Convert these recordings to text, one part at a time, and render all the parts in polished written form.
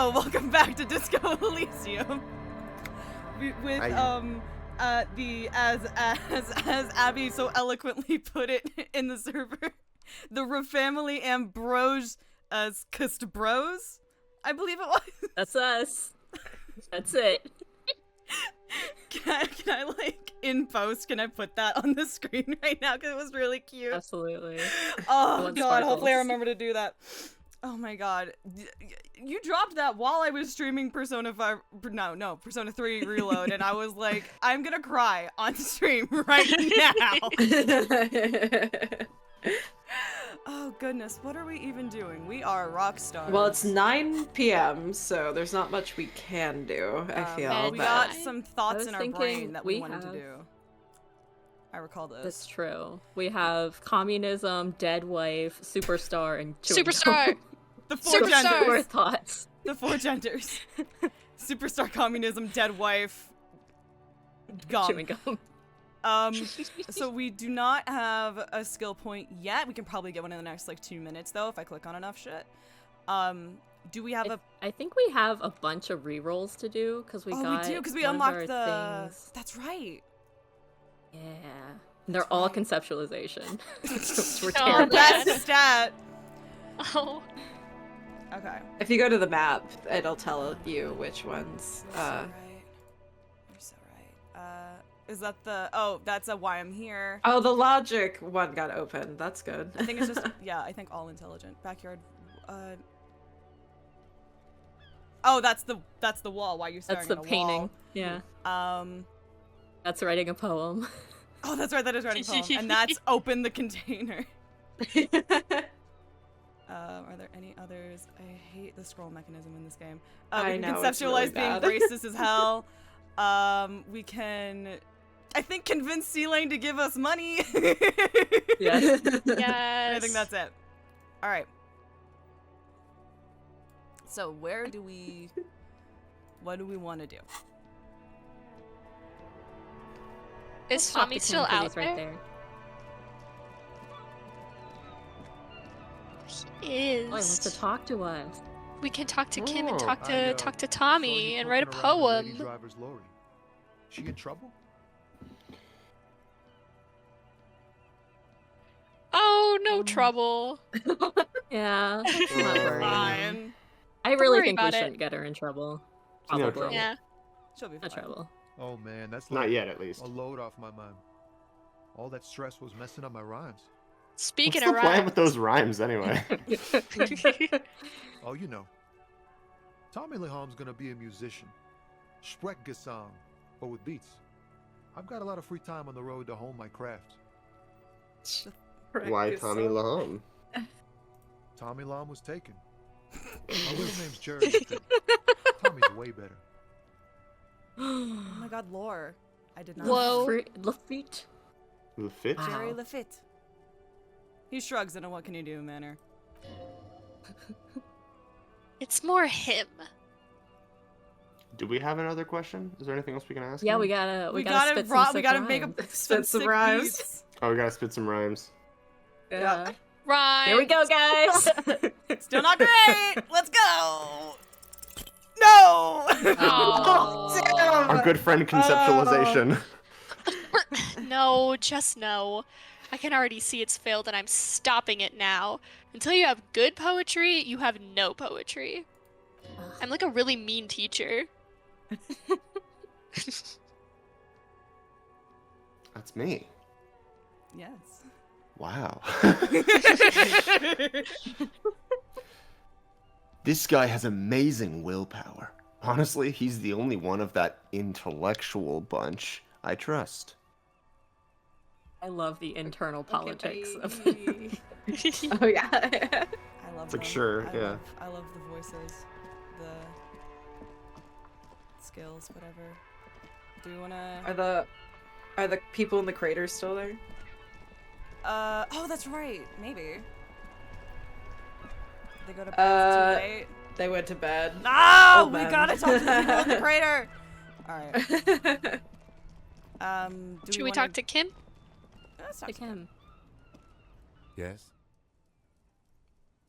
So, welcome back to Disco Elysium. With as Abby so eloquently put it in the server, the family Ambrose as Kust Bros, I believe it was. That's us. That's it. Can I like in post? Can I put that on the screen right now? Because it was really cute. Absolutely. Oh god, sparkles. hopefully I remember to do that. Oh my god. You dropped that while I was streaming Persona 5, Persona 3 Reload, and I was like, I'm gonna cry on stream right now. Oh goodness, what are we even doing? We are rock stars. Well, it's 9 p.m., so there's not much we can do, I feel. We but... got some thoughts in our thinking brain that we we wanted to have- do. I recall this. That's true. We have communism, dead wife, superstar, and chewing Superstar! gum. The four Superstar! genders. Four thoughts. The four genders. Superstar communism, dead wife, gum. Chewing gum. So we do not have a skill point yet. We can probably get one in the next like 2 minutes though if I click on enough shit. Do we have I think we have a bunch of rerolls to do because we we do because we unlocked the. things. That's right. Yeah. They're all conceptualization. We're Oh, Our terrible. man. best stat. Oh. Okay. If you go to the map, it'll tell you which ones. You're so right. You're so right. Is that the? Oh, that's a why I'm here. Oh, the logic one got opened. That's good. I think it's just yeah. I think all intelligent backyard. Oh, that's the wall. Why you're staring That's the at a painting. wall. Yeah. That's writing a poem. Oh, that's right. That is writing a poem, and that's open the container. Are there any others? I hate the scroll mechanism in this game. I We can know, it's really conceptualize being bad. racist as hell. We can, I think, convince C-Lane to give us money. Yes. Yes. I think that's it. All right. So what do we want to do? Is Talk to Tommy Kim, still 'cause out he's right there. He Oh, he wants to is. talk to us. We can talk to Kim and Oh, talk I, to saw Tommy you and write a poking around in Lady poem. Driver's lorry. She in trouble? Oh, no trouble. Yeah. I'm not worried. Fine. I Don't really worry think we about it. shouldn't get her in trouble. No Probably. trouble. Yeah. She'll be No fine. trouble. Oh man, that's Not like yet, at least. a load off my mind. All that stress was messing up my rhmes. Speaking What's of the plan rhymes. with those rhymes, anyway? Oh, you know. Tommy Leham's gonna be a musician. Sprechgesang, but with beats. I've got a lot of free time on the road to hone my craft. Why Tommy Laham? Tommy Lahm was taken. My real name's Jerry. Tommy's way better. Oh my God, lore. I did not. Whoa. Lafitte. Lafitte? Wow. Jerry Lafitte. He shrugs in a what can you do manner. It's more him. Do we have another question? Is there anything else we can ask? Yeah, him? we gotta We gotta gotta spit some we sick gotta make rhymes. a Spit some sick rhymes. beats. Oh, we gotta spit some rhymes. Yeah. Rhymes. Here we go, guys. Still not great. Let's go. No. Aw. Our good friend conceptualization. No, just no. I can already see it's failed and I'm stopping it now. Until you have good poetry, you have no poetry. I'm like a really mean teacher. That's me. Yes. Wow. This guy has amazing willpower. Honestly, he's the only one of that intellectual bunch I trust. I love the internal politics of Oh yeah. I love It's like, them. sure, I yeah. love the voices, the skills, whatever. Do we wanna? Are the people in the crater still there? Oh, that's right. Maybe. They go to bed. It's too late. They went to bed. No, Oh, we man. gotta talk to the people in the crater. All right. Should we talk to Kim? Let's talk Pick to him. Yes.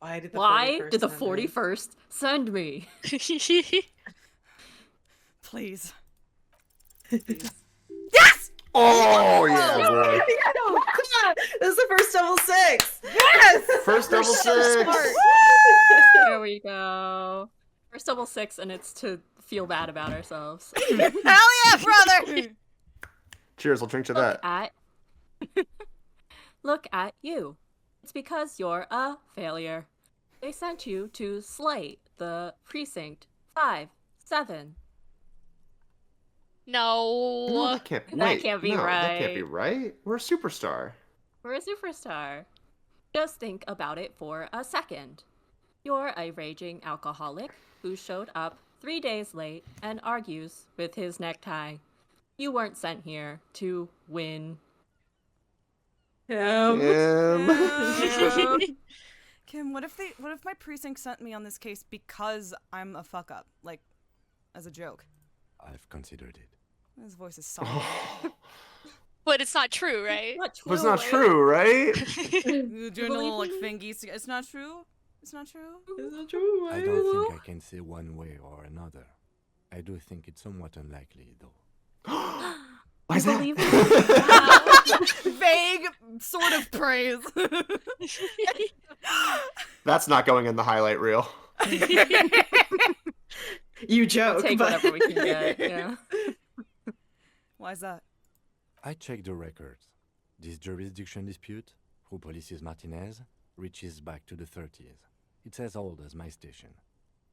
Why did the send me? 41st send me? Please. Oh yeah, boy. Come on! This is the first double six! Yes! First double six. There we go. First double six, and it's to feel bad about ourselves. Hell yeah, brother! Cheers, I'll drink to Look that. at Look at you. It's because you're a failure. They sent you to slay the precinct 5-7. No. No, that can't, That wait, can't be no, That can't be right. right. We're a superstar. We're a superstar. Just think about it for a second. You're a raging alcoholic who showed up 3 days late and argues with his necktie. You weren't sent here to win. Kim, what if my precinct sent me on this case because I'm a fuck up, like, as a joke? I've considered it. His voice is soft. But it's not true, right? Not But it's not true, right? You're doing a little like fingies. It's not true. It's not true. Is it true? I don't think I can say one way or another. I do think it's somewhat unlikely, though. Why is that? Believe it. Vague sort of praise. That's not going in the highlight reel. You joke. Take but- whatever we can get. Yeah. Why is that? I checked the records. This jurisdiction dispute, who polices Martinez, reaches back to the 30s. It's as old as my station.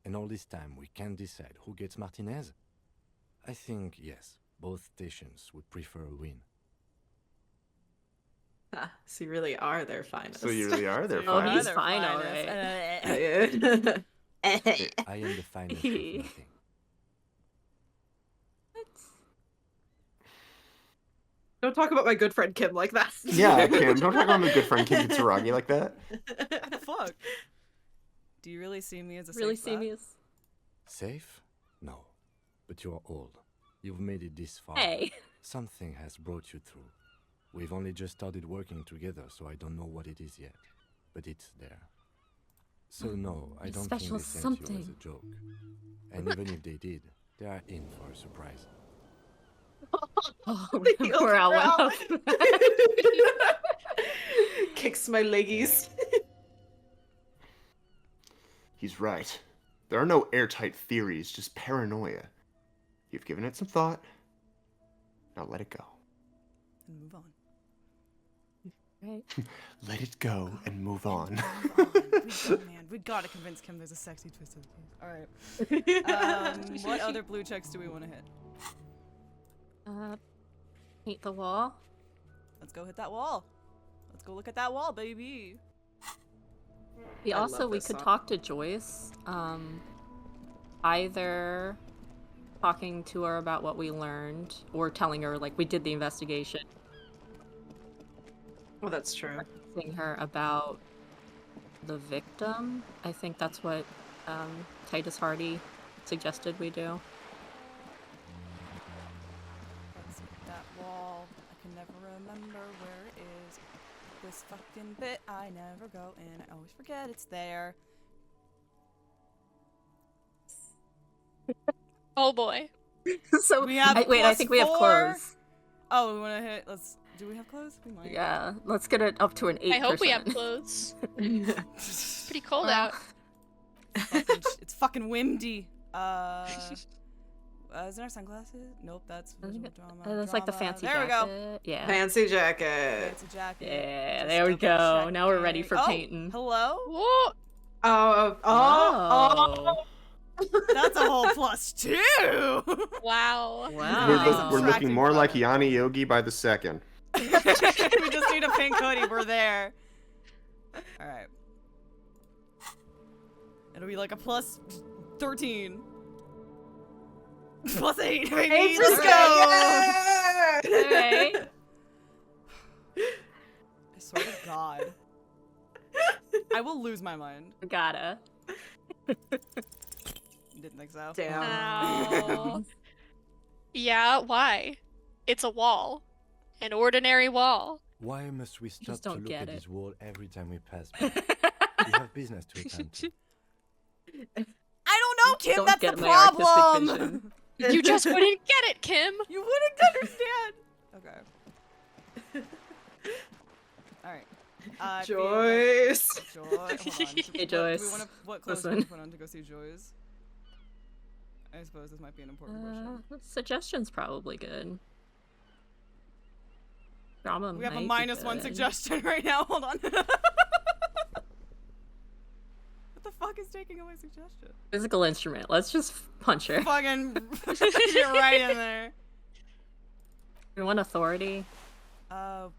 And all this time we can't decide who gets Martinez? I think, yes, both stations would prefer a win. So you really are their finest. So you really are their Oh, finest. he's They're fine, finest. alright. I am the finest of nothing. Don't talk about my good friend Kim like that. Yeah, Kim, don't talk about my good friend Kim Kitsuragi like that. Fuck. Do you really see me as a Really safe see bet? me as... Safe? No. But you're old. You've made it this far. Hey. Something has brought you through. We've only just started working together, so I don't know what it is yet. But it's there. So no, I don't think special they sent you as something. a joke. And even if they did, they are in for a surprise. Oh, Heels we're all growl. well. Kicks my leggies. He's right. There are no airtight theories, just paranoia. You've given it some thought. Now let it go. And move on. Right. Let it go and move on. We gotta convince Kim there's a sexy twist of the case. Alright. What other blue checks do we want to hit? Paint the wall. Let's go hit that wall. Let's go look at that wall, baby. We I also love we this could song. talk to Joyce. Either talking to her about what we learned, or telling her like we did the investigation. Well, that's true. Asking her about the victim. I think that's what Titus Hardy suggested we do. Let's hit that wall. I can never remember where it is. This fucking bit I never go in. I always forget it's there. Oh boy. So We have wait, I plus think we have 4. clothes. Oh, we want to hit. Do we have clothes? We might. Yeah, let's get it up to an 8%. I hope we have clothes. It's pretty cold out. It's fucking windy. Is there sunglasses? Nope, that's visual drama. That's like the drama. fancy There we go. jacket. Yeah. Fancy jacket. Fancy jacket. Yeah, Just there we double go. check Now we're ready it. for Oh, painting. Hello? Whoa. Oh. That's a whole +2. Wow. Wow. We're looking Attracting more like color. Yanni Yogi by the second. We just need a pink hoodie. We're there. All right. It'll be like a +13. +8, baby. Hey, Let's Frisco! go. Okay. I swear to God. I will lose my mind. Gotta. Didn't think so. Damn. Ow. Yeah, why? It's a wall. An ordinary wall. Why must we stop just to don't look get at it. this wall every time we pass by? We have business to attend to. I don't know, Kim. Don't That's get the my artistic problem. vision. You just wouldn't get it, Kim. You wouldn't understand. Okay. All right. Joyce. Joy. Hold on. Hey, Do Joyce. we want to? What clothes do Listen. we put on to go see Joyce? I suppose this might be an important question. Suggestion's probably good. Drama We have a might be -1 good. suggestion right now. Hold on. What the fuck is taking away suggestion? Physical instrument. Let's just punch her. Fucking get right in there. We want authority, Oh,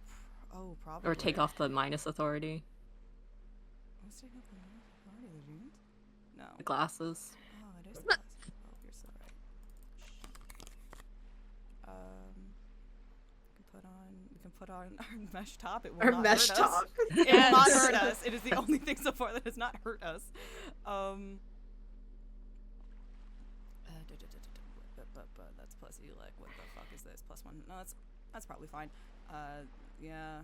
probably. or take off the minus authority. What's taking off the minus authority, the jeans? No. The glasses. Oh, it is the glasses. Oh, you're so right. We can put on our mesh top. It will Our not mesh hurt top. us. It will not hurt us. It is the only thing so far that has not hurt us. But that's plus elec. What the fuck is this? +1. No, that's probably fine. Yeah.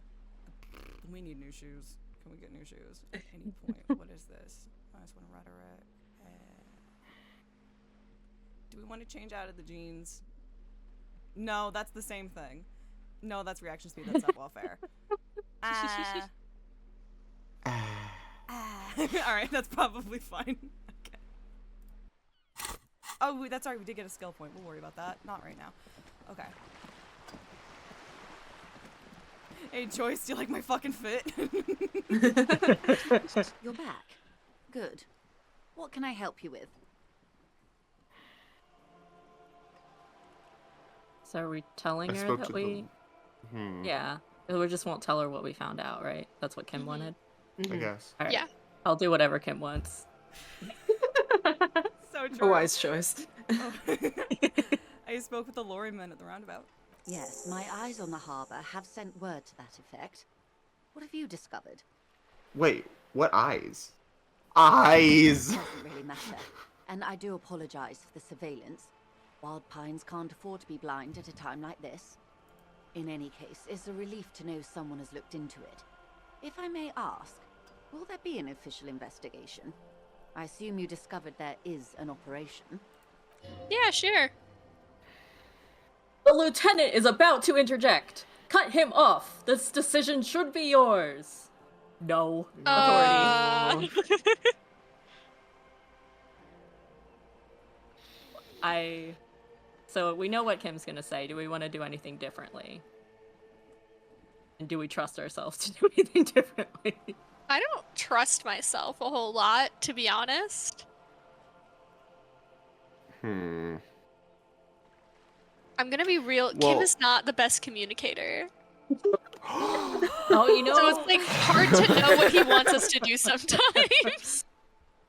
We need new shoes. Can we get new shoes? At any point. What is this? -1 rhetoric. Do we want to change out of the jeans? No, that's the same thing. No, that's reaction speed. That's not welfare. All right, that's probably fine. Okay. Oh, that's right. We did get a skill point. We'll worry about that. Not right now. Okay. Hey, Joyce, do you like my fucking fit? You're back. Good. What can I help you with? So are we telling I her spoke that to we? the. Yeah. We just won't tell her what we found out, right? That's what Kim wanted. I guess. All right. Yeah. I'll do whatever Kim wants. So A true. wise choice. Oh. I spoke with the lorryman at the roundabout. Yes, my eyes on the harbour have sent word to that effect. What have you discovered? Wait, what eyes? Eyes! Doesn't really matter. And I do apologise for the surveillance. Wild Pines can't afford to be blind at a time like this. In any case, it's a relief to know someone has looked into it. If I may ask, will there be an official investigation? I assume you discovered there is an operation. Yeah, sure. The lieutenant is about to interject. Cut him off. This decision should be yours. No authority. So we know what Kim's gonna say. Do we want to do anything differently? And do we trust ourselves to do anything differently? I don't trust myself a whole lot, to be honest. I'm gonna be real. Kim Well- is not the best communicator. Oh, you know, So it's like hard to know what he wants us to do sometimes.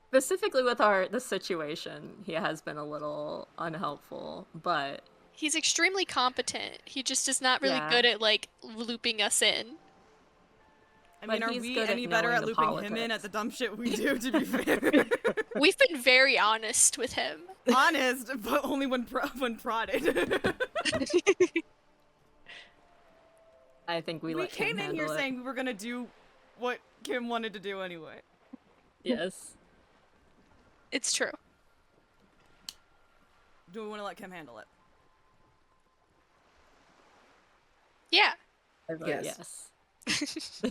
specifically with the situation, he has been a little unhelpful, but He's extremely competent. He just is not really Yeah. good at like looping us in. I But mean, are he's we good at any better knowing at the looping him in politics. at the dumb shit we do, to be fair? We've been very honest with him. Honest, but only when prodded. I think we We let Kim came in here handle it. saying we were gonna do what Kim wanted to do anyway. Yes. It's true. Do we want to let Kim handle it? Yeah. I vote Yes. yes.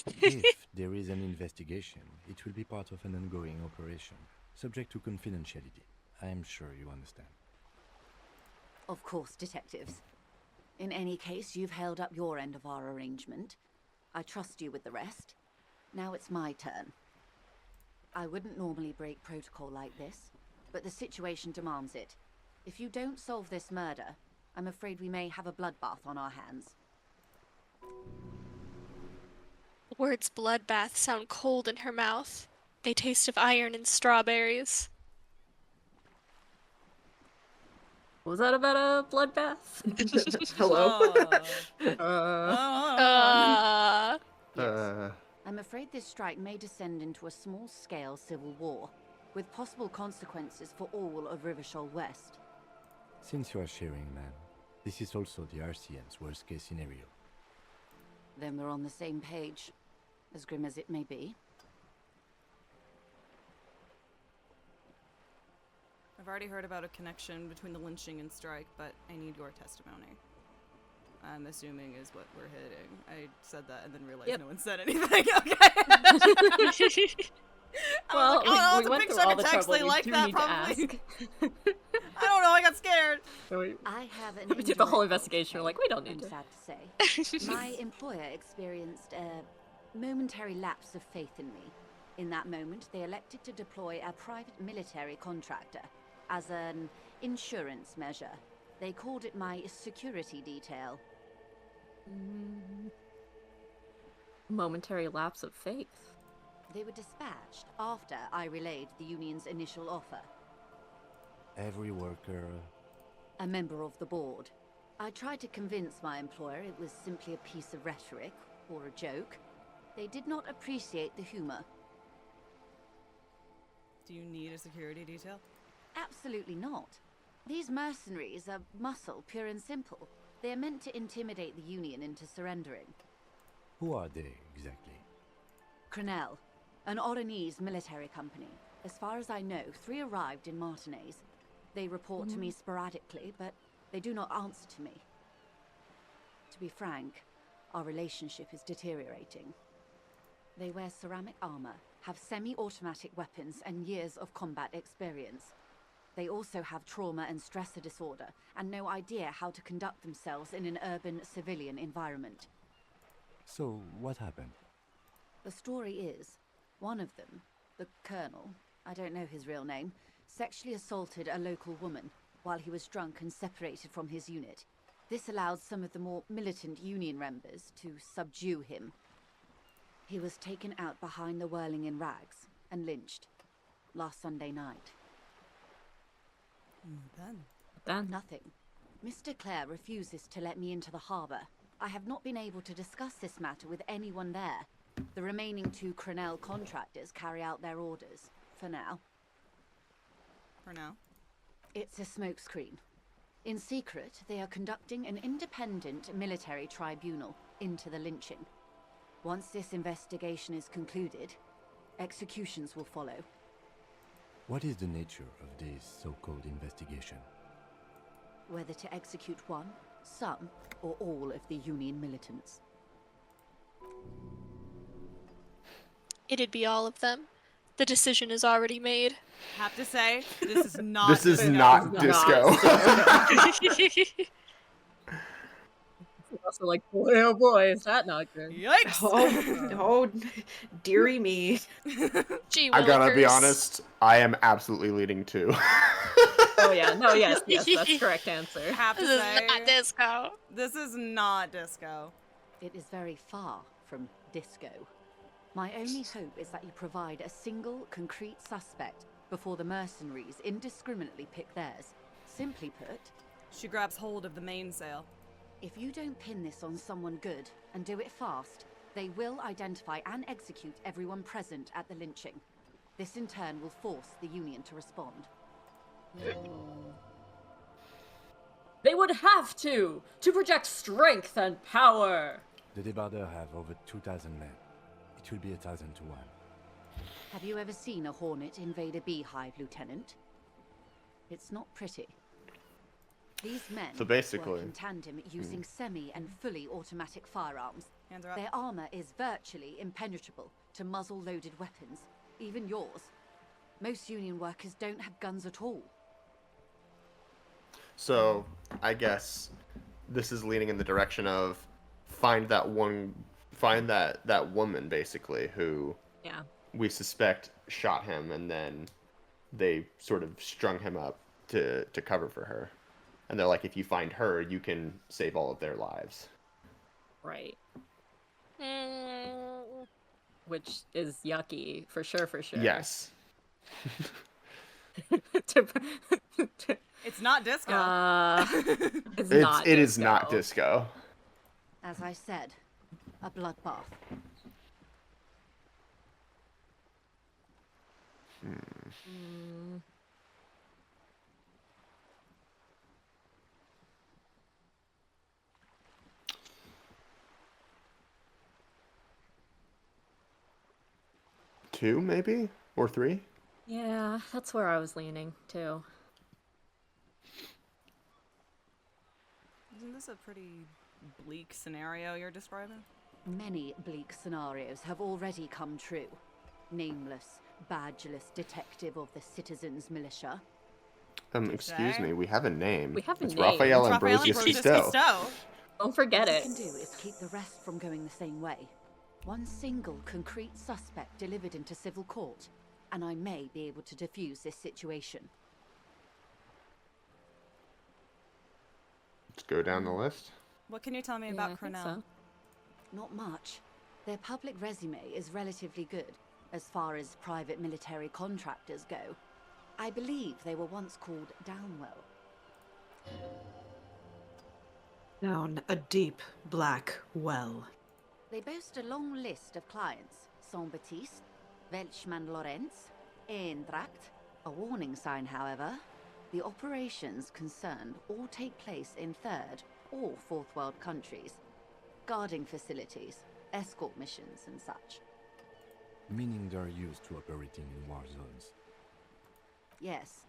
If there is an investigation, it will be part of an ongoing operation, subject to confidentiality. I am sure you understand. Of course, detectives. In any case, you've held up your end of our arrangement. I trust you with the rest. Now it's my turn. I wouldn't normally break protocol like this, but the situation demands it. If you don't solve this murder, I'm afraid we may have a bloodbath on our hands. Words bloodbath sound cold in her mouth. They taste of iron and strawberries. Was that about a bloodbath? Hello. I'm afraid this strike may descend into a small-scale civil war, with possible consequences for all of Rivershoal West. Since you are sharing, ma'am, this is also the RCM's worst-case scenario. Then we're on the same page. as grim as it may be. I've already heard about a connection between the lynching and strike, but I need your testimony. I'm assuming is what we're hitting. I said that and then realized no one said anything. Okay. Well, like, we went through all the trouble. They We like do that, need probably. to ask. I don't know. I got scared. I have an We did the whole indirect investigation. We're like, we don't need I'm to. sad to say. My employer experienced a momentary lapse of faith in me. In that moment, they elected to deploy a private military contractor as an insurance measure. They called it my security detail. Momentary lapse of faith. They were dispatched after I relayed the union's initial offer. Every worker... A member of the board. I tried to convince my employer it was simply a piece of rhetoric or a joke. They did not appreciate the humor. Do you need a security detail? Absolutely not. These mercenaries are muscle, pure and simple. They are meant to intimidate the Union into surrendering. Who are they, exactly? Crenell, an Oranese military company. As far as I know, 3 arrived in Martinez. They report to me sporadically, but they do not answer to me. To be frank, our relationship is deteriorating. They wear ceramic armor, have semi-automatic weapons, and years of combat experience. They also have trauma and stressor disorder, and no idea how to conduct themselves in an urban civilian environment. So, what happened? The story is, one of them, the Colonel, I don't know his real name, sexually assaulted a local woman while he was drunk and separated from his unit. This allowed some of the more militant Union members to subdue him. He was taken out behind the whirling in rags and lynched last Sunday night. Then? Nothing. Mr. Clare refuses to let me into the harbour. I have not been able to discuss this matter with anyone there. The remaining 2 Crenell contractors carry out their orders, for now. For now. It's a smokescreen. In secret, they are conducting an independent military tribunal into the lynching. Once this investigation is concluded, executions will follow. What is the nature of this so-called investigation? Whether to execute one, some, or all of the Union militants. It'd be all of them. The decision is already made. Have to say, this is not. This is disco. not disco. Also like, boy, oh boy, is that not good? Yikes! Oh, dearie me. Gee I gotta be willikers. honest, I am absolutely leading too. Oh yeah, no, yes, that's the correct answer. Have to This is say, not disco. this is not disco. It is very far from disco. My only hope is that you provide a single, concrete suspect before the mercenaries indiscriminately pick theirs. Simply put, She grabs hold of the mainsail. if you don't pin this on someone good, and do it fast, they will identify and execute everyone present at the lynching. This in turn will force the Union to respond. They would have to project strength and power. The Debarders have over 2,000 men. It will be 1,000 to 1. Have you ever seen a Hornet invade a beehive, Lieutenant? It's not pretty. These men So basically- work in tandem using semi and fully automatic firearms. Hands are up. Their armor is virtually impenetrable to muzzle-loaded weapons, even yours. Most Union workers don't have guns at all. So, I guess this is leaning in the direction of find that woman basically who Yeah. we suspect shot him, and then they sort of strung him up to cover for her. And they're like, if you find her, you can save all of their lives. Right. Mm, Which is yucky, for sure, for sure. Yes. It's not disco. It is not disco. As I said, a bloodbath. 2 maybe or 3. Yeah, that's where I was leaning too. Isn't this a pretty bleak scenario you're describing? Many bleak scenarios have already come true. Nameless, badgeless detective of the Citizens Militia. Excuse me, we have a name. We have a it's name. Raphael It's Raphael Ambrosius Ambrosius Cousteau. Cousteau. Don't forget What it. you can do is keep the rest from going the same way. One single concrete suspect delivered into civil court, and I may be able to defuse this situation. Let's go down the list. What can you tell me Yeah, about I think Cornell? so. Not much. Their public resume is relatively good, as far as private military contractors go. I believe they were once called Downwell. Down a deep black well. They boast a long list of clients. Saint-Baptiste, Welchman Lorenz, Eendracht. A warning sign, however. The operations concerned all take place in third or fourth world countries. Guarding facilities, escort missions and such. Meaning they're used to operating in war zones. Yes,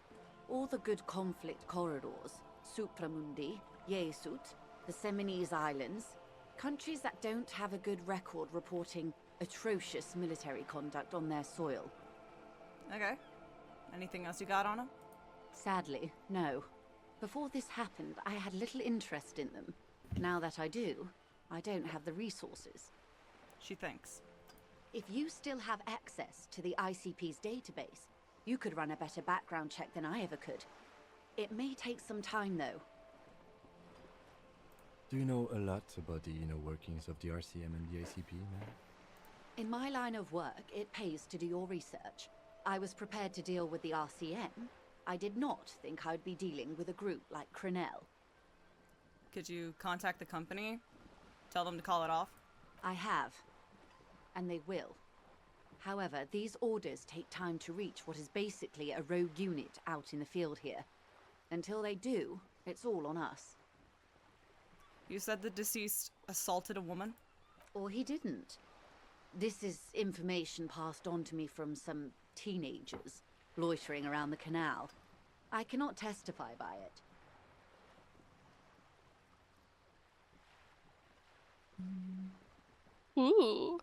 all the good conflict corridors, Supramundi, Yesut, the Seminese Islands, countries that don't have a good record reporting atrocious military conduct on their soil. Okay. Anything else you got on him? Sadly, no. Before this happened, I had little interest in them. Now that I do, I don't have the resources. She thinks. If you still have access to the ICP's database, you could run a better background check than I ever could. It may take some time, though. Do you know a lot about the inner workings of the RCM and the ICP, man? In my line of work, it pays to do your research. I was prepared to deal with the RCM. I did not think I'd be dealing with a group like Crenell. Could you contact the company? Tell them to call it off? I have. And they will. However, these orders take time to reach what is basically a rogue unit out in the field here. Until they do, it's all on us. You said the deceased assaulted a woman? Or he didn't. This is information passed on to me from some teenagers loitering around the canal. I cannot testify by it. Ooh.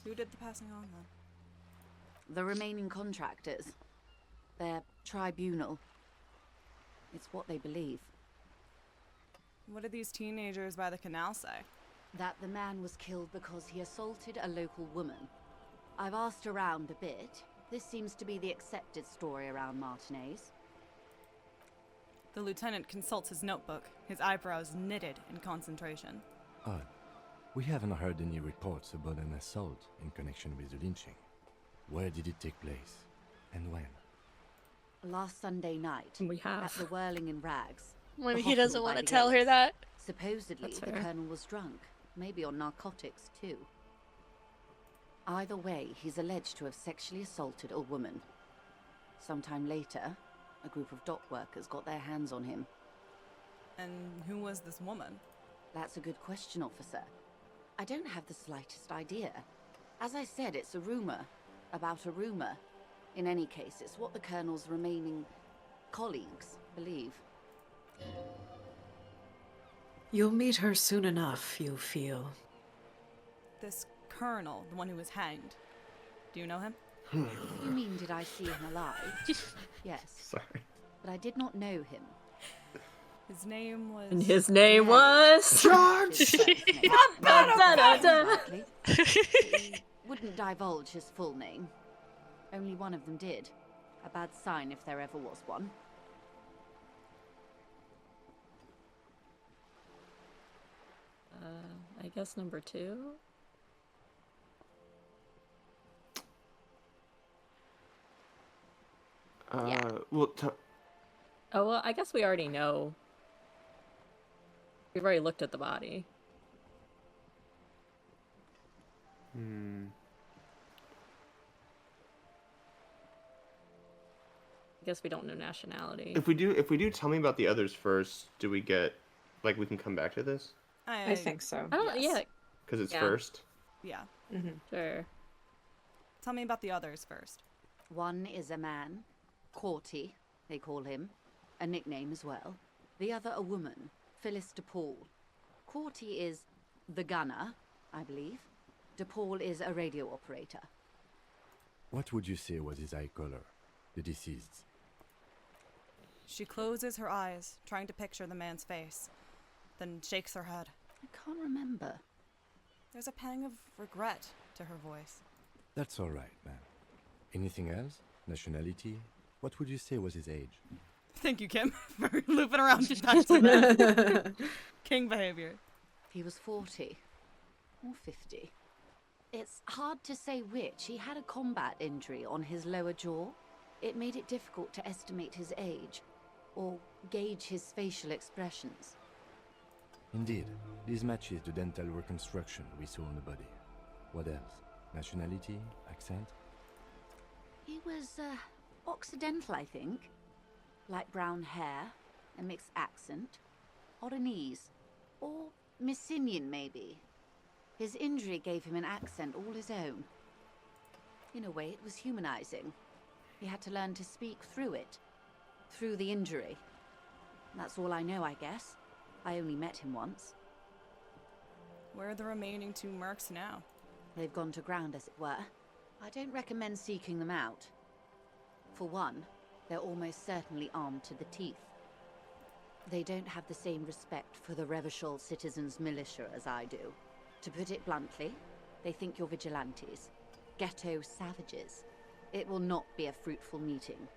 Who did the passing on then? The remaining contractors. Their tribunal. It's what they believe. What did these teenagers by the canal say? That the man was killed because he assaulted a local woman. I've asked around a bit. This seems to be the accepted story around Martinez. The lieutenant consults his notebook, his eyebrows knitted in concentration. Odd. We haven't heard any reports about an assault in connection with the lynching. Where did it take place? And when? Last Sunday night. We At have. the Whirling in Rags. Maybe A he doesn't hospital want by to the tell her gates. that. Supposedly, That's the fair. colonel was drunk. Maybe on narcotics, too. Either way, he's alleged to have sexually assaulted a woman. Sometime later, a group of dock workers got their hands on him. And who was this woman? That's a good question, officer. I don't have the slightest idea. As I said, it's a rumor. About a rumor. In any case, it's what the colonel's remaining colleagues believe. You'll meet her soon enough, you feel. This colonel, the one who was hanged. Do you know him? You mean, did I see him alive? Yes, Sorry. but I did not know him. His name was... And his name Yeah. was. George! Da-da-da. He wouldn't divulge his full name. Only one of them did. A bad sign if there ever was one. I guess number 2. Well, Oh, well, I guess we already know. We've already looked at the body. I guess we don't know nationality. if we do, tell me about the others first. Do we get, like, we can come back to this I think so. I don't. Yes. Yeah. because it's Yeah. first. Yeah. Sure. Tell me about the others first. One is a man, Corty, they call him, a nickname as well. The other a woman, Phyllis DePaul. Corty is the gunner, I believe. DePaul is a radio operator. What would you say was his eye color, the deceased's? She closes her eyes, trying to picture the man's face, then shakes her head. I can't remember. There's a pang of regret to her voice. That's all right, ma'am. Anything else? Nationality? What would you say was his age? Thank you, Kim, for looping around back to that. King behavior. He was 40 or 50. It's hard to say which. He had a combat injury on his lower jaw. It made it difficult to estimate his age or gauge his facial expressions. Indeed, this matches the dental reconstruction we saw on the body. What else? Nationality? Accent? He was Occidental, I think. Light brown hair, a mixed accent, Oranese, or Messinian maybe. His injury gave him an accent all his own. In a way, it was humanizing. He had to learn to speak through it, through the injury. That's all I know, I guess. I only met him once. Where are the remaining 2 mercs now? They've gone to ground, as it were. I don't recommend seeking them out. For one, they're almost certainly armed to the teeth. They don't have the same respect for the Revachol citizens' militia as I do. To put it bluntly, they think you're vigilantes. Ghetto savages. It will not be a fruitful meeting.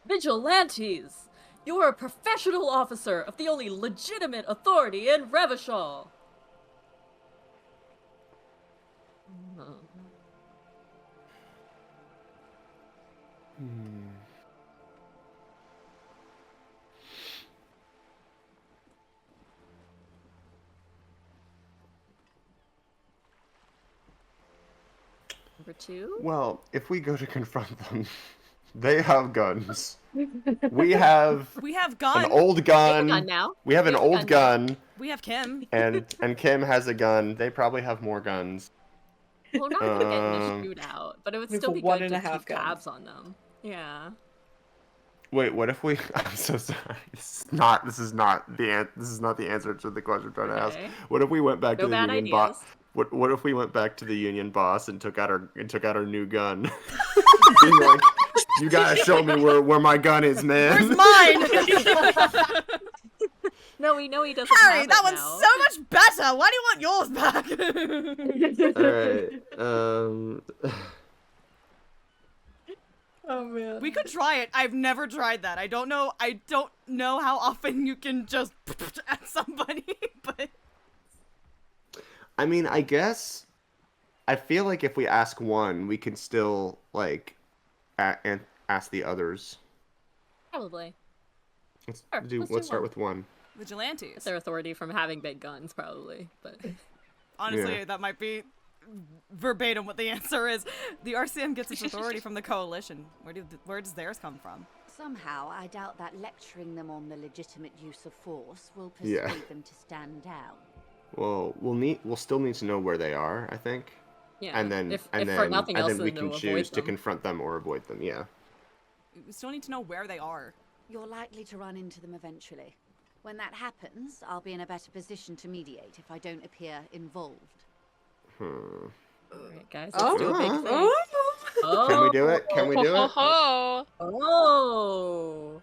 Vigilantes! You're a professional officer of the only legitimate authority in Revachol! Number 2? Well, if we go to confront them, they have guns. We have We have gun. an old gun. gun now. We have an We have a old gun gun, We have Kim. and Kim has a gun. They probably have more guns. Well, we're not gonna get in a shootout, but it would We have still be one good and to a half keep guns. tabs on them. Yeah. Wait, what if we? I'm so sorry. This is not the answer to the question I'm trying to ask. Okay. What if we went back No to the bad Union boss? ideas. What if we went back to the Union boss and took out our new gun? Being like, you gotta show me where my gun is, man. Where's mine? No, we know he doesn't Harry, have that it one's now. so much better. Why do you want yours back? All right. Oh man. We could try it. I've never tried that. I don't know how often you can just at somebody, but I mean, I guess I feel like if we ask one, we can still like and ask the others. Probably. Let's Sure, let's start one. with one. vigilantes. It's their authority from having big guns, probably. But Honestly, Yeah. that might be verbatim what the answer is. The RCM gets its authority from the coalition. Where does theirs come from? Somehow, I doubt that lecturing them on the legitimate use of force will Yeah. persuade them to stand down. Well, we'll still need to know where they are, I think. yeah, And then if for nothing else, we then can to choose avoid to them. confront them or avoid them. Yeah. We still need to know where they are. You're likely to run into them eventually. When that happens, I'll be in a better position to mediate if I don't appear involved. Alright, guys, let's do a big thing. Oh. Oh. Can we do it? Can we do it? Oh, Oh.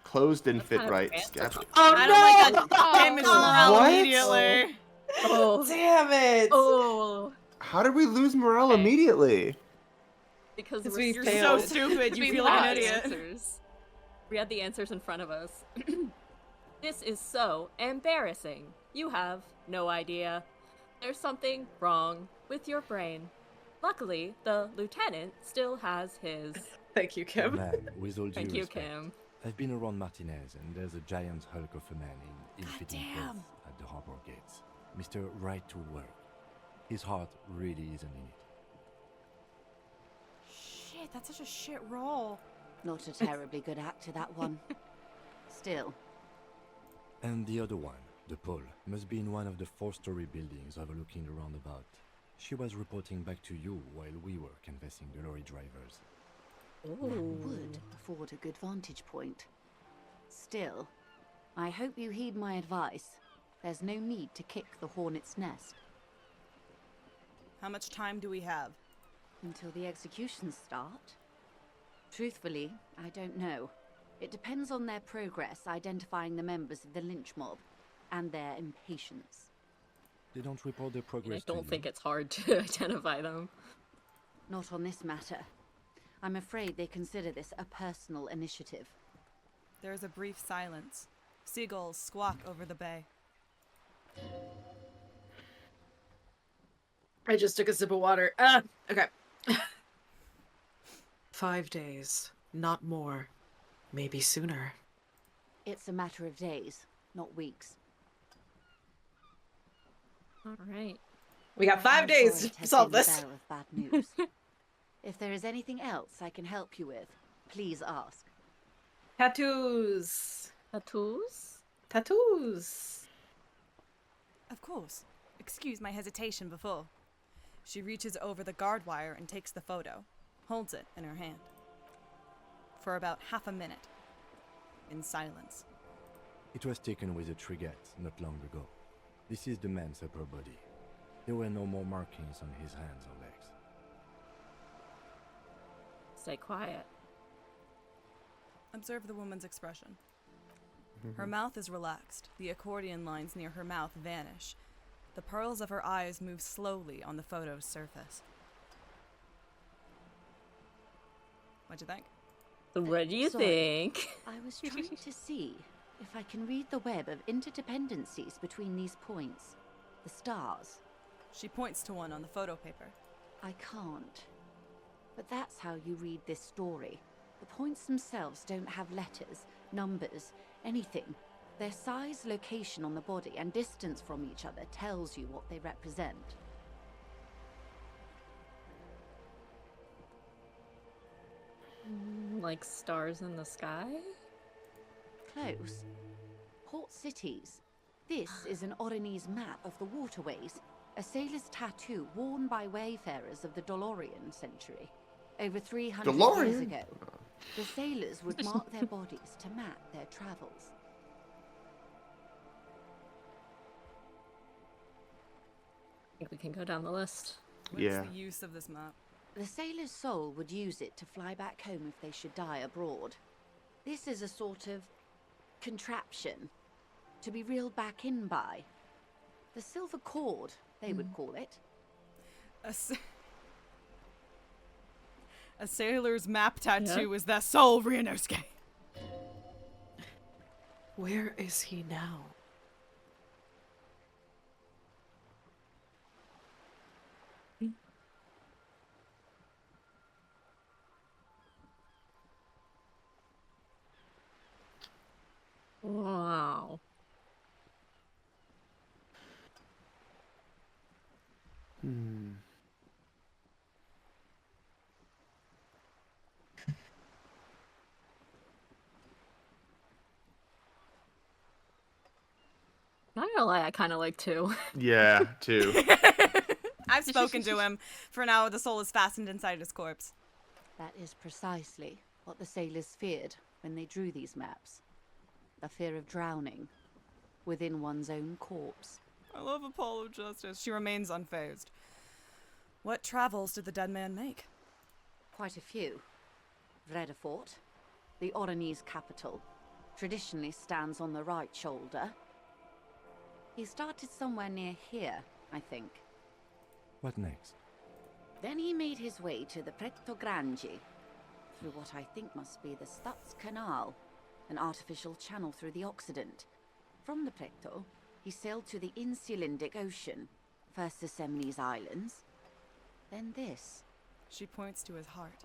Closed didn't That's fit kind of right. fancy. Sketch. I don't like that. Damage morale What? immediately. Oh. Damn it! Oh. How did we lose morale Okay. immediately? Because Because we're we You're failed. so stupid. You We feel like had an the idiot. answers. We had the answers in front of us. This is so embarrassing. You have no idea. There's something wrong with your brain. Luckily, the lieutenant still has his. Thank you, Kim. Man, with all due Thank you, respect, Kim. I've been around Martinez, and there's a giant hulk of a man in ill-fitting damn. clothes at the harbor gates. Mr. Right to Work. His heart really isn't in it. Shit, that's such a shit roll. Not a terribly good actor, that one. Still, And the other one, The pole must be in one of the 4-story buildings overlooking the roundabout. She was reporting back to you while we were canvassing the lorry drivers. Would afford a good vantage point. Still, I hope you heed my advice. There's no need to kick the hornet's nest. How much time do we have? Until the executions start? Truthfully, I don't know. It depends on their progress identifying the members of the lynch mob and their impatience. They don't report their I progress to don't you. think it's hard to identify them. Not on this matter. I'm afraid they consider this a personal initiative. There is a brief silence. Seagulls squawk over the bay. I just took a sip of water. Okay. 5 days, not more. Maybe sooner. It's a matter of days, not weeks. All right. We got 5 I'm days sorry to have solve been the this. bearer of bad news. If there is anything else I can help you with, please ask. Tattoos. Tattoos? Tattoos. Of course. Excuse my hesitation before. She reaches over the guard wire and takes the photo, holds it in her hand. For about half a minute, in silence. It was taken with a trigette not long ago. This is the man's upper body. There were no more markings on his hands or legs. Stay quiet. Observe the woman's expression. Her mouth is relaxed. The accordion lines near her mouth vanish. The pearls of her eyes move slowly on the photo's surface. What'd you think? What do you Sorry. think? I was trying to see if I can read the web of interdependencies between these points. The stars. She points to one on the photo paper. I can't. But that's how you read this story. The points themselves don't have letters, numbers, anything. Their size, location on the body, and distance from each other tells you what they represent. Like stars in the sky? Close. Port cities. This is an Oronese map of the waterways, a sailor's tattoo worn by wayfarers of the Dolorian century. Over 300 years DeLorean? ago, the sailors would mark their bodies to map their travels. I think we can go down the list. What's Yeah. the use of this map? The sailor's soul would use it to fly back home if they should die abroad. This is a sort of contraption to be reeled back in by. The silver cord, they would call it. A sailor's map tattoo is their soul, Ryunosuke. Where is he now? Wow. Not gonna lie, I kind of like two. Yeah, too. I've spoken to him. For now, the soul is fastened inside his corpse. That is precisely what the sailors feared when they drew these maps. The fear of drowning within one's own corpse. I love Apollo Justice. She remains unfazed. What travels did the dead man make? Quite a few. Vredefort, the Oronese capital, traditionally stands on the right shoulder. He started somewhere near here, I think. What next? Then he made his way to the Pretto Grande, through what I think must be the Stutz Canal, an artificial channel through the Occident. From the Pretto, he sailed to the Insulindic Ocean, first the Semines Islands, then this. She points to his heart.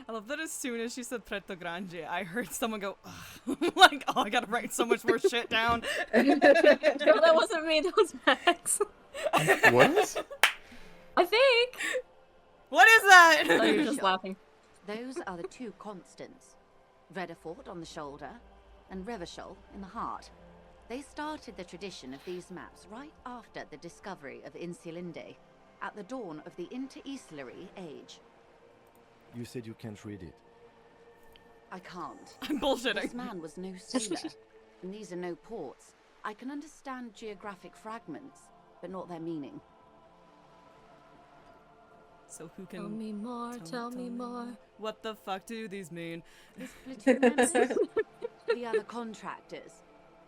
I love that as soon as she said Pretto Grande, I heard someone go, ugh. Like, oh, I gotta write so much more shit down. No, that wasn't me. That was Max. What? I think. What is that? Oh, you're just laughing. Those are the two constants. Vredefort on the shoulder, and Revachol in the heart. They started the tradition of these maps right after the discovery of Insulinde, at the dawn of the Inter-Eastlery Age. You said you can't read it. I can't. I'm bullshitting. This man was no sailor, and these are no ports. I can understand geographic fragments, but not their meaning. So who can Tell me more, tell me more. What the fuck do these mean? His platoon members? The other contractors.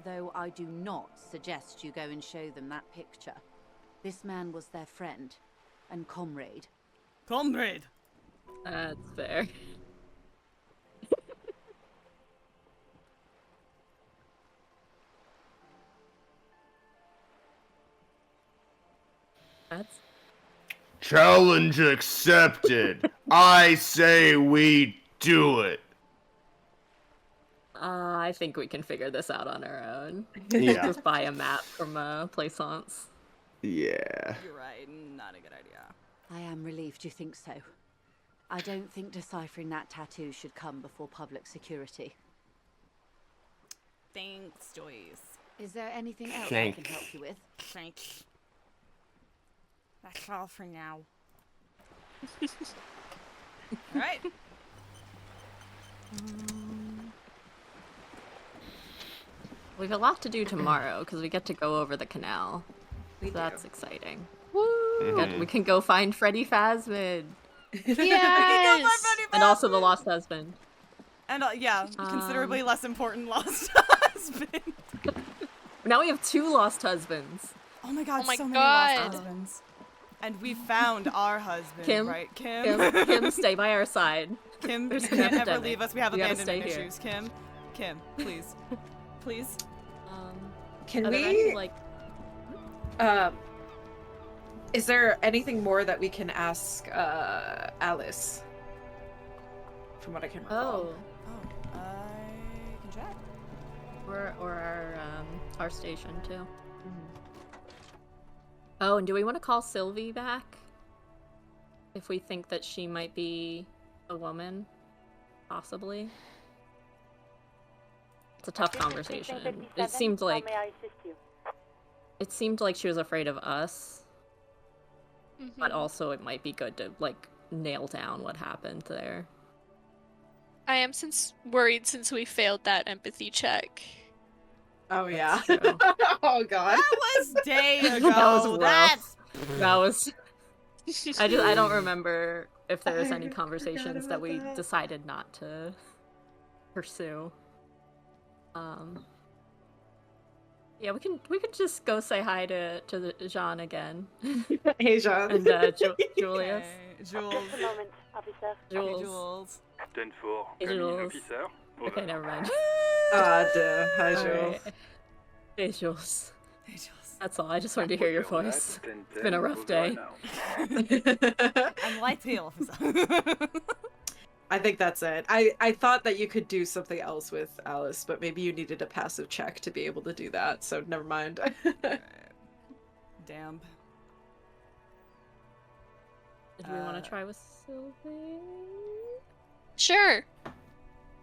Though I do not suggest you go and show them that picture. This man was their friend and comrade. Comrade. That's fair. That's Challenge accepted. I say we do it. I think we can figure this out on our own. Yeah. Just buy a map from Plaisance. Yeah. You're right. Not a good idea. I am relieved you think so. I don't think deciphering that tattoo should come before public security. Thanks, Joyce. Is there anything else I Thank- can help you with? Thanks. That's all for now. All right. We have a lot to do tomorrow because we get to go over the canal. We So that's exciting. Mhm. We can go find Freddy Phasmid Yes. and also the Lost Husband. And yeah, considerably less important lost husband. Now we have 2 Lost Husbands. Oh my god, Oh my so many God. lost husbands. And we found our husband, Kim? right? Kim? Kim, stay by our side. Kim, There's you can't ever epidemic. leave us. We have You gotta abandonment stay here. issues. Kim, please. Please. Can Are there we? any, like, Is there anything more that we can ask Alice? From what I can recall. oh, Oh, I can check. or our station too. Oh, and do we want to call Sylvie back? If we think that she might be a woman, possibly. It's a tough conversation. It seemed like she was afraid of us, but also it might be good to like nail down what happened there. I am worried since we failed that empathy check. Oh yeah. True. Oh god. That was days ago. That was rough. That's That was. I don't remember if there was I any forgot conversations that about we that. decided not to pursue. Yeah, we could just go say hi to Jean again Hey Jean. and Julius. okay. Jules. moment, officer. Hey, Jules. Jules. 10-4, Hey, Camille, Jules. officer. Okay, never mind. Ah, duh. Hi Jules. Alright. Hey, Jules. Hey, Jules. That's all. I just wanted to hear your voice. It's been a rough day. I'm light tail officer. I think that's it. I thought that you could do something else with Alice, but maybe you needed a passive check to be able to do that, so never mind. Damn. Did we want to try with Sylvie? Sure.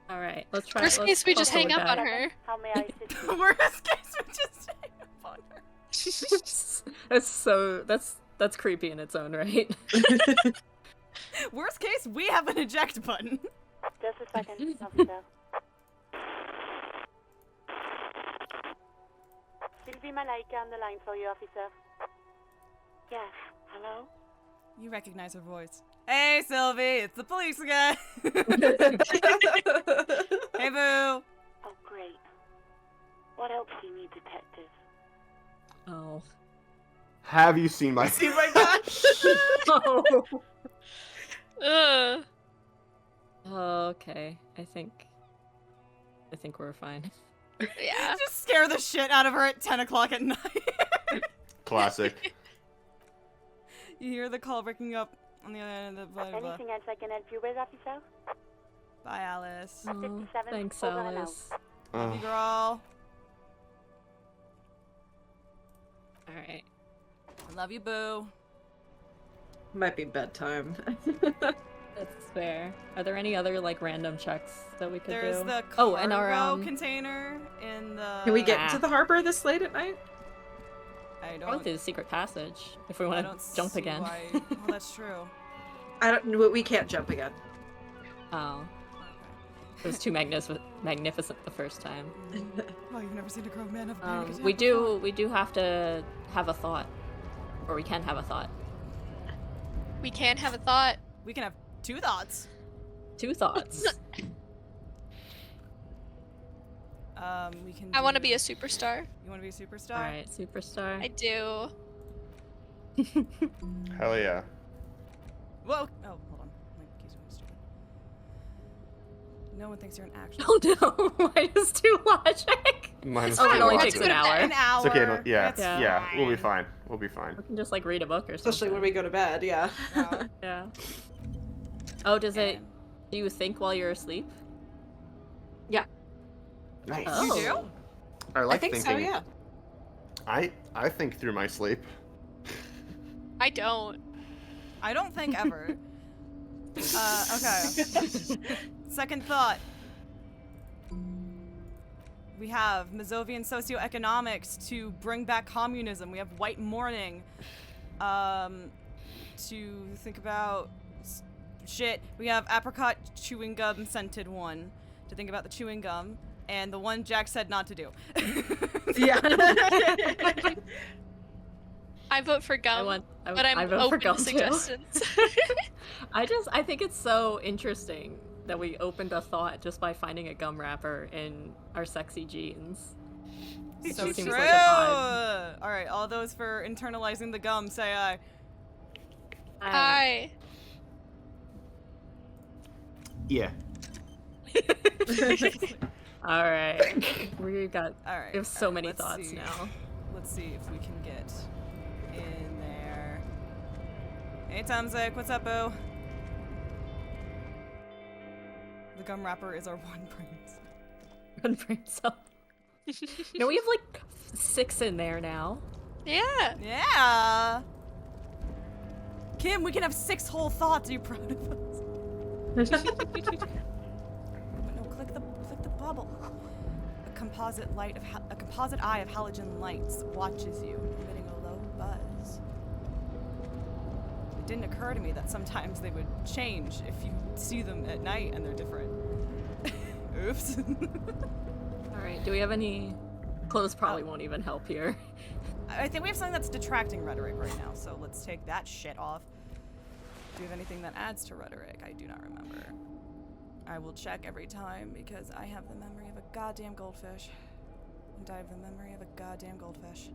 All right, let's try. Worst let's case, we just also hang with up on that. her. How may I assist you? Worst case, we just hang up on her. That's creepy in its own right. Worst case, we have an eject button. Just a second, officer. Sylvie Malaika on the line for you, officer. Yes, hello? You recognize her voice. Hey, Sylvie, it's the police again. Hey, boo. Oh, great. What else do you need, detective? Oh. Have you seen my? See my gosh. Oh. Ugh. Okay, I think we're fine. Yeah. Just scare the shit out of her at 10 o'clock at night. Classic. You hear the call breaking up on the other end of the blah, blah, blah. Anything else I can help you with, officer? Bye, Alice. Oh, 57, thanks, over and out. Alice. Love you, girl. All right. I love you, boo. Might be bedtime. That's fair. Are there any other like random checks that we could There's do? the oh, cargo and our container in the. Can we get into the harbor this late at night? I probably don't. through the secret passage if we I want don't to jump see again. why- Oh, that's true. I don't. We can't jump again. Oh, it was too magnificent the first time. Oh, you've never seen a grown man have a panic attack We before? do have to have a thought, or we can have a thought. We can have a thought. We can have 2 thoughts. 2 thoughts. We can. I want to do- be a superstar. You want to be a superstar? All right, superstar. I do. Hell yeah. Whoa! Oh, hold on. My keys are stupid. No one thinks you're an actual. Oh no! Why is too logic? Minus Oh, it 2. only That's takes an good. hour. An hour. It's okay. No, yeah, That's yeah. We'll be fine. fine. We'll be fine. We can just like read a book or something. Especially when we go to bed. Yeah. Yeah. Yeah. Oh, does it? And- Do you think while you're asleep? Nice. Oh. You do? I like I think thinking. so. Yeah. I think through my sleep. I don't. I don't think ever. Okay. Second thought. We have Mazovian socioeconomics to bring back communism. We have white mourning. To think about shit. We have apricot chewing gum scented one to think about the chewing gum, and the one Jack said not to do. Yeah. I vote for gum, but I'm I vote for open gum to too. suggestions. I think it's so interesting that we opened a thought just by finding a gum wrapper in our sexy jeans. It So just seems true. like an odd- All right, all those for internalizing the gum, say aye. Hi. Yeah. All right, we got. All right. We have so all right, many let's thoughts see. now. Let's see if we can get in there. Hey, Tomzik, what's up, boo? The gum wrapper is our one brains. Run for himself. No, we have like 6 in there now. Yeah. Yeah. Kim, we can have 6 whole thoughts. Are you proud of us? No, click the bubble. A composite eye of halogen lights watches you, emitting a low buzz. It didn't occur to me that sometimes they would change if you see them at night and they're different. Oops. All right, do we have any? Clothes probably won't even help here. I think we have something that's detracting rhetoric right now, so let's take that shit off. Do you have anything that adds to rhetoric? I do not remember. I will check every time because I have the memory of a goddamn goldfish. And I have the memory of a goddamn goldfish.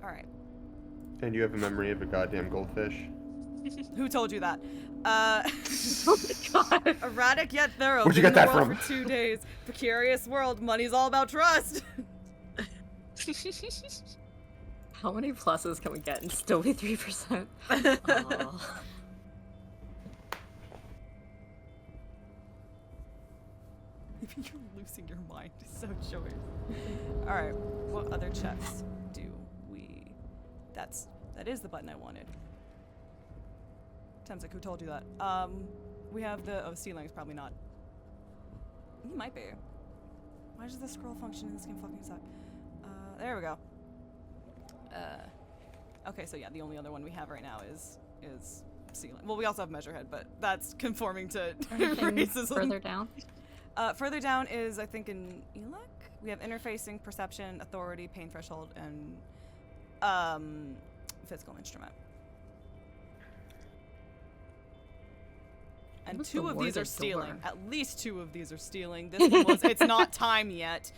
Alright. And you have a memory of a goddamn goldfish. Who told you that? Oh my god. Erratic yet thorough. Where'd you Been get in that the world from? For 2 days. Precarious world. Money's all about trust. How many pluses can we get and still be 3%? Oh. You're losing your mind. So choice. Alright, what other checks do we... That is the button I wanted. Temzik, who told you that? We have the... Oh, ceiling's probably not. It might be. Why does the scroll function in this game fucking suck? There we go. Okay, so yeah, the only other one we have right now is ceiling. Well, we also have measurehead, but that's conforming to Anything racism. further down? Further down is, I think, in ELEC. We have interfacing, perception, authority, pain threshold, and physical instrument. And What's 2 the of these are worded stealing. door? At least 2 of these are stealing. This one was, it's not time yet.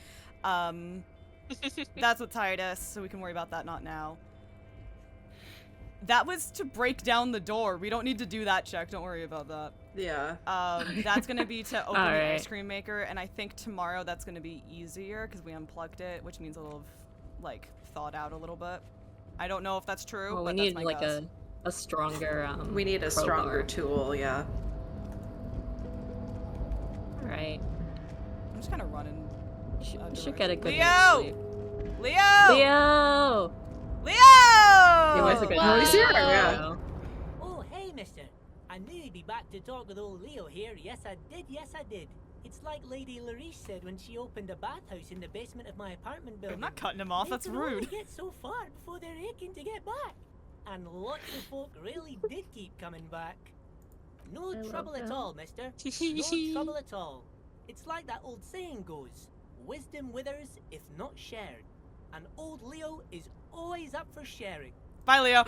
That's what tired us, so we can worry about that not now. That was to break down the door. We don't need to do that check. Don't worry about that. Yeah. That's gonna be to open the Alright. ice cream maker, and I think tomorrow that's gonna be easier because we unplugged it, which means it'll have like thawed out a little bit. I don't know if that's true, Well, we but need that's my like guess. a stronger. We need a crowbar. stronger tool. Yeah. All right. I'm just kind of running. Should get a good Leo! night's sleep. Leo! Leo! Leo! He was a good Oh, he's here, night. yeah. Oh, hey, mister. I knew you'd be be back to talk with old Leo here. Yes, I did. It's like Lady Larice said when she opened a bathhouse in the basement of my apartment building. I'm not cutting him off, They that's can only rude. get so far before they're aching to get back. And lots of folk really did keep coming back. No trouble at all, mister. No trouble at all. It's like that old saying goes, wisdom withers if not shared. And old Leo is always up for sharing. Bye, Leo.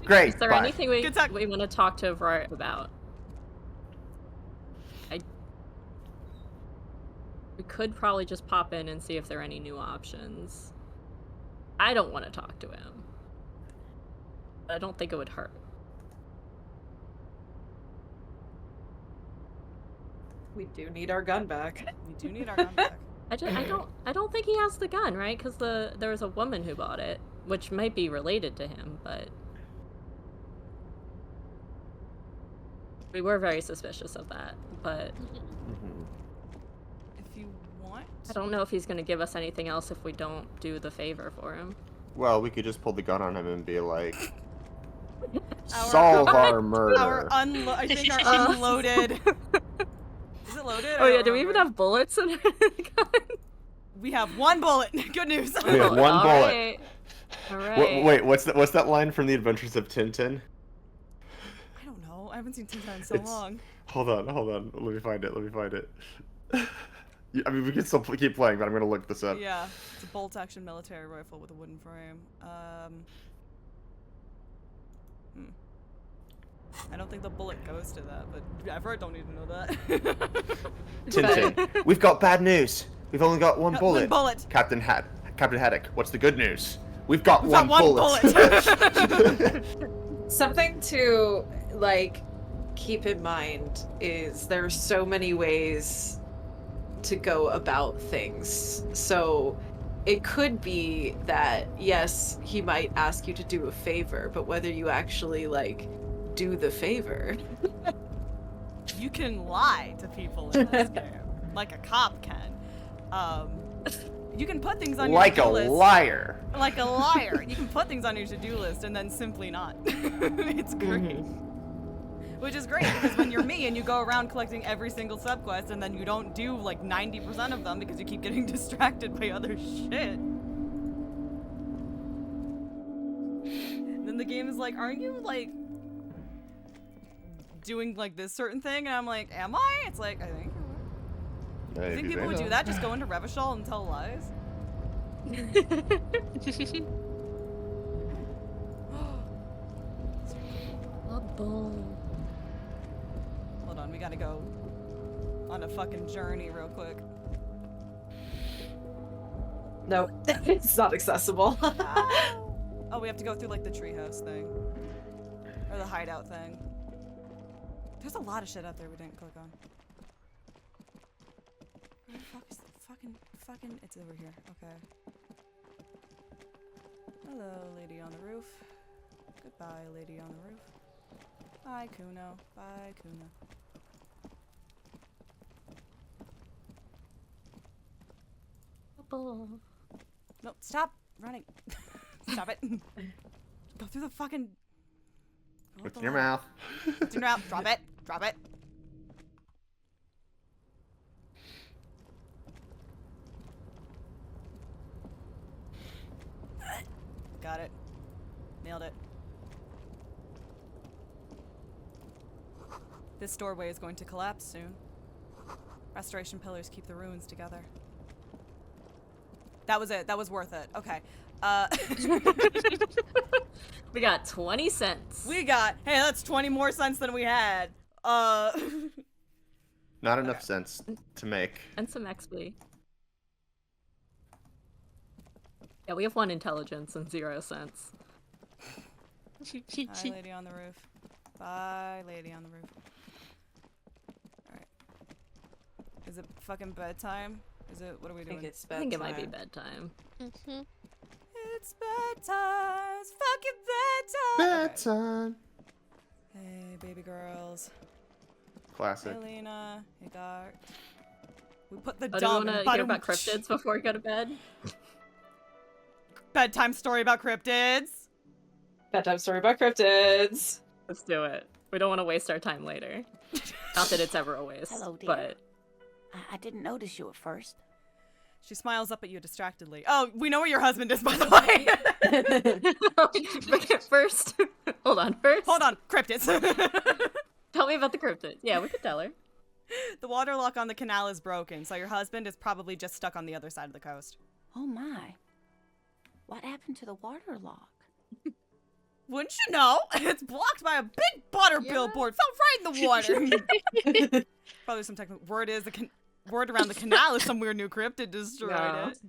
Great. Is there bye. anything we Good talk. want to talk to Aurora about? We could probably just pop in and see if there are any new options. I don't want to talk to him. But I don't think it would hurt. We do need our gun back. We do need our gun back. I don't think he has the gun, right? Because there was a woman who bought it, which might be related to him, but we were very suspicious of that. But If you want. I don't know if he's gonna give us anything else if we don't do the favor for him. Well, we could just pull the gun on him and be like, solve our murder. I think our unloaded. Is it loaded? Oh yeah, do we even have bullets in our gun? We have one bullet. Good news. We have one bullet. All right. Wait, what's that line from The Adventures of Tintin? I don't know. I haven't seen Tintin in so long. Hold on. Let me find it. I mean, we can still keep playing, but I'm gonna look this up. Yeah, it's a bolt-action military rifle with a wooden frame. I don't think the bullet goes to that, but Everett don't need to know that. Tintin, we've got bad news. We've only got one bullet. One bullet. Captain Haddock, what's the good news? We've got We've one got one bullet. Something to like keep in mind is there's so many ways to go about things. So it could be that yes, he might ask you to do a favor, but whether you actually like do the favor. You can lie to people in this game, like a cop can. You can put things on your Like to-do a list. liar. Like a liar. You can put things on your to-do list and then simply not. It's great. Which is great, because when you're me and you go around collecting every single subquest and then you don't do like 90% of them because you keep getting distracted by other shit. Then the game is like, aren't you like doing like this certain thing? And I'm like, am I? It's like, I think. You think people would do that? Just go into Revachol and tell lies? A bull. Hold on, we gotta go on a fucking journey real quick. No, it's not accessible. Oh, we have to go through like the treehouse thing. Or the hideout thing. There's a lot of shit out there we didn't click on. Where the fuck is the fucking, it's over here, okay. Hello, lady on the roof. Goodbye, lady on the roof. Bye, Kuno. Bye, Kuno. Bull. No, stop running. Stop it. Go through the fucking... What's in your mouth? What's in your mouth? Drop it. Drop it. Got it. Nailed it. This doorway is going to collapse soon. Restoration pillars keep the ruins together. That was it. That was worth it. Okay. We got 20 cents. We got, hey, that's 20 more cents than we had. Not enough sense to make. And some XP. Yeah, we have 1 intelligence and 0 cents. Bye, lady on the roof. Bye, lady on the roof. Alright. Is it fucking bedtime? Is it, what are we doing? I think it's I think it might be bedtime. Mm-hmm. It's bedtime. It's fucking bedtime. Bedtime. Okay. Hey, baby girls. Classic. Hey, Lena. Hey, Gart. We put the Do you dumb want to hear about cryptids before we go to bed? Bedtime story about cryptids. Bedtime story about cryptids. Let's do it. We don't want to waste our time later. Not that it's ever a waste. Hello, dear. But I didn't notice you at first. She smiles up at you distractedly. Oh, we know where your husband is, by the way. First, hold on. Cryptids. Tell me about the cryptid. Yeah, we could tell her. The water lock on the canal is broken, so your husband is probably just stuck on the other side of the coast. Oh my. What happened to the water lock? Wouldn't you know? It's blocked by a big butter billboard. Fell right in the water. Probably some technical word is the word around the canal is some weird new cryptid destroyed it.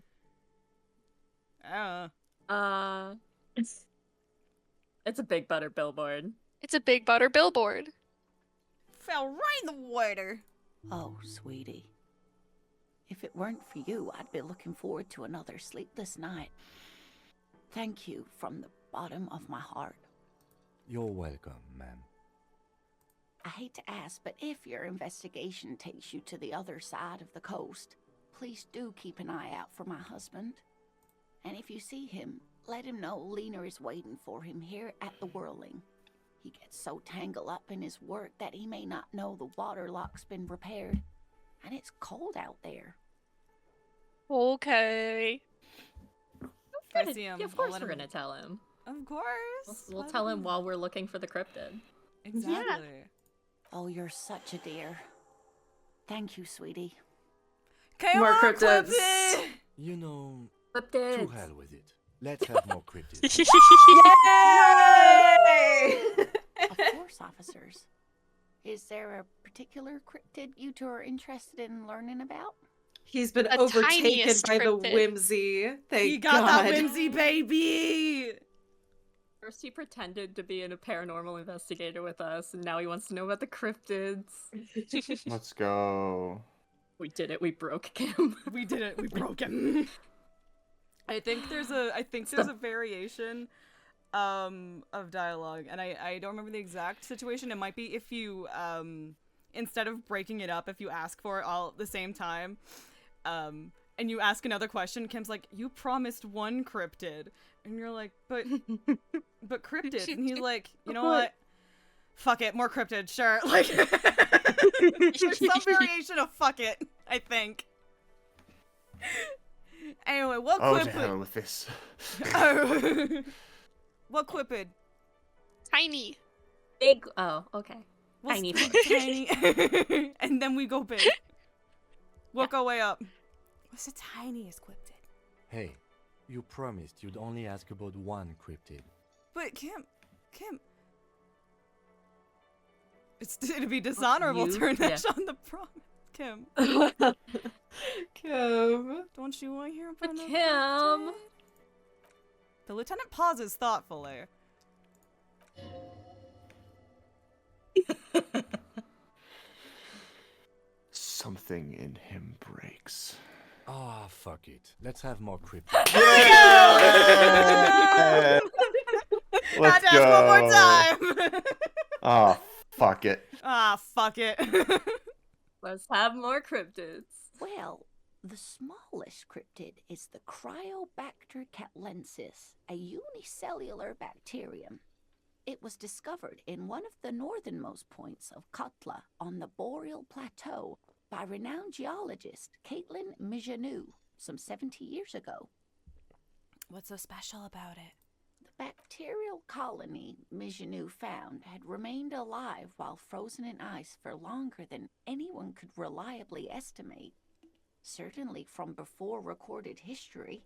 It's a big butter billboard. It's a big butter billboard. Fell right in the water. Oh, sweetie. If it weren't for you, I'd be looking forward to another sleepless night. Thank you from the bottom of my heart. You're welcome, ma'am. I hate to ask, but if your investigation takes you to the other side of the coast, please do keep an eye out for my husband. And if you see him, let him know Lena is waiting for him here at the Whirling. He gets so tangled up in his work that he may not know the water lock's been repaired. And it's cold out there. Okay. I see him. Yeah, of course we're gonna tell him. Of course. We'll tell him while we're looking for the cryptid. Exactly. Oh, you're such a dear. Thank you, sweetie. More cryptids. You know, Cryptids. to hell with it. Let's have more cryptids. Yay! Of course, officers. Is there a particular cryptid you two are interested in learning about? He's been The overtaken tiniest by the cryptid. whimsy. Thank He got God. that whimsy, baby. First he pretended to be a paranormal investigator with us, and now he wants to know about the cryptids. Let's go. We did it. We broke Kim. We did it. We broke him. I think there's a variation of dialogue, and I don't remember the exact situation. It might be if you instead of breaking it up, if you ask for it all at the same time, and you ask another question, Kim's like, "You promised one cryptid," and you're like, "But cryptids," and he's like, "You know what? Fuck it, more cryptid, sure." Like, there's some variation of "fuck it," I think. Anyway, what Oh, to cryptid? hell with this. What cryptid? Tiny. Big. Oh, okay. What's Tiny. tiny? And then we go big. Work our way up. What's the tiniest cryptid? Hey, you promised you'd only ask about one cryptid. But Kim, it'd be dishonorable to renege on the promise. Kim, Kim. don't you want to hear about But the Kim. cryptid? The lieutenant pauses thoughtfully. Something in him breaks. Ah, fuck it. Let's have more cryptids. Yeah! Let's Had to ask one more go. time. Oh, fuck it. Ah, fuck it. Let's have more cryptids. Well, the smallest cryptid is the Cryobacter catlensis, a unicellular bacterium. It was discovered in one of the northernmost points of Katla on the Boreal Plateau by renowned geologist Caitlin Mijanou some 70 years ago. What's so special about it? The bacterial colony Mijanou found had remained alive while frozen in ice for longer than anyone could reliably estimate, certainly from before recorded history.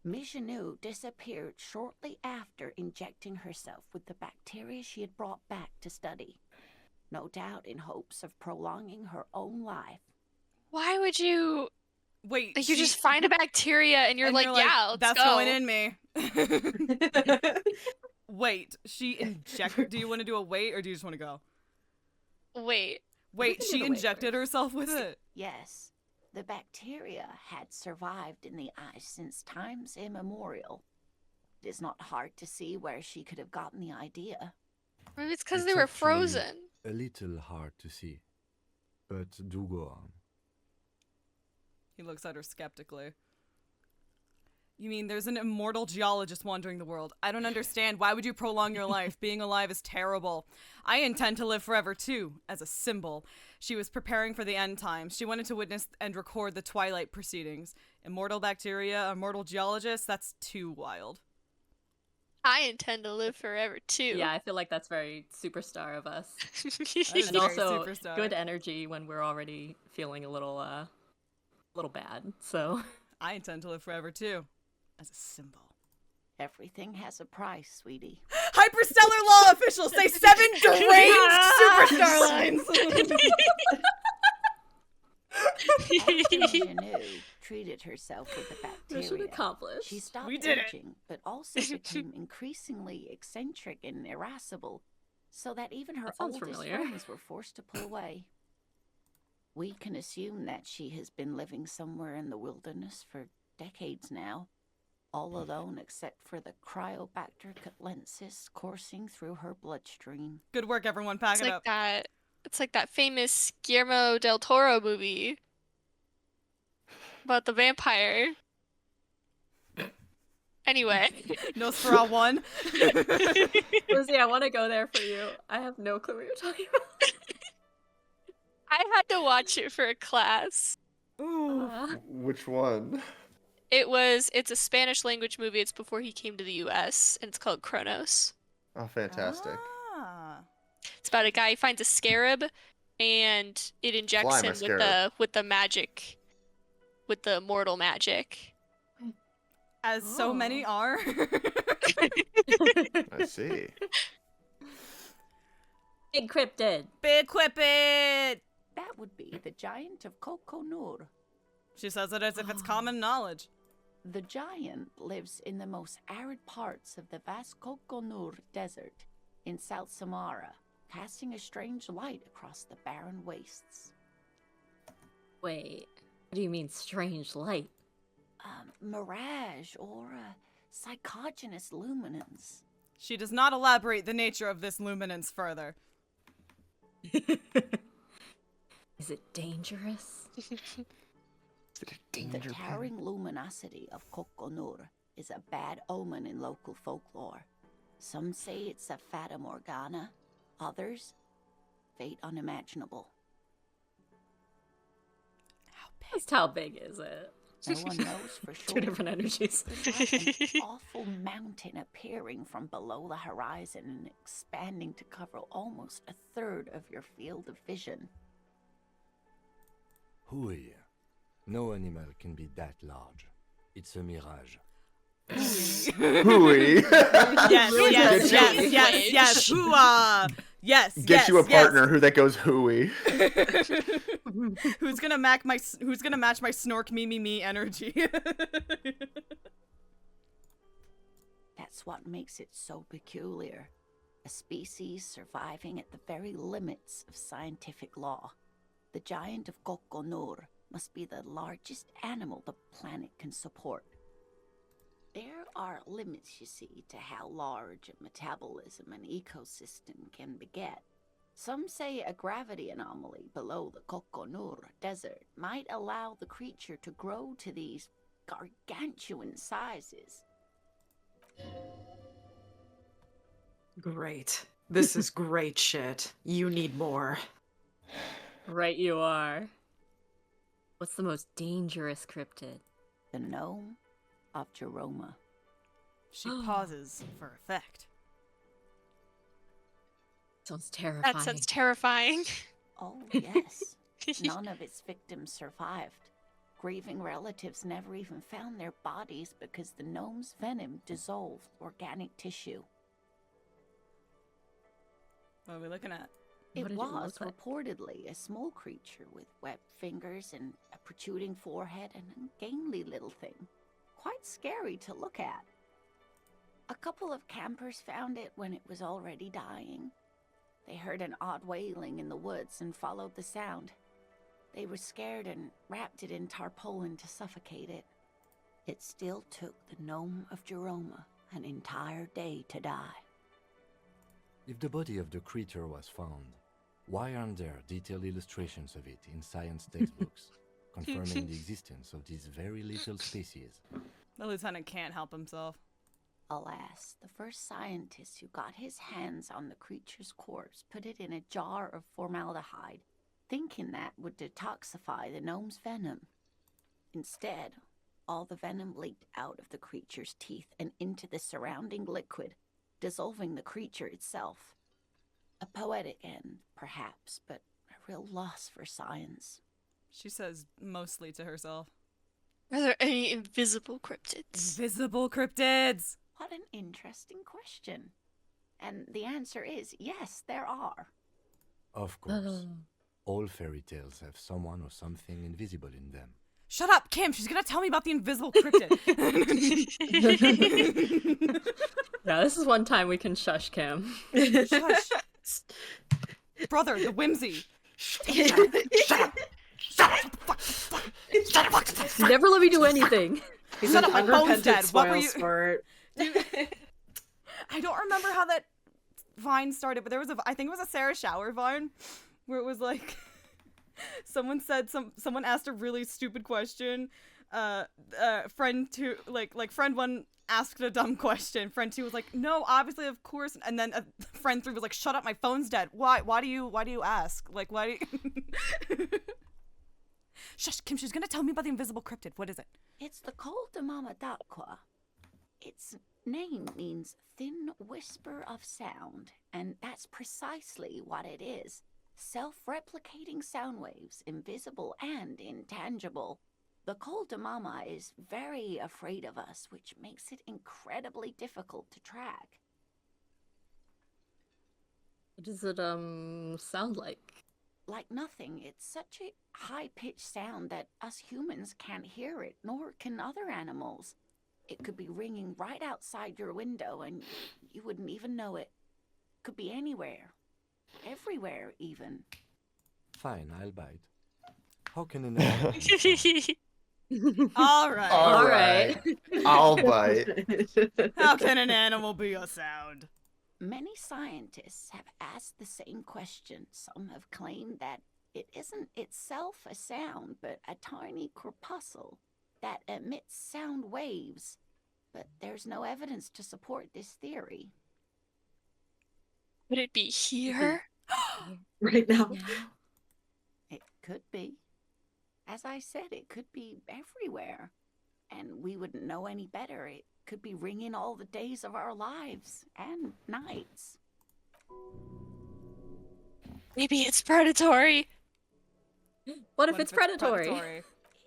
Mijanou disappeared shortly after injecting herself with the bacteria she had brought back to study, no doubt in hopes of prolonging her own life. Why would you? Wait, Like, you just find a bacteria and you're like, yeah, let's that's go. going in me. Wait, she injected. Do you want to do a wait or do you just want to go? Wait. Wait, can do she the wait injected herself with it. Yes, the bacteria had survived in the ice since times immemorial. It is not hard to see where she could have gotten the idea. Maybe it's because It's they were actually frozen. A little hard to see. But do go on. He looks at her skeptically. You mean there's an immortal geologist wandering the world? I don't understand. Why would you prolong your life? Being alive is terrible. I intend to live forever too, as a symbol. She was preparing for the end times. She wanted to witness and record the Twilight proceedings. Immortal bacteria, immortal geologist, that's too wild. I intend to live forever too. Yeah, I feel like that's very superstar of us. That is And very also superstar. good energy when we're already feeling a little bad. So I intend to live forever too, as a symbol. Everything has a price, sweetie. Hyperstellar Law officials say 7 deranged superstar lines. Ingenue treated herself with the mission bacteria. accomplished. She stopped We did it. aging, but also became increasingly eccentric and irascible, so that even her That sounds oldest familiar. friends were forced to pull away. We can assume that she has been living somewhere in the wilderness for decades now, all alone except for the Cryobacter catlensis coursing through her bloodstream. Good work, everyone. Pack It's it like up. that. It's like that famous Guillermo del Toro movie about the vampire. Anyway. Nosferatu 1. Lizzie, I want to go there for you. I have no clue what you're talking about. I had to watch it for a class. Ooh. Which one? It's a Spanish language movie. It's before he came to the US, and it's called Kronos. Oh, fantastic. Ah. It's about a guy who finds a scarab, and it injects Fly, my him scarab. with the magic, with the mortal magic. As so many are. I see. Big cryptid. Big Whippet! That would be the giant of Kokonur. She says it as if it's common knowledge. The giant lives in the most arid parts of the vast Kokonur Desert in South Samara, casting a strange light across the barren wastes. Wait, what do you mean strange light? Mirage or psychogenous luminance. She does not elaborate the nature of this luminance further. Is it dangerous? The towering luminosity of Kokonur is a bad omen in local folklore. Some say it's a fata morgana, others, fate unimaginable. Just how big is it? No one knows for sure. Two different energies. It's like an awful mountain appearing from below the horizon and expanding to cover almost a third of your field of vision. Hooey. No animal can be that large. It's a mirage. Hooey. Yes. Hooah! Yes. Get you a partner who that goes hooey. Who's gonna match my snork me energy? That's what makes it so peculiar. A species surviving at the very limits of scientific law. The giant of Kokonur must be the largest animal the planet can support. There are limits, you see, to how large a metabolism an ecosystem can beget. Some say a gravity anomaly below the Kokonur Desert might allow the creature to grow to these gargantuan sizes. Great. This is great shit. You need more. Right you are. What's the most dangerous cryptid? The gnome of Jeroma. She pauses for effect. Sounds terrifying. That sounds terrifying. Oh, yes. None of its victims survived. Grieving relatives never even found their bodies because the gnome's venom dissolved organic tissue. What are we looking at? It What did it was look like? reportedly a small creature with webbed fingers and a protruding forehead and an ungainly little thing. Quite scary to look at. A couple of campers found it when it was already dying. They heard an odd wailing in the woods and followed the sound. They were scared and wrapped it in tarpaulin to suffocate it. It still took the gnome of Jeroma an entire day to die. If the body of the creature was found, why aren't there detailed illustrations of it in science textbooks, confirming the existence of this very little species? The lieutenant can't help himself. Alas, the first scientist who got his hands on the creature's corpse put it in a jar of formaldehyde, thinking that would detoxify the gnome's venom. Instead, all the venom leaked out of the creature's teeth and into the surrounding liquid, dissolving the creature itself. A poetic end, perhaps, but a real loss for science. She says mostly to herself. Are there any invisible cryptids? Invisible cryptids! What an interesting question. And the answer is yes, there are. Of course. All fairy tales have someone or something invisible in them. Shut up, Kim! She's gonna tell me about the invisible cryptid! Yeah, this is one time we can shush Kim. Shush! Brother, the whimsy! Shut up! Never let me do anything. He's Shut an up, my phone's unrepentant dead. What were spoil you- sport. I don't remember how that vine started, but there was I think it was a Sarah Shower vine, where it was like, someone asked a really stupid question. Friend two, like friend one asked a dumb question. Friend two was like, no, obviously, of course. And then friend three was like, shut up, my phone's dead. Why do you ask? Like, why do you... Shush, Kim, she's gonna tell me about the invisible cryptid. What is it? It's the Col de Mama d'Aqua. Its name means thin whisper of sound, and that's precisely what it is. Self-replicating sound waves, invisible and intangible. The Col de Mama is very afraid of us, which makes it incredibly difficult to track. What does it sound like? Like nothing. It's such a high-pitched sound that us humans can't hear it, nor can other animals. It could be ringing right outside your window and you wouldn't even know it. Could be anywhere. Everywhere, even. Fine, I'll bite. How can an animal... All right. All right. I'll bite. How can an animal be a sound? Many scientists have asked the same question. Some have claimed that it isn't itself a sound, but a tiny corpuscle that emits sound waves. But there's no evidence to support this theory. Would it be here? Right now. It could be. As I said, it could be everywhere. And we wouldn't know any better. It could be ringing all the days of our lives and nights. Maybe it's predatory. What if it's predatory?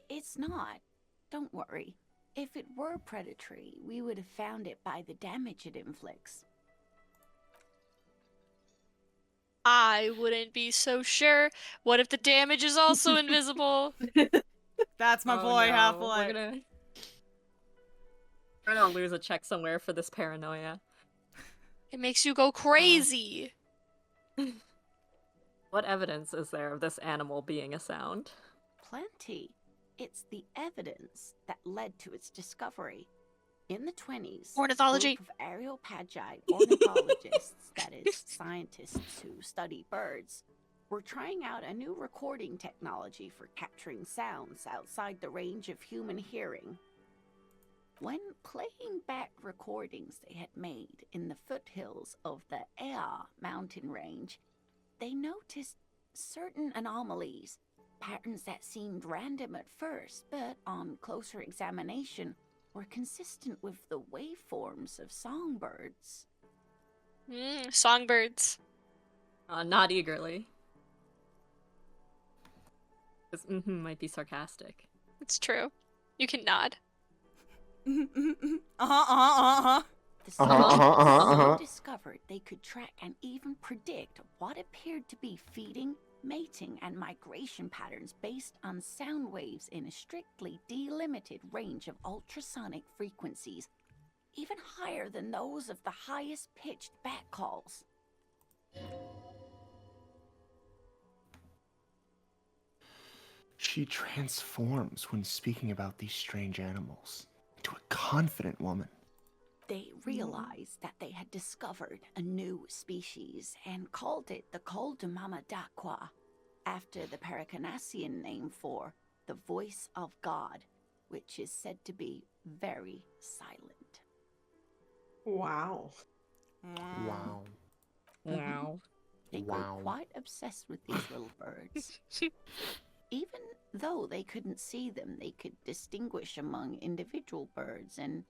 It's not. Don't worry. If it were predatory, we would have found it by the damage it inflicts. I wouldn't be so sure. What if the damage is also invisible? That's my boy, no. Half-Life. We're gonna lose a check somewhere for this paranoia. It makes you go crazy. What evidence is there of this animal being a sound? Plenty. It's the evidence that led to its discovery. In the 20s, Ornithology. a group of Areopagite ornithologists, that is, scientists who study birds, were trying out a new recording technology for capturing sounds outside the range of human hearing. When playing back recordings they had made in the foothills of the Ea mountain range, they noticed certain anomalies, patterns that seemed random at first, but on closer examination were consistent with the waveforms of songbirds. Songbirds. Not eagerly. This might be sarcastic. It's true. You can nod. The scientists discovered they could track and even predict what appeared to be feeding, mating, and migration patterns based on sound waves in a strictly delimited range of ultrasonic frequencies, even higher than those of the highest pitched bat calls. She transforms when speaking about these strange animals into a confident woman. They realized that they had discovered a new species and called it the Col de Mama d'Aqua, after the Paracanassian name for the voice of God, which is said to be very silent. Wow. Wow. Wow. They Wow. grew quite obsessed with these little birds. Even though they couldn't see them, they could distinguish among individual birds and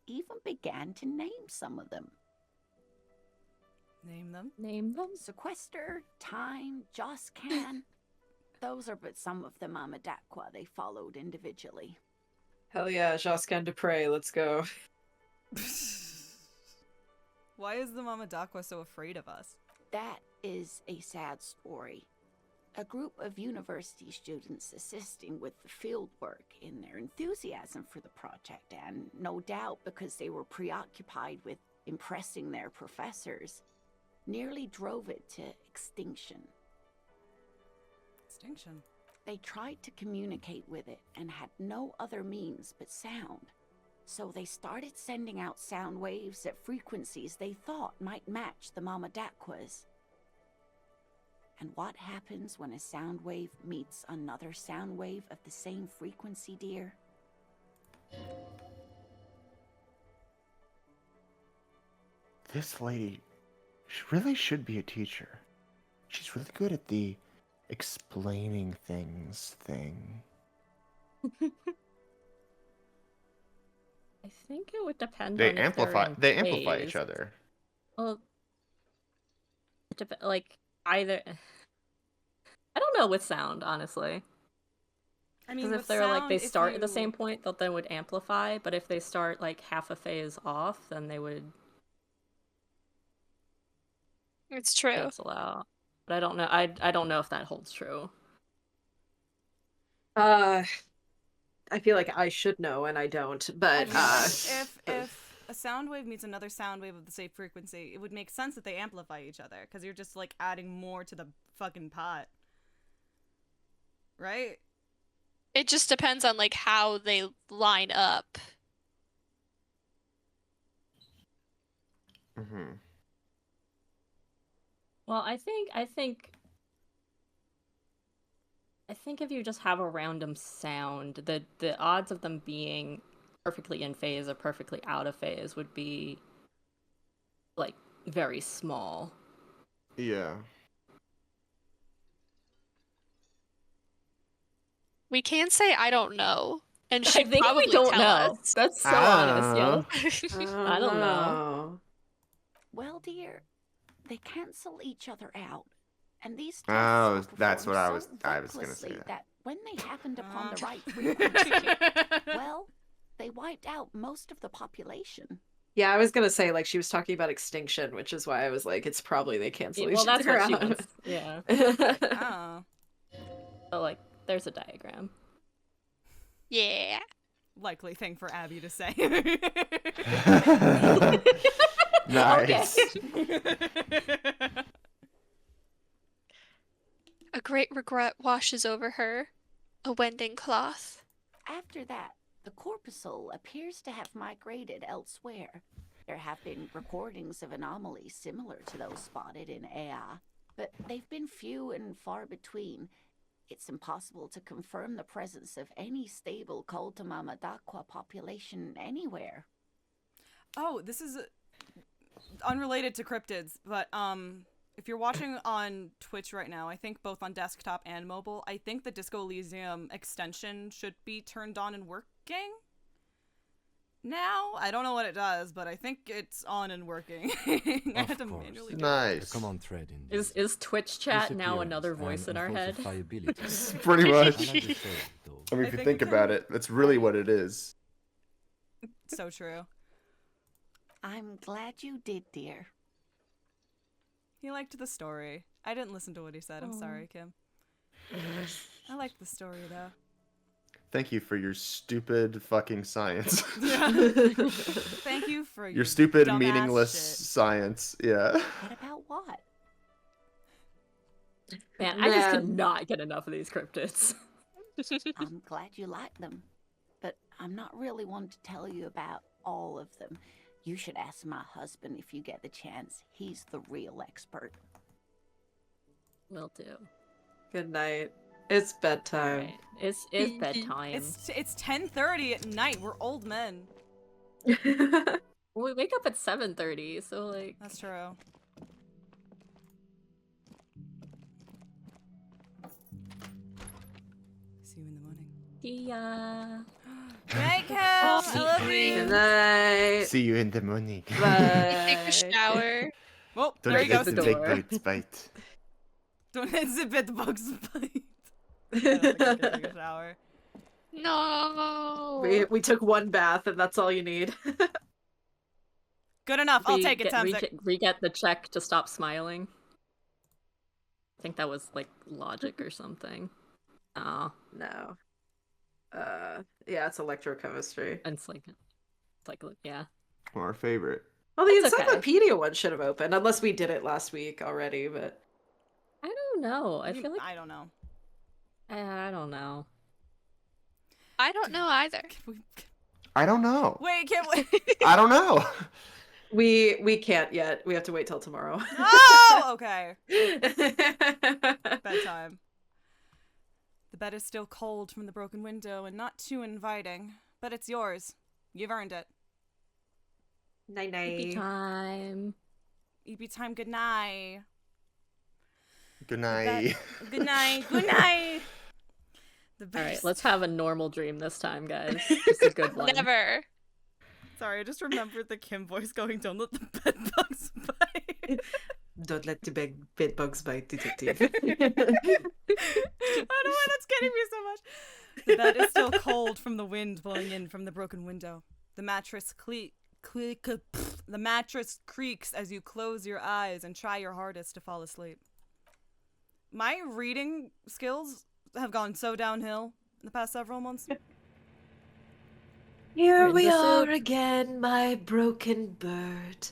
even began to name some of them. Name them. Name them. Sequester, Time, Joscan. Those are but some of the Mamadakwa they followed individually. Hell yeah, Josquin Dupre, let's go. Why is the Mama Dakwa so afraid of us? That is a sad story. A group of university students assisting with the field work in their enthusiasm for the project, and no doubt because they were preoccupied with impressing their professors, nearly drove it to extinction. Extinction. They tried to communicate with it and had no other means but sound. So they started sending out sound waves at frequencies they thought might match the Mamadakwas. And what happens when a sound wave meets another sound wave of the same frequency, dear? This lady really should be a teacher. She's really good at the explaining things thing. I think it would depend They on if amplify. they're in They amplify each phase. other. Well, like either. I don't know with sound, honestly. I mean, Because if with they're like they sound, if start at the you- same point, that they would amplify. But if they start like half a phase off, then they would It's true. cancel out. But I don't know. I don't know if that holds true. I feel like I should know and I don't, but I feel like if a sound wave meets another sound wave of the same frequency, it would make sense that they amplify each other, because you're just like adding more to the fucking pot, right? It just depends on like how they line up. Mm-hmm. Well, I think if you just have a random sound, the odds of them being perfectly in phase or perfectly out of phase would be like very small. Yeah. We can say I don't know, and she I think probably we don't tell know. us. That's so I don't honest, know. yo. I don't know. Well, dear, they cancel each other out. And these tests Oh, are that's what performed I was gonna say recklessly that. when they happened upon the right frequency, well, they wiped out most of the population. yeah, I was gonna say like she was talking about extinction, which is why I was like, it's probably they cancel each Well, that's other what she out. wants. Yeah. Oh, So like, there's a diagram. Yeah. likely thing for Abby to say. Nice. A great regret washes over her, a wending cloth. After that, the corpuscle appears to have migrated elsewhere. There have been recordings of anomalies similar to those spotted in Ea, but they've been few and far between. It's impossible to confirm the presence of any stable Koltamama Dakwa population anywhere. Oh, this is unrelated to cryptids, but if you're watching on Twitch right now, I think both on desktop and mobile, I think the Disco Elysium extension should be turned on and working now. I don't know what it does, but I think it's on and working. I had to Of course. manually do it. The Nice. command thread in this Is Twitch chat now disappearance another voice and in our head? unfalsifiability. Pretty I much. like the theory, though. I mean, I if you think think we about can- it, that's really what it is. So true. I'm glad you did, dear. He liked the story. I didn't listen to what he said. I'm sorry, Kim. I liked the story, though. Thank you for your stupid fucking science. Thank you for Your stupid, dumbass meaningless shit. science. Yeah. What about what? Man, I just could Man. not get enough of these cryptids. I'm glad you like them, but I'm not really one to tell you about all of them. You should ask my husband if you get the chance. He's the real expert. Will do. Good night. It's bedtime. Alright. It's bedtime. It's 10:30 at night. We're old men. Well, we wake up at 7:30, so like. That's true. See you in the morning. Yeah. Night, Cam. I love Good you. night. See you in the morning. Take a Bye. shower. Well, Don't there you go. let the the big door. bites bite. Don't let the bed bugs bite. I don't think I can take a shower. No. We took one bath and that's all you need. Good enough. I'll take it, We Tamsik. get the check to stop smiling. I think that was like logic or something. Oh, No. Yeah, it's electrochemistry. it's like, yeah. Our favorite. Well, the It's okay. encyclopedia one should have opened, unless we did it last week already, but... I don't know. I feel like I don't know. I don't know. I don't know either. I don't know. Wait, can't wait. I don't know. We can't yet. We have to wait till tomorrow. Oh, okay. Bedtime. The bed is still cold from the broken window and not too inviting, but it's yours. You've earned it. Night-night. Time. EP time, good night. Good night. Good night, good night. The bed Alright, is- let's have a normal dream this time, guys. Just a good one. Never. Sorry, I just remembered the Kim voice going, don't let the bed bugs bite. Don't let the bed bugs bite, detective. I don't know why that's getting me so much. The bed is still cold from the wind blowing in from the broken window. The mattress the mattress creaks as you close your eyes and try your hardest to fall asleep. My reading skills have gone so downhill in the past several months. Here we This is- are again, my broken bird.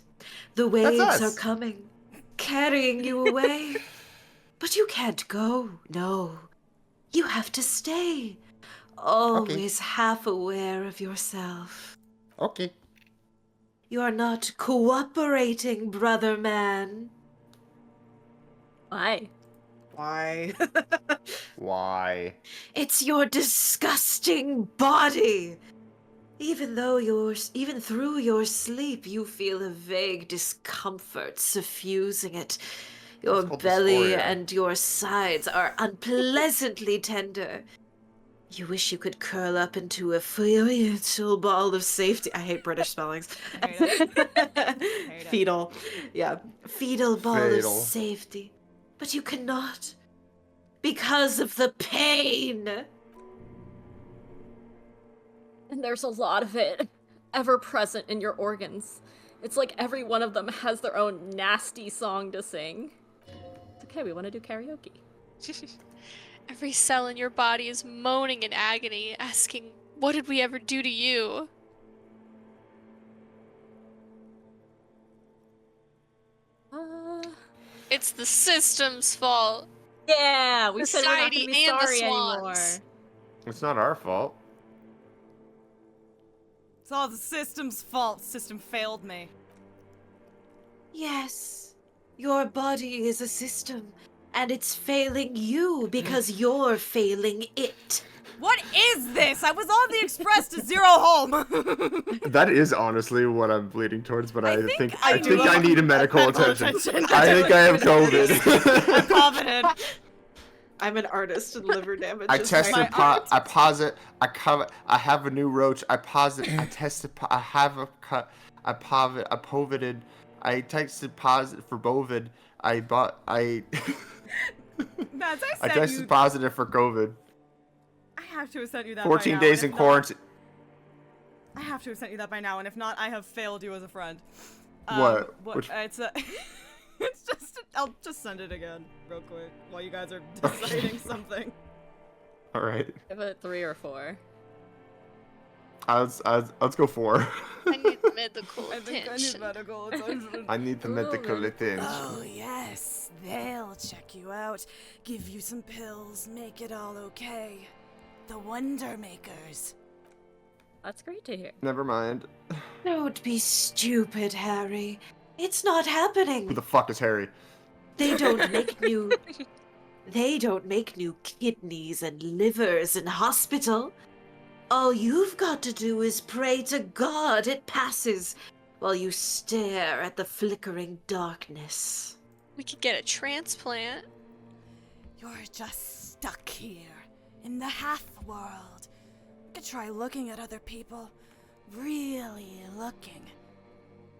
The waves us. are coming, carrying you away. But you can't go, no. You have to stay. Always half aware of yourself. Okay. You are not cooperating, brother man. Why? Why? Why? It's your disgusting body. Even through your sleep, you feel a vague discomfort suffusing it. Your It's called belly dysphoria. and your sides are unpleasantly tender. You wish you could curl up into a fetal ball of safety. I hate British spellings. I hate it. Fetal. Yeah. Fetal ball of Fatal. safety. But you cannot. Because of the pain. And there's a lot of it ever present in your organs. It's like every one of them has their own nasty song to sing. It's okay, we want to do karaoke. Every cell in your body is moaning in agony, asking, what did we ever do to you? It's the system's fault. Yeah, we said we're not Society gonna be and the sorry anymore. swans. It's not our fault. It's all the system's fault. System failed me. Yes. Your body is a system. And it's failing you because you're failing it. What is this? I was on the express to Zero Home. That is honestly what I'm bleeding towards, but I think I I do think I have need a medical medical attention. attention. I think I have COVID. I'm confident. I'm an artist in liver damage. I is tested. my art. I posit. I cover. I have a new roach. I posit. I tested. I have a cut. I povited. I tested positive for bovid. I bought. I. Mads, I I sent tested you. positive for COVID. I have to have sent you that. 14 by now, days and in if quarantine. Not, I have to have sent you that by now, and if not, I have failed you as a friend. What? Which- It's a. It's just. I'll just send it again, real quick, while you guys are deciding something. All right. Give it 3 or 4. Let's go 4. I need medical I think I need attention. medical attention. I need the medical attention. Oh, yes. They'll check you out, give you some pills, make it all okay. The Wonder Makers. That's great to hear. Never mind. Don't be stupid, Harry. It's not happening. Who the fuck is Harry? They don't make new. They don't make new kidneys and livers in hospital. All you've got to do is pray to God it passes while you stare at the flickering darkness. We could get a transplant. You're just stuck here in the half world. You could try looking at other people. Really looking.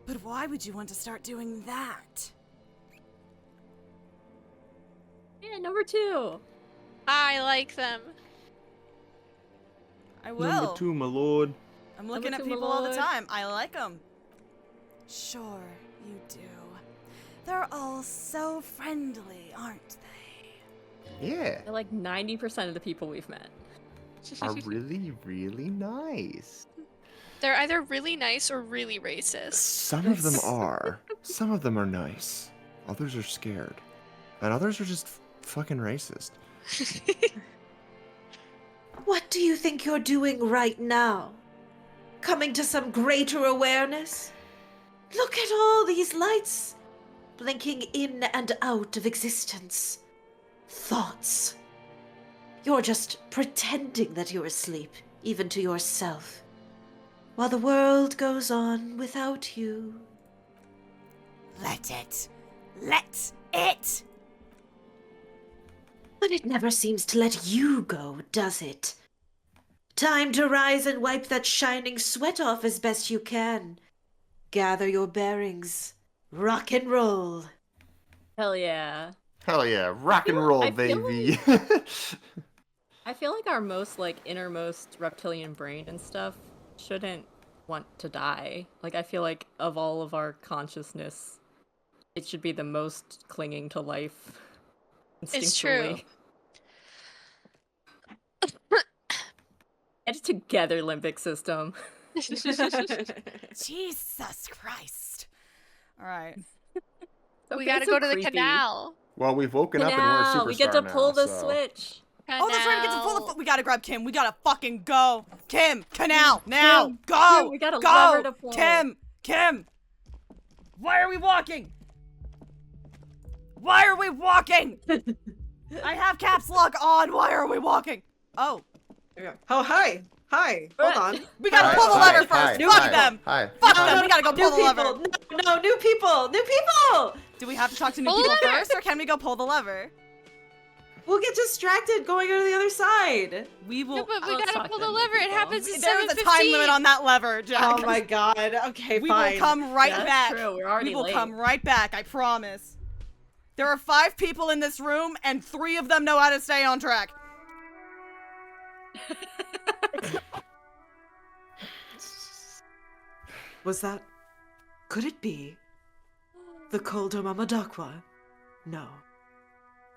But why would you want to start doing that? Yeah, number 2. I like them. I will. Number 2, my lord. I'm looking Number at two, my people all the lord. time. I like them. Sure, you do. They're all so friendly, aren't they? Yeah. They're like 90% of the people we've met. Are really, really nice. They're either really nice or really racist. Some of them are. Some of them are nice. Others are scared. And others are just fucking racist. What do you think you're doing right now? Coming to some greater awareness? Look at all these lights, blinking in and out of existence. Thoughts. You're just pretending that you're asleep, even to yourself, while the world goes on without you. Let it. Let it! But it never seems to let you go, does it? Time to rise and wipe that shining sweat off as best you can. Gather your bearings. Rock and roll. Hell yeah. Hell yeah. Rock and roll, I feel baby. I feel like our most, like, innermost reptilian brain and stuff shouldn't want to die. Like, I feel like of all of our consciousness, it should be the most clinging to life. It's true. Get it together, limbic system. Jesus Christ. Alright. We Okay, gotta so go to the creepy. canal. Well, we've woken up and we're a Now, superstar we get to pull now, the so. switch. Oh, that's right, we get to pull the Canal. we gotta grab Kim. We gotta fucking go. Kim, canal, now, Kim, go, Kim, we got a go. lever to pull. Kim. Why are we walking? Why are we walking? I have caps lock on. Why are we walking? Oh, Oh, hi. Hi. Hold on. we gotta Hi, pull the hi, lever hi, first. Fuck hi, them. Hi. Fuck hi. them. We gotta go pull the New lever. people. No, new people. New people. Do we have to talk to new Pull the people lever. first, or can we go pull the lever? We'll get distracted going over to the other side. We will. No, but we let's gotta talk pull to the new lever. It people. happens at There is a 7:15. time limit on that lever, Jack. Oh my god. Okay, We fine. will come right That's back. true, we're already we will late. come right back, I promise. There are 5 people in this room, and 3 of them know how to stay on track. Was that... Could it be... the Koldo Mamadakwa? No.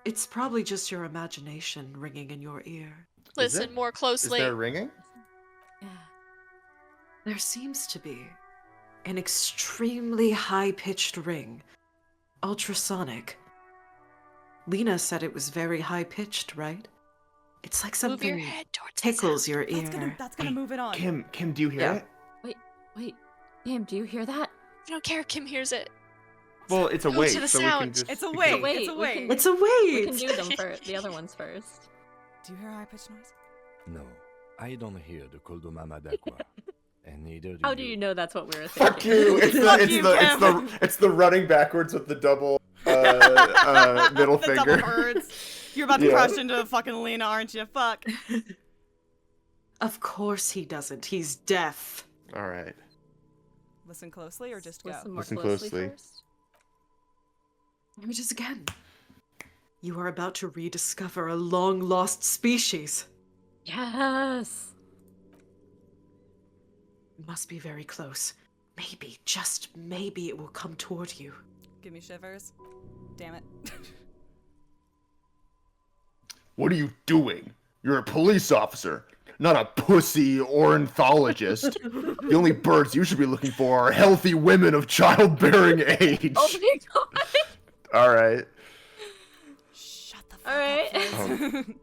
It's probably just your imagination ringing in your ear. Listen it? more Is closely. there ringing? Yeah. There seems to be an extremely high-pitched ring. Ultrasonic. Lena said it was very high-pitched, right? It's like Move your something head towards the tickles sound. your ear. That's gonna Hey, move it on. Kim, do you hear Yeah. it? Wait. Damn, do you hear that? I don't care. Kim hears it. Well, it's a Go wait, to the so we can sound. just... It's a we wait. can- Wait, It's a we wait. can- It's a We can wait! do them first. The other ones first. Do you hear a high-pitched noise? No, I don't hear the Koldomama Dakwa. And neither do How do you know that's what we were Fuck thinking? you! It's Fuck the it's you, the it's Kim. the it's the running backwards with the double middle The finger. double birds. You're about to Yeah. crush into fucking Lena, aren't you? Fuck. Of course he doesn't. He's deaf. All right. Listen closely or just go? Listen more Listen closely closely. first. Images again. You are about to rediscover a long-lost species. Yes. It must be very close. Maybe, just maybe it will come toward you. Give me shivers. Damn it. What are you doing? You're a police officer, not a pussy ornithologist. The only birds you should be looking for are healthy women of childbearing age. Oh my god. All right. Shut the fuck All right. up, Fizz.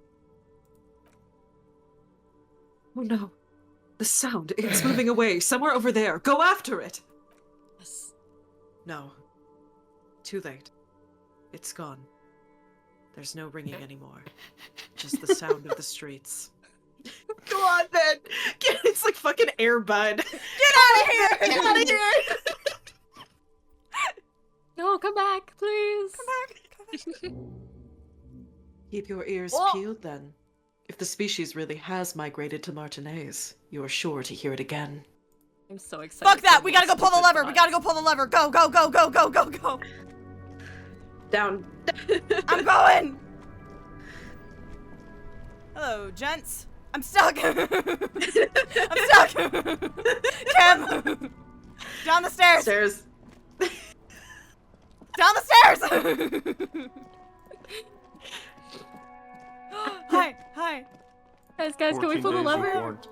Oh no. The sound. It's moving away. Somewhere over there. Go after it. Yes. No. Too late. It's gone. There's no ringing anymore. Just the sound of the streets. Go on then. It's like fucking Air Bud. Get out of here! Get out of here! No, come back, please. Come back. Keep your ears peeled then. If the species really has migrated to Martinez, you are sure to hear it again. I'm so excited. Fuck that! for We more gotta go pull the stupid lever! We thoughts. gotta go pull the lever! Go, go, go, go, go, go, go! Down. I'm going! Hello, gents. I'm stuck! I'm stuck! Kim! Down the stairs! Stairs. Down the stairs! Hi, hi. Guys, can we 14 pull the days of lever? quarantine.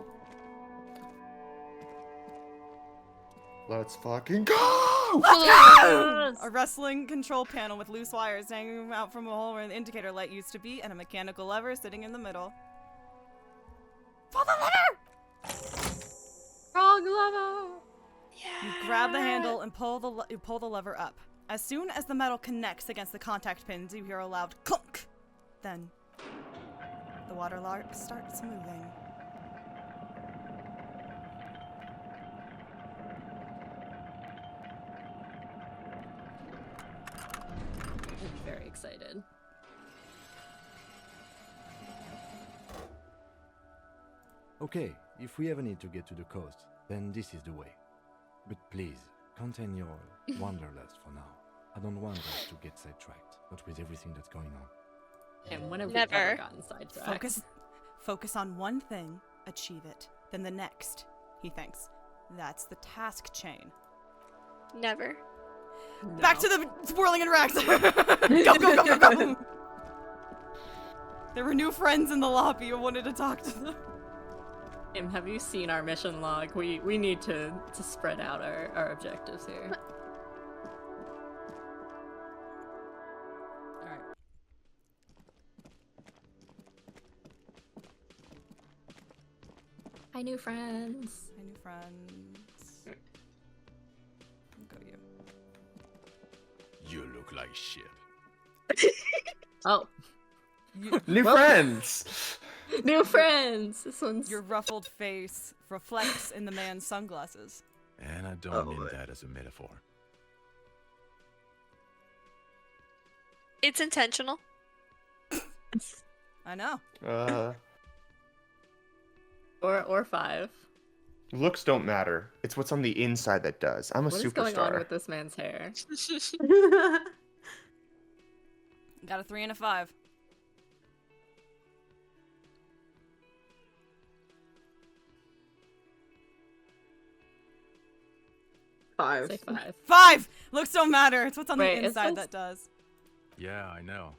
Let's fucking go! Yes! A wrestling control panel with loose wires hanging out from a hole where the indicator light used to be, and a mechanical lever sitting in the middle. Pull the lever! Wrong lever! Yeah. You grab the handle and pull the lever up. As soon as the metal connects against the contact pins, you hear a loud clunk. Then, the water lark starts moving. I'm very excited. Okay, if we ever need to get to the coast, then this is the way. But please, contain your wanderlust for now. I don't want us to get sidetracked, not with everything that's going on. And when have we Never. ever gotten sidetracked? Focus on one thing, achieve it, then the next, he thinks. That's the task chain. Never. No. Back to the whirling and rags. Go, go, go, go, go. There were new friends in the lobby who wanted to talk to them. Tim, have you seen our mission log? We need to spread out our objectives here. Alright. Hi, new friends. Hi, new friends. Go you. You look like shit. Oh, New friends! new friends. This one's Your ruffled face reflects in the man's sunglasses. And I don't mean that as a metaphor. It's intentional. I know. or 5. Looks don't matter. It's what's on the inside that does. I'm a What is going on superstar. with this man's hair? Got a 3 and a 5. Say 5. 5! Looks don't matter. It's what's on Wait, the it inside says- that does. Yeah, I know.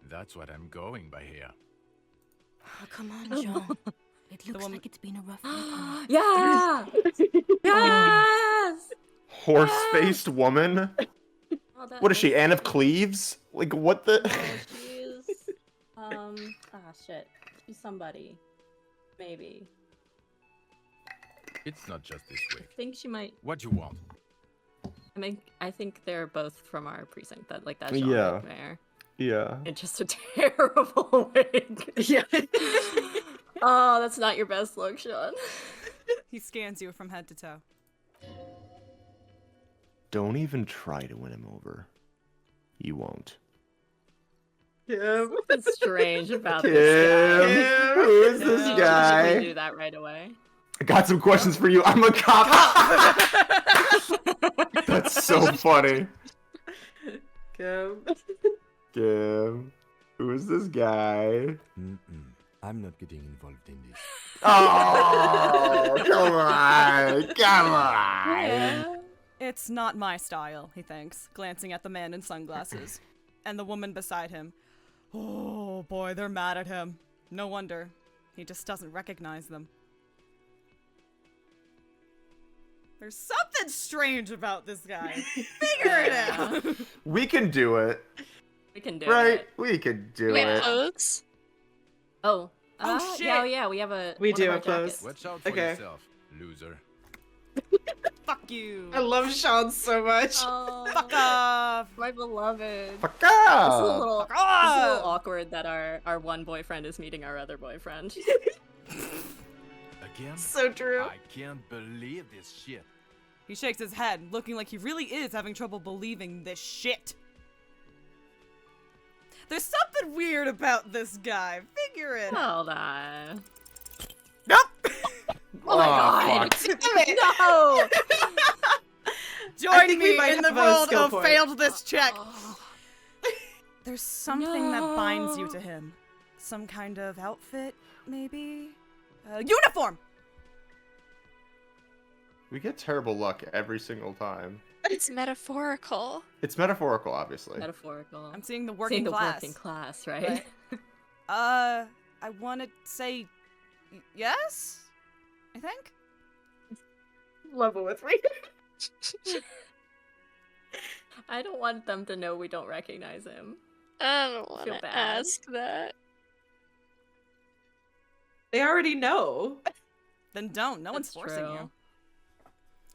That's what I'm going by here. Oh, come on, John. It looks woman- like it's been a rough week. Yeah! Yes! Horse-faced woman? Oh, that What is she, was- Anne of Cleves? Like, what the? Oh, she's shit. She's somebody. Maybe. It's not just this I week. think she might. What you want? I think they're both from our precinct. That Yeah. Jean Mayor. Yeah. It's just a terrible wig. Yeah. Oh, that's not your best look, Sean. He scans you from head to toe. Don't even try to win him over. You won't. Yeah. What's strange about Kim, this guy? who is You this should guy? usually do that right away. I got some questions for you. I'm a cop. That's so funny. Go. Kim, who is this guy? I'm not getting involved in this. Oh, come on. Come on. Yeah. It's not my style, he thinks, glancing at the man in sunglasses. And the woman beside him. Oh boy, they're mad at him. No wonder. He just doesn't recognize them. There's something strange about this guy. Figure it out. We can do it. We can do Right? it. We could do We have it. clothes. Oh. Oh, shit. Yeah, we have a. We one do of our have clothes. jackets. Watch out for Okay. yourself, loser. Fuck you. I love Sean so much. Oh. Fuck off! My beloved. Fuck It's a off! little, Fuck it's a little off! awkward that our one boyfriend is meeting our other boyfriend. Again? So true. I can't believe this shit. He shakes his head, looking like he really is having trouble believing this shit. There's something weird about this guy. Figure it out. Hold on. Nope! Oh my god! fuck. No! Join think we me might in the have a world skill of point. failed this check. Oh. There's something that binds you No. to him. Some kind of outfit, maybe? Uniform! We get terrible luck every single time. It's metaphorical. It's metaphorical, obviously. Metaphorical. I'm seeing the working Seeing the class. working class, right? I want to say yes? I think? Level with me. I don't want them to know we don't recognize him. I don't want Feel to bad. ask that. They already know. Then don't. No one's That's forcing true. you.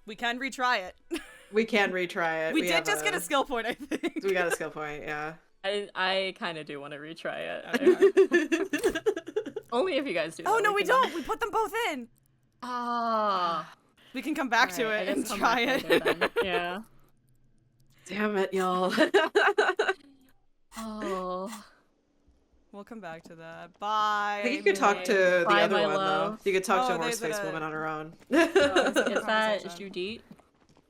We can retry it. We can retry it. We did have just get a skill point, I think. We got a skill point, yeah. I kind of do want to retry it. Okay. Only if you guys do. Oh, that, no, we can- don't. We put them both in. Ah. We can come back to Alright, I it and guess come try back it. later then. Yeah. Damn it, y'all. Oh. We'll come back to that. Bye. I think you could talk to the Bye, other my one, though. love. You could talk to Oh, a more there's space a- woman on her own. Oh, is that Conversation. Judith?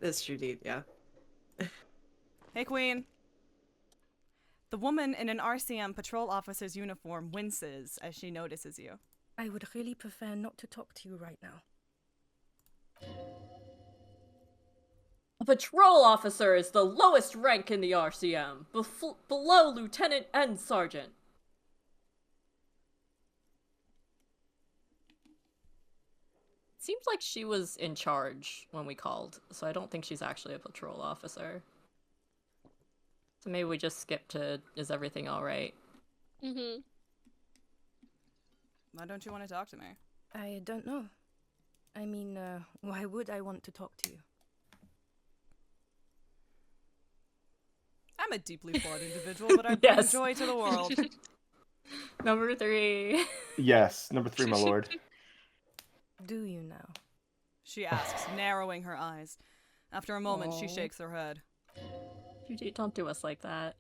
It's Judith, yeah. Hey, Queen. The woman in an RCM patrol officer's uniform winces as she notices you. I would really prefer not to talk to you right now. A patrol officer is the lowest rank in the RCM, below lieutenant and sergeant. Seems like she was in charge when we called, so I don't think she's actually a patrol officer. So maybe we just skip to, is everything alright? Mm-hmm. Why don't you want to talk to me? I don't know. I mean, why would I want to talk to you? I'm a deeply flawed individual, but I bring Yes. joy to the world. Number 3. Yes, number 3, my lord. Do you now? She asks, narrowing her eyes. After a moment, she Aw. shakes her head. Judith, don't do us like that.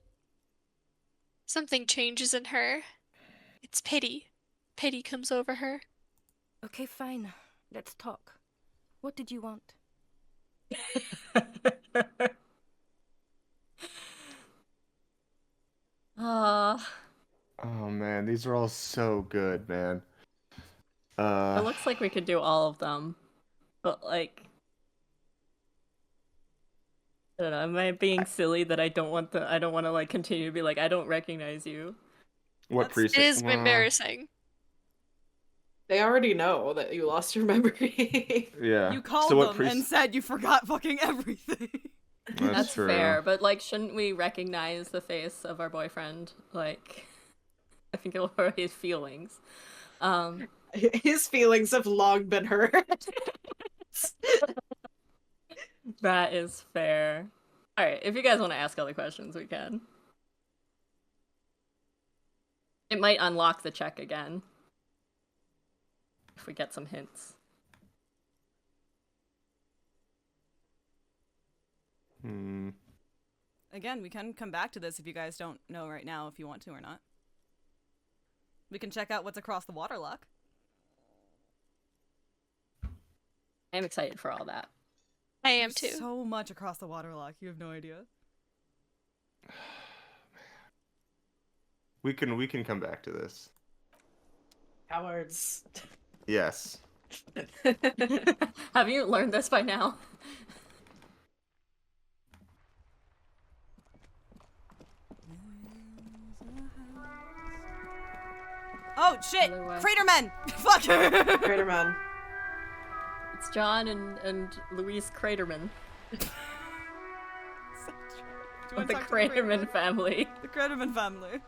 Something changes in her. It's pity. Pity comes over her. Okay, fine. Let's talk. What did you want? Ah. Oh man, these are all so good, man. It looks like we could do all of them, but like, I don't know. Am I being silly that I don't want to like continue to be like I don't recognize you? what That's- precinct? It is Well, embarrassing. They already know that you lost your memory. Yeah. You called so what them and said you forgot fucking everything. That's true. fair, but like, shouldn't we recognize the face of our boyfriend? Like, I think it'll hurt his feelings. His feelings have long been hurt. That is fair. All right, if you guys want to ask other questions, we can. It might unlock the check again. If we get some hints. Again, we can come back to this if you guys don't know right now if you want to or not. We can check out what's across the waterlock. I'm excited for all that. I am There's too. so much across the waterlock. You have no idea. We can come back to this. Cowards. Yes. Have you learned this by now? Oh shit! Otherwise- Cratermen! Fuck! Craterman. It's John and Louise Craterman Do you of wanna the talk to Craterman family. The Craterman family.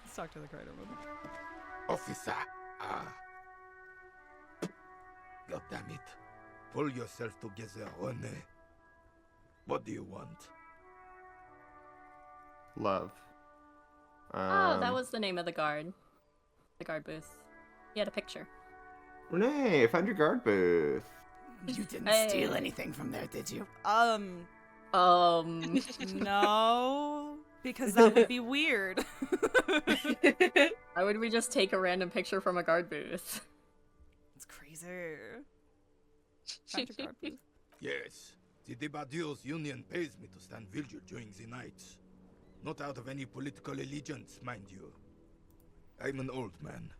Let's talk to the Craterman. Officer, God damn it. Pull yourself together, Rene. What do you want? Love. Oh, that was the name of the guard. The guard booth. He had a picture. Renee, found your guard booth. You didn't steal anything from there, did you? No, because that would be weird. Why would we just take a random picture from a guard booth? It's crazy. Found your guard booth. Yes, the Debardiers Union pays me to stand vigil during the nights. Not out of any political allegiance, mind you. I'm an old man.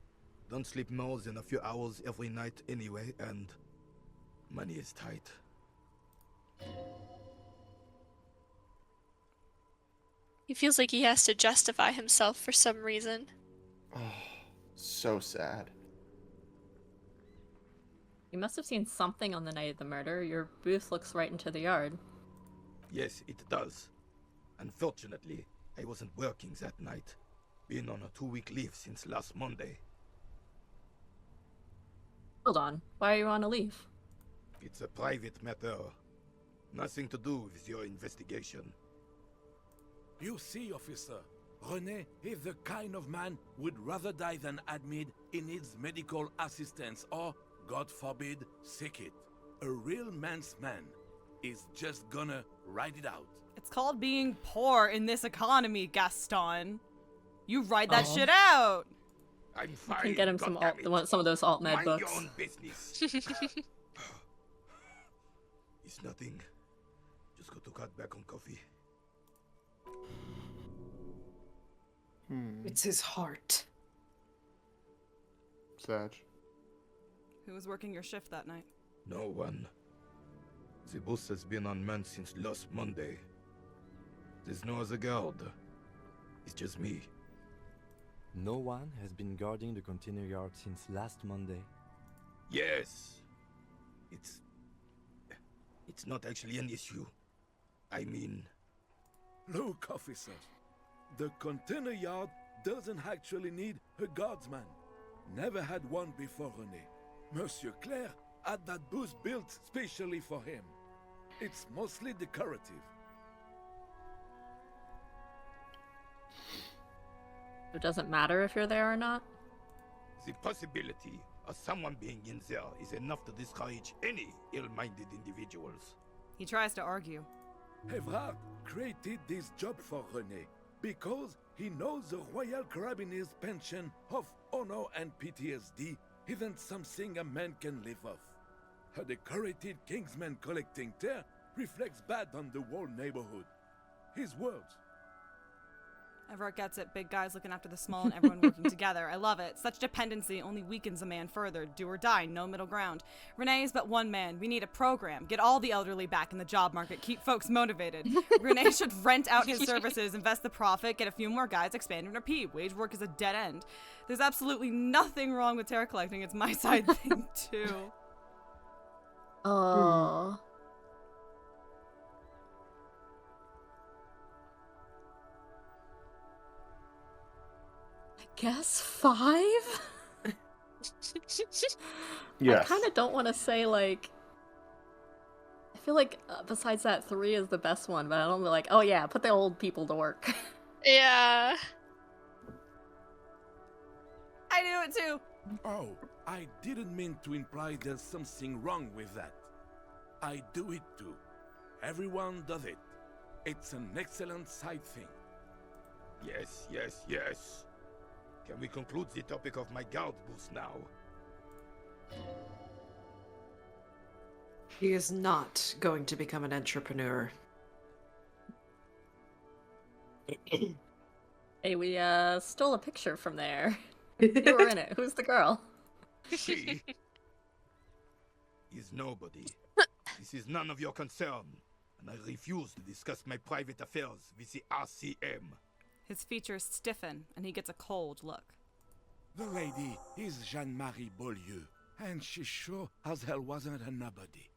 Don't sleep more than a few hours every night anyway, and money is tight. He feels like he has to justify himself for some reason. Oh, so sad. You must have seen something on the night of the murder. Your booth looks right into the yard. Yes, it does. Unfortunately, I wasn't working that night. Been on a 2-week leave since last Monday. Hold on. Why are you on a leave? It's a private matter. Nothing to do with your investigation. You see, officer, René is the kind of man would rather die than admit he needs medical assistance or, God forbid, sick it. A real man's man is just gonna ride it out. It's called being poor in this economy, Gaston. You ride that shit out. I'm fine. You can get him some of those alt med books. Mind your own business. It's nothing. Just got to cut back on coffee. It's his heart. Sad. Who was working your shift that night? No one. The bus has been unmanned since last Monday. There's no other guard. It's just me. No one has been guarding the container yard since last Monday. Yes. It's not actually an issue. I mean... Look, officer. The container yard doesn't actually need a guardsman. Never had one before René. Monsieur Claire had that booth built specially for him. It's mostly decorative. It doesn't matter if you're there or not? The possibility of someone being in there is enough to discourage any ill-minded individuals. He tries to argue. Evrard created this job for René because he knows the Royal Carabiniers' pension of honor and PTSD isn't something a man can live off. A decorated Kingsman collecting tear reflects bad on the whole neighborhood. His words. Everett gets it. Big guys looking after the small and everyone working together. I love it. Such dependency only weakens a man further. Do or die, no middle ground. Renee is but one man. We need a program. Get all the elderly back in the job market. Keep folks motivated. Renee should rent out his services, invest the profit, get a few more guys, expand and repeat. Wage work is a dead end. There's absolutely nothing wrong with terror collecting. It's my side thing, too. Oh. Guess 5? Yes. I kind of don't want to say, like... I feel like, besides that, 3 is the best one, but I don't be like, oh yeah, put the old people to work. Yeah. I do it too. Oh, I didn't mean to imply there's something wrong with that. I do it too. Everyone does it. It's an excellent side thing. Yes, yes, yes. Can we conclude the topic of my guard booth now? He is not going to become an entrepreneur. Hey, we stole a picture from there. You were in it. Who's the girl? She is nobody. This is none of your concern, and I refuse to discuss my private affairs with the RCM. His features stiffen, and he gets a cold look. The lady is Jeanne-Marie Beaulieu, and she sure as hell wasn't a nobody.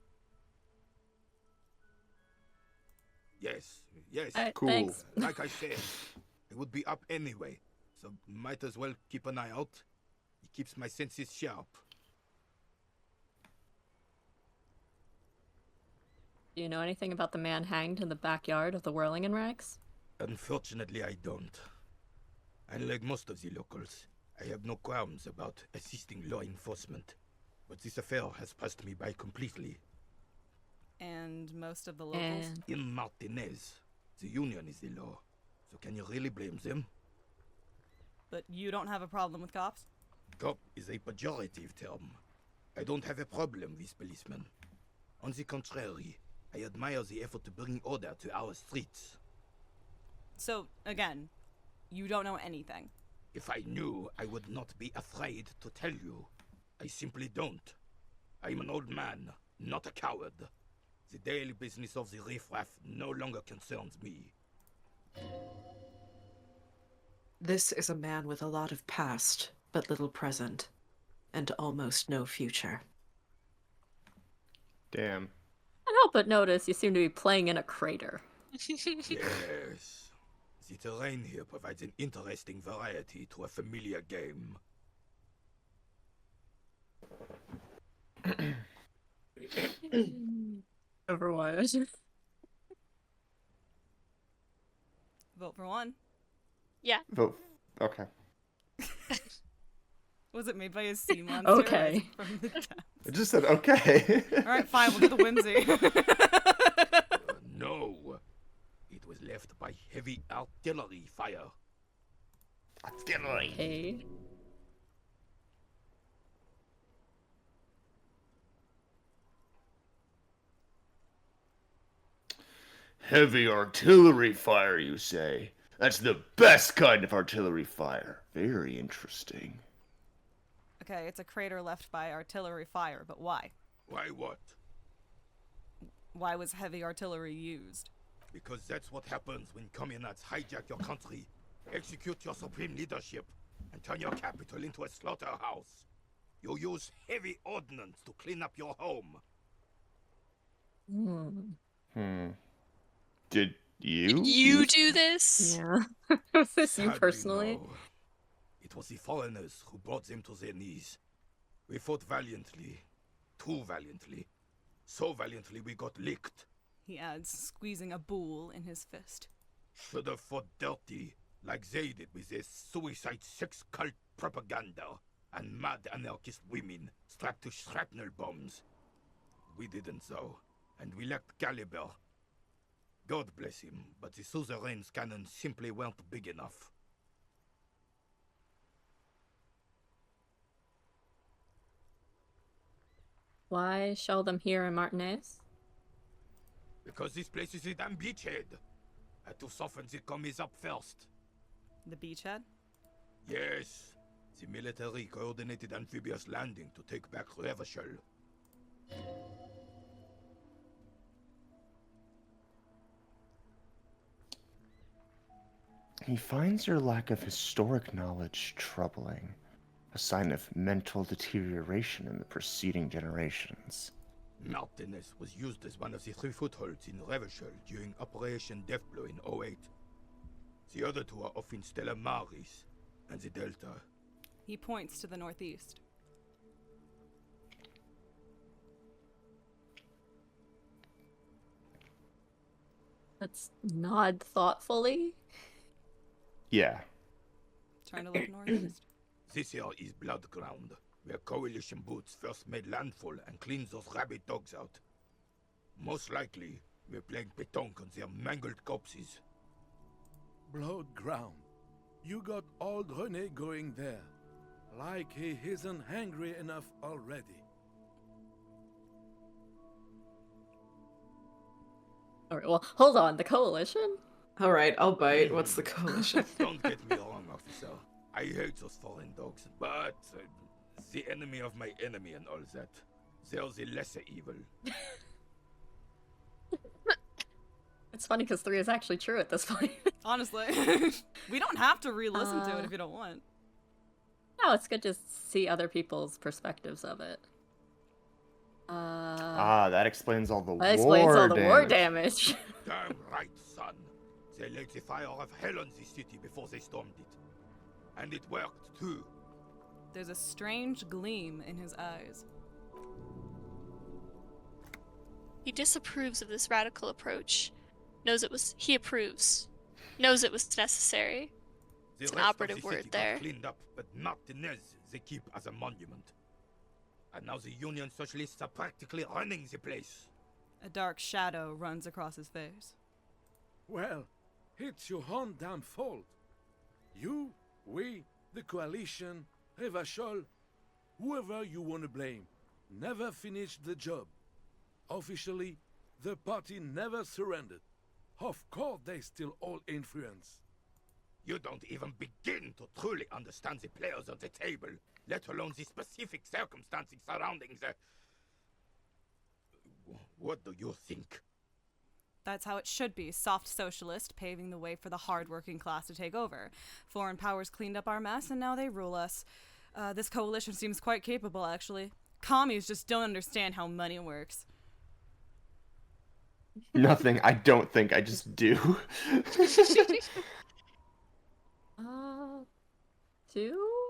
Yes, yes. Cool. Thanks. Like I said, I would be up anyway, so might as well keep an eye out. It keeps my senses sharp. Do you know anything about the man hanged in the backyard of the Whirling in Rags? Unfortunately, I don't. Unlike most of the locals, I have no qualms about assisting law enforcement. But this affair has passed me by completely. And most of the locals? In Martinez, the union is the law. So can you really blame them? But you don't have a problem with cops? Cop is a pejorative term. I don't have a problem with policemen. On the contrary, I admire the effort to bring order to our streets. So, again, you don't know anything. If I knew, I would not be afraid to tell you. I simply don't. I'm an old man, not a coward. The daily business of the riffraff no longer concerns me. This is a man with a lot of past, but little present, and almost no future. Damn. Can't help but notice you seem to be playing in a crater. Yes. The terrain here provides an interesting variety to a familiar game. Overwatch. Vote for one. Yeah. Vote. Okay. Was it made by a sea monster? Okay. From the depths? I just said okay. Alright, fine, we'll do the whimsy. No. It was left by heavy artillery fire. Artillery. Okay. Heavy artillery fire, you say? That's the best kind of artillery fire. Very interesting. Okay, it's a crater left by artillery fire, but why? Why what? Why was heavy artillery used? Because that's what happens when communists hijack your country, execute your supreme leadership, and turn your capital into a slaughterhouse. You use heavy ordnance to clean up your home. Did you? You do this? Yeah. Was this you Sadly, personally? no. It was the foreigners who brought them to their knees. We fought valiantly. Too valiantly. So valiantly we got licked. He adds, squeezing a bowl in his fist. Should have fought dirty, like they did with their suicide sex cult propaganda and mad anarchist women strapped to shrapnel bombs. We didn't though, and we lacked caliber. God bless him, but the suzerain's cannons simply weren't big enough. Why shell them here in Martinez? Because this place is a damn beachhead. Had to soften the commies up first. The beachhead? Yes. The military coordinated amphibious landing to take back Revachol. He finds your lack of historic knowledge troubling, a sign of mental deterioration in the preceding generations. Martinez was used as one of the 3 footholds in Revachol during Operation Deathblow in 08. The other 2 are off in Stella Maris and the Delta. He points to the northeast. Let's nod thoughtfully. Yeah. Trying to look northeast. This here is Blood Ground, where coalition boots first made landfall and cleaned those rabid dogs out. Most likely, we're playing pétanque on their mangled corpses. Blood ground. You got old Rene going there. Like he isn't hungry enough already. Alright, well, hold on. The coalition? Alright, I'll bite. What's the coalition? Don't get me wrong, officer. I hate those foreign dogs, but the enemy of my enemy and all that. They're the lesser evil. It's funny because 3 is actually true at this point. Honestly. We don't have to re-listen to it if you don't want. No, it's good to see other people's perspectives of it. That explains all the That war explains all the damage. war damage. Damn right, son. They laid the fire of hell on the city before they stormed it. And it worked, too. There's a strange gleam in his eyes. He disapproves of this radical approach. Knows he approves. knows it was necessary. The It's an rest of operative the word city got there. cleaned up, but Martinez they keep as a monument. And now the Union Socialists are practically running the place. A dark shadow runs across his face. Well, it's your own damn fault. You, we, the coalition, Revachol, whoever you want to blame, never finished the job. Officially, the party never surrendered. Of course they still hold influence. You don't even begin to truly understand the players at the table, let alone the specific circumstances surrounding the... What do you think? That's how it should be. Soft socialist, paving the way for the hard-working class to take over. Foreign powers cleaned up our mess, and now they rule us. This coalition seems quite capable, actually. Commies just don't understand how money works. Nothing. I don't think. I just do. 2?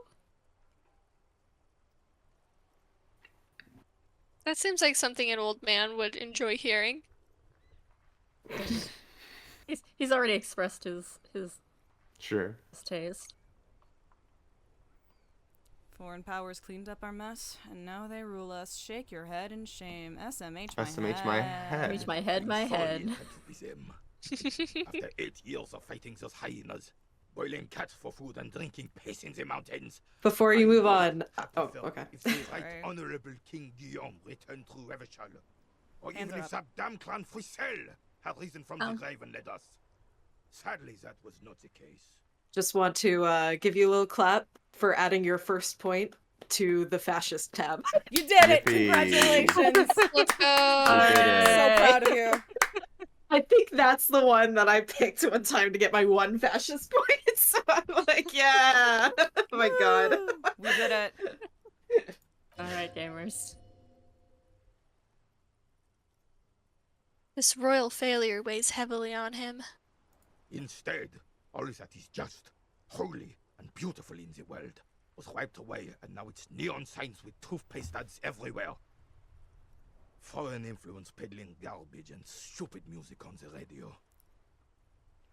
That seems like something an old man would enjoy hearing. He's already expressed his Sure. taste. Foreign powers cleaned up our mess, and now they rule us. Shake your head in shame. SMH my SMH head. my head. Reach my head, my Sorry head. it had to be them. After 8 years of fighting those hyenas, boiling cats for food and drinking piss in the mountains. Before you move on. Oh, Prefer okay. If the right Sorry. honorable King Guillaume returned through Revachol, or Hands even if up. that damn clan Frisell had risen from the grave and led us. Sadly, that was not the case. Just want to give you a little clap for adding your first point to the fascist tab. You did it! Yippee. Congratulations! Let's go. So proud of you. I think that's the one that I picked one time to get my one fascist point. So I'm like, yeah. Oh my god. Woo! We did it. Alright, gamers. This royal failure weighs heavily on him. Instead, all that is just, holy, and beautiful in the world was wiped away, and now it's neon signs with toothpaste ads everywhere. Foreign influence peddling garbage and stupid music on the radio.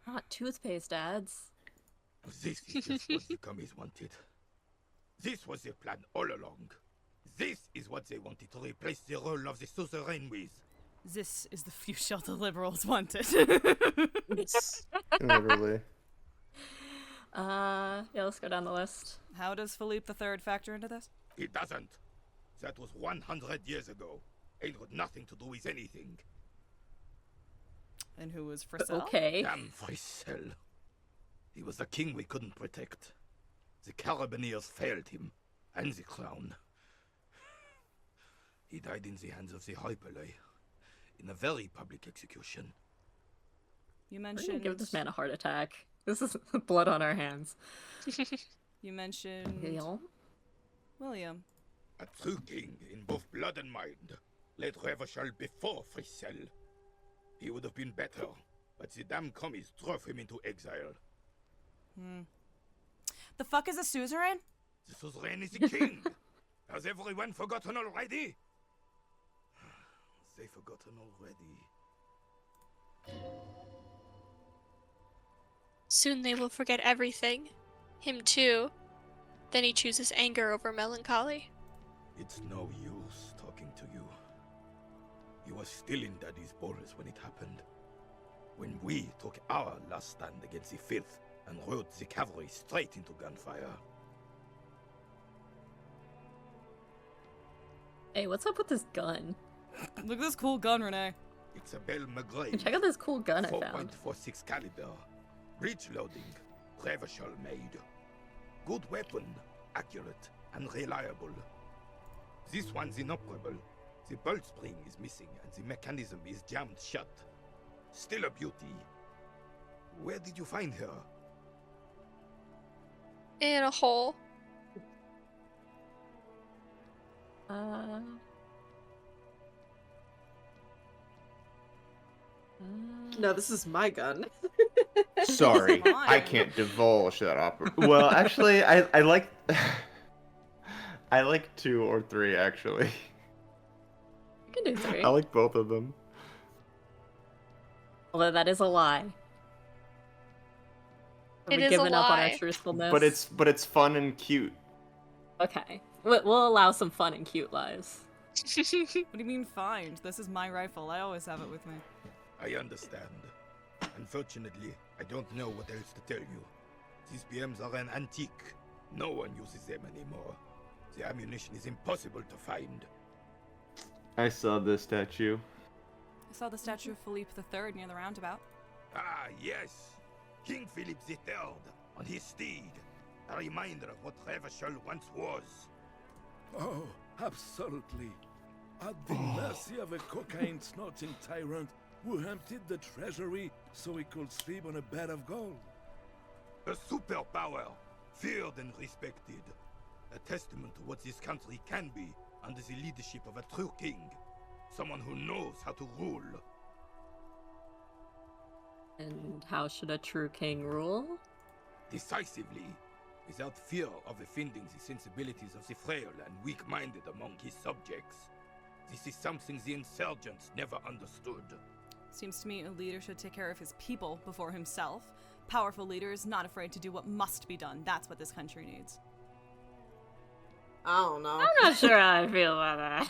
Not toothpaste ads. This is just what the commies wanted. This was their plan all along. This is what they wanted to replace the role of the suzerain with. This is the fuchsia the liberals wanted. Literally. Yeah, let's go down the list. How does Philippe III factor into this? It doesn't. That was 100 years ago. Ain't got nothing to do with anything. And who was Frisell? Okay. Damn Frisell. He was the king we couldn't protect. The Carabineers failed him, and the crown. He died in the hands of the Hyperlay, in a very public execution. You We're gonna mentioned... give this man a heart attack. This is blood on our hands. You mentioned... William. A true king in both blood and mind. Led Revachol before Frisell. He would have been better, but the damn commies drove him into exile. The fuck is a suzerain? The suzerain is the king. Has everyone forgotten already? They forgotten already. Soon they will forget everything. Him too. Then he chooses anger over melancholy. It's no use talking to you. You were still in Daddy's balls when it happened. When we took our last stand against the filth and rode the cavalry straight into gunfire. Hey, what's up with this gun? Look at this cool gun, Renee. It's a Bell McGray. Check out this cool gun I found. 4.46 caliber. Breech loading. Revachol made. Good weapon. Accurate and reliable. This one's inoperable. The bolt spring is missing and the mechanism is jammed shut. Still a beauty. Where did you find her? In a hole. No, this is my gun. Sorry, I can't divulge that opera. Well, actually, I like... I like 2 or 3, actually. You can do 3. I like both of them. Although that is a lie. Have It we is a given up on our lie. truthfulness? But it's fun and cute. Okay. We'll allow some fun and cute lies. What do you mean find? This is my rifle. I always have it with me. I understand. Unfortunately, I don't know what else to tell you. These BMs are an antique. No one uses them anymore. The ammunition is impossible to find. I saw this statue. I saw the statue of Philippe III near the roundabout. Ah, yes. King Philip III on his steed. A reminder of what Revachol once was. Oh, absolutely. At the mercy of a cocaine-snorting tyrant who emptied the treasury so he could sleep on a bed of gold. A superpower, feared and respected. A testament to what this country can be under the leadership of a true king. Someone who knows how to rule. And how should a true king rule? Decisively, without fear of offending the sensibilities of the frail and weak-minded among his subjects. This is something the insurgents never understood. Seems to me a leader should take care of his people before himself. Powerful leaders not afraid to do what must be done. That's what this country needs. I don't know. I'm not sure how I feel about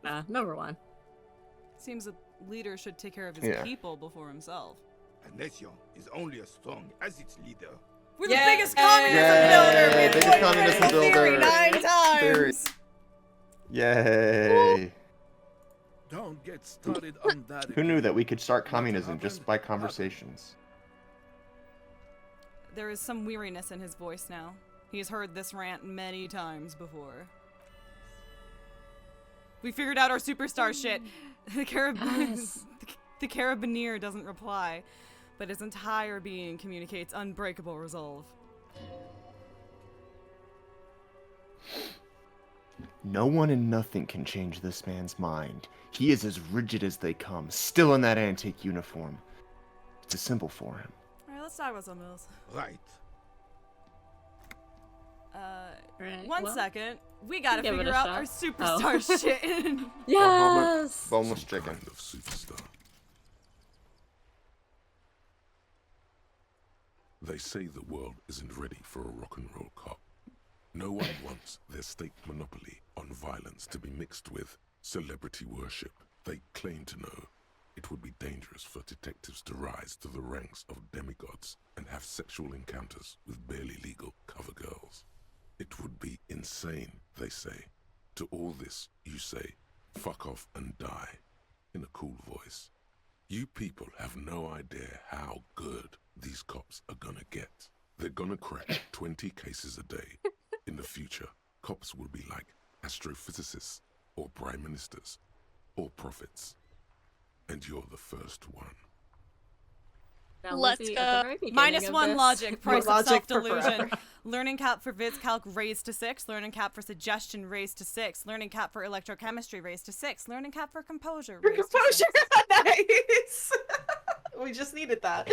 that. Number one. Seems a leader should take care of his people before himself. A nation is only as strong as its leader. We're the biggest communism builder! Yay! We've Biggest won communism critical theory builder! 9 times! Yay! Don't get started on that. Who knew that we could start communism just by conversations? There is some weariness in his voice now. He has heard this rant many times before. We figured out our superstar shit. The the Carabineer doesn't reply, but his entire being communicates unbreakable resolve. No one and nothing can change this man's mind. He is as rigid as they come, still in that antique uniform. It's a symbol for him. Alright, let's talk about something else. Right. One second. We gotta give it figure a out shot. our superstar shit. Yes! Boneless chicken. Kind of superstar. They say the world isn't ready for a rock and roll cop. No one wants their state monopoly on violence to be mixed with celebrity worship. They claim to know it would be dangerous for detectives to rise to the ranks of demigods and have sexual encounters with barely legal cover girls. It would be insane, they say. To all this, you say, fuck off and die, in a cool voice. You people have no idea how good these cops are gonna get. They're gonna crack 20 cases a day. In the future, cops will be like astrophysicists, or prime ministers, or prophets. And you're the first one. Now, Let's Lizzie, go. at the very beginning Minus of 1 this- logic, price of Logic for self-delusion. forever. Learning cap for Viz Calc raised to 6. Learning cap for suggestion raised to 6. Learning cap for electrochemistry raised to 6. Learning cap for composure For raised to composure, 6. nice. We just needed that.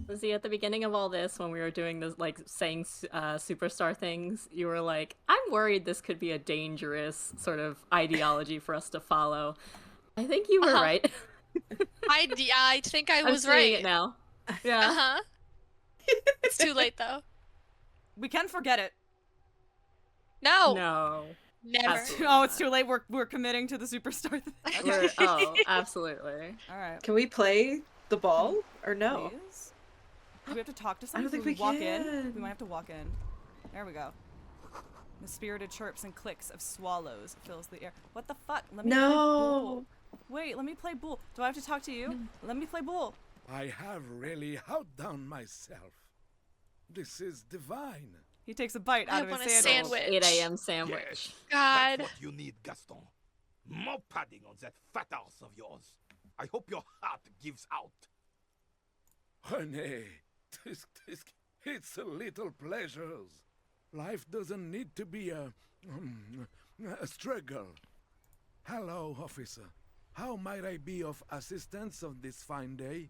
Lizzie, at the beginning of all this, when we were doing this, like, saying superstar things, you were like, I'm worried this could be a dangerous sort of ideology for us to follow. I think you were right. I think I I'm was seeing right. it now. Yeah. Uh-huh. It's too late, though. We can forget it. No. No. Never. Oh, it's too late. We're committing to the superstar thing. Oh, absolutely. All right. Can we play the ball or no? Please? Do we have to talk to I someone? don't think Can we walk can. in? We might have to walk in. There we go. The spirited chirps and clicks of swallows fills the air. What the fuck? Let me play No. Bull. Wait, let me play Bull. Do I have to talk to you? Let me play Bull. I have really outdone myself. This is divine. He takes a bite I out of want his a sandwich. sandwich. 8 a.m. sandwich. Yes, God. that's what you need, Gaston. More padding on that fat ass of yours. I hope your heart gives out. Honey, it's a little pleasures. Life doesn't need to be a struggle. Hello, officer. How might I be of assistance on this fine day?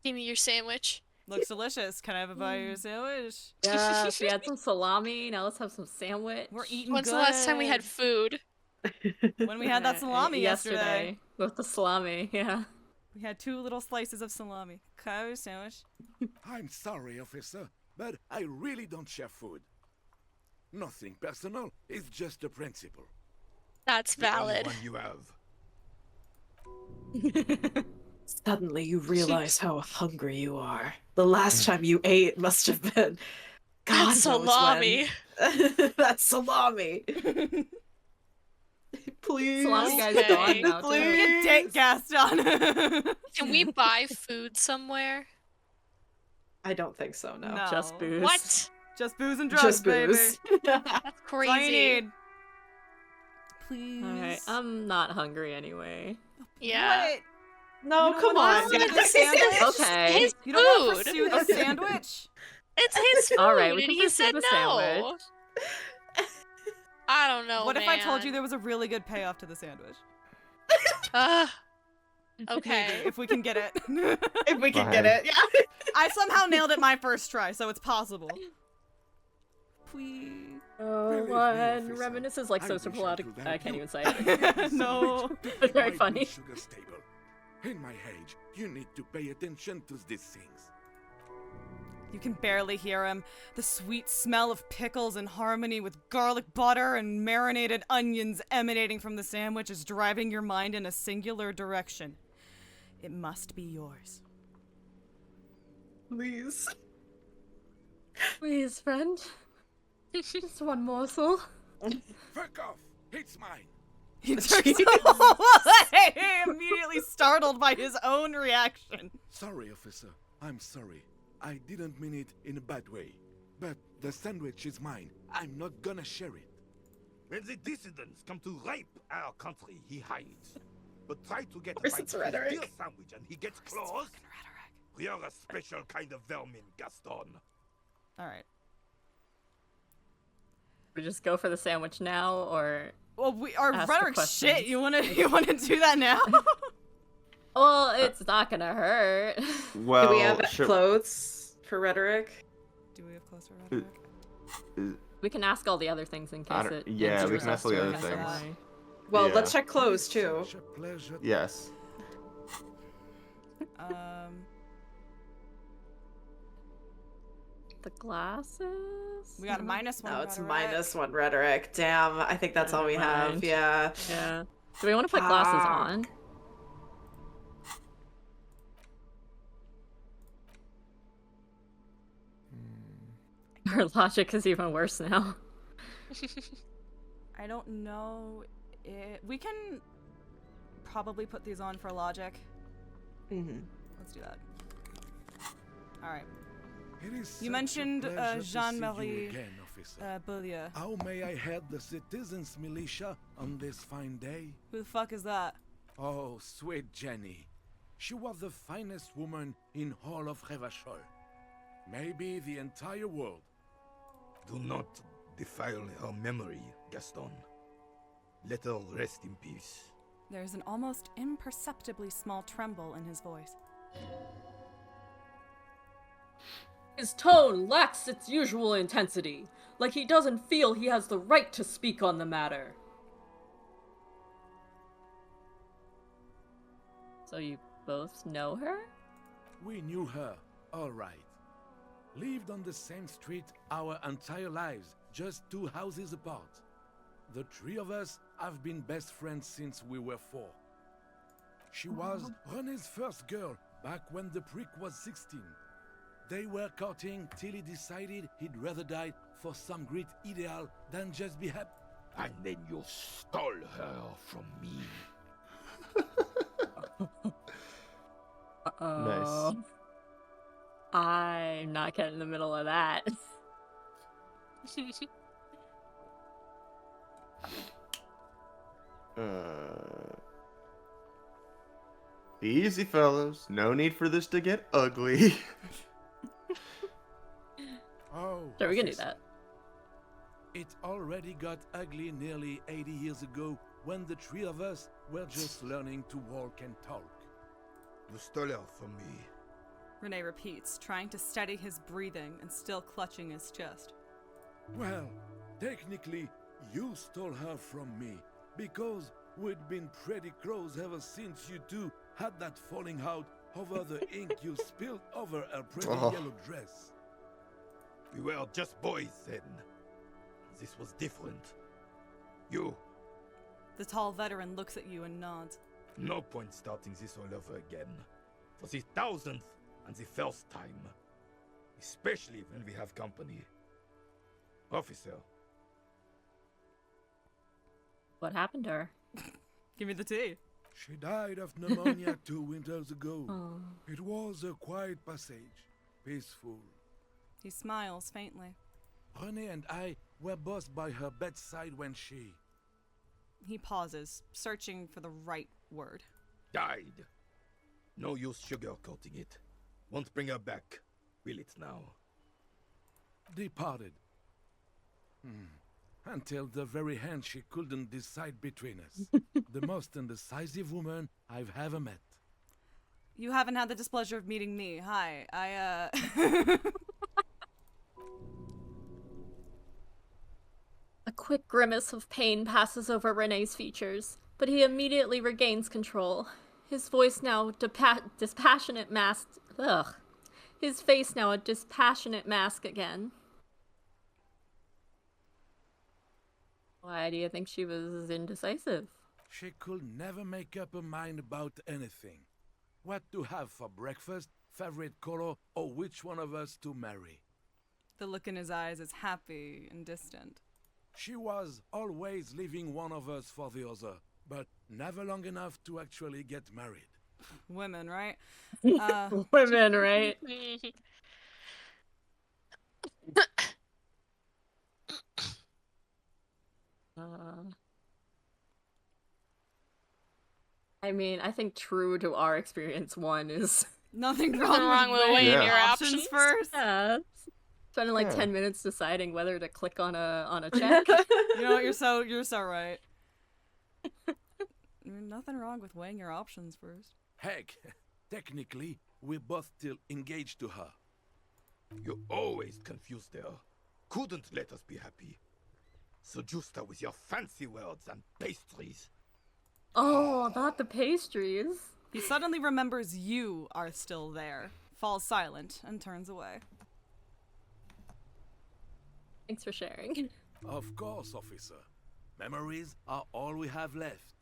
Give me your sandwich. Looks delicious. Can I have a bite of your sandwich? Yes, we had some salami. Now let's have some sandwich. We're eating When's good. the last time we had food? When we had that salami yesterday. With the salami, yeah. We had 2 little slices of salami. Cabbage sandwich. I'm sorry, officer, but I really don't share food. Nothing personal, it's just a principle. That's valid. The only one you have. Suddenly you realize how hungry you are. The last time you ate must have been God That's knows salami. when. That's salami. Please. Salami guy's gone now, too. Please. Dick Gaston. Can we buy food somewhere? I don't think so, no. No. Just booze. What? Just booze and drugs, Just booze. baby. That's That's all you crazy. need. Please. Alright, I'm not hungry anyway. Yeah. What? No, You don't come wanna on. pursue the sandwich? Okay. His You don't want to food. pursue the sandwich? It's his food, Alright, we and can he pursue said the no. sandwich. I don't know, What if I told you man. there was a really good payoff to the sandwich? Okay. Maybe, if we can get it. If we can Fine. get it, yeah. I somehow nailed it my first try, so it's possible. Please. Believe me, One officer, reminisce is like I so wish simple I out of could I help can't you. even say it. No. It's very White funny. Sugar stable. In my age, you need to pay attention to these things. You can barely hear him. The sweet smell of pickles in harmony with garlic butter and marinated onions emanating from the sandwich is driving your mind in a singular direction. It must be yours. Please. Please, friend. Just one morsel. Fuck off! It's mine. He turns away, immediately startled by his own reaction. Sorry, officer. I'm sorry. I didn't mean it in a bad way. But the sandwich is mine. I'm not gonna share it. When the dissidents come to rape our country, he hides. But try to get a course bite it's of his rhetoric. dear sandwich and he gets close. We are a special kind of vermin, Gaston. Alright. We just go for the sandwich now, or Well, our ask the rhetoric's shit. questions? You wanna do that now? Well, it's not gonna hurt. Well, Do we have should- clothes for rhetoric? Do we have closer rhetoric? We can ask all the other things in I case don't- it. yeah, we injures can us ask all the doing other it some things. way. Well, Yeah. let's check clothes too. Such a pleasure. Yes. The glasses. We got a -1. No, it's rhetoric. -1 rhetoric. Damn, I think that's all we Never have. mind. Yeah. Yeah. Do we want to put glasses Fuck. on? Our logic is even worse now. I don't know. We can probably put these on for logic. Mm-hmm. Let's do that. All right. It is such You a mentioned pleasure to see you Jean-Marie again, officer. Boulier. How may I head the citizens' militia on this fine day? Who the fuck is that? Oh, sweet Jenny. She was the finest woman in all of Revachol. Maybe the entire world. Do not defile her memory, Gaston. Let her rest in peace. There's an almost imperceptibly small tremble in his voice. His tone lacks its usual intensity, like he doesn't feel he has the right to speak on the matter. So you both know her? We knew her, all right. Lived on the same street our entire lives, just 2 houses apart. The 3 of us have been best friends since we were 4. She was René's first girl back when the prick was 16. They were courting till he decided he'd rather die for some great ideal than just be happy. And then you stole her from me. Nice. I'm not getting in the middle of that. Easy, fellows. No need for this to get ugly. Oh, Sure, we can do officer. that. It already got ugly nearly 80 years ago when the 3 of us were just learning to walk and talk. You stole her from me. Renee repeats, trying to steady his breathing and still clutching his chest. Well, technically, you stole her from me, because we'd been pretty close ever since you two had that falling out over the ink you spilled over her pretty yellow dress. We were just boys then. This was different. You, The tall veteran looks at you and nods. no point starting this all over again. For the 1000th and the first time. Especially when we have company. Officer. What happened to her? Give me the tea. She died of pneumonia 2 winters ago. Oh. It was a quiet passage, peaceful. He smiles faintly. Renee and I were both by her bedside when she... He pauses, searching for the right word. Died. No use sugarcoating it. Won't bring her back. Will it now? departed. Until the very end she couldn't decide between us. The most indecisive woman I've ever met. You haven't had the displeasure of meeting me. Hi, A quick grimace of pain passes over Renee's features, but he immediately regains control. His voice now dispassionate masked. Ugh. His face now a dispassionate mask again. Why do you think she was indecisive? She could never make up her mind about anything. What to have for breakfast, favorite color, or which one of us to marry. The look in his eyes is happy and distant. She was always leaving one of us for the other, but never long enough to actually get married. Women, right? Women, right? I mean, I think true to our experience, one is nothing wrong with weighing your options first. Yeah. Spending like 10 minutes deciding whether to click on a check. You know what? You're so right. Nothing wrong with weighing your options first. Heck, technically, we're both still engaged to her. You always confused her. Couldn't let us be happy. Seduced her with your fancy words and pastries. Oh, not the pastries. He suddenly remembers you are still there, falls silent, and turns away. Thanks for sharing. Of course, officer. Memories are all we have left.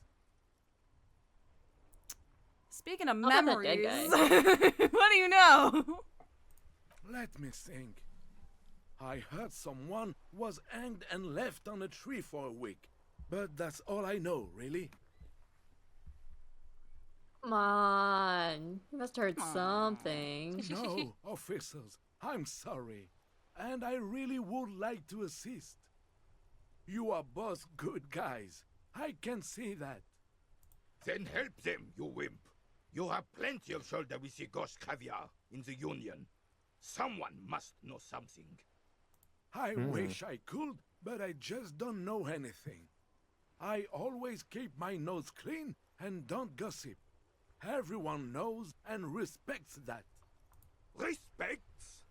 Speaking of How about that memories, dead guy? what do you know? Let me think. I heard someone was hanged and left on a tree for a week. But that's all I know, really. Come on. You must have heard something. No, officers, I'm sorry. And I really would like to assist. You are both good guys. I can see that. Then help them, you wimp. You have plenty of shoulder with the ghost caviar in the Union. Someone must know something. I wish I could, but I just don't know anything. I always keep my nose clean and don't gossip. Everyone knows and respects that. Respects?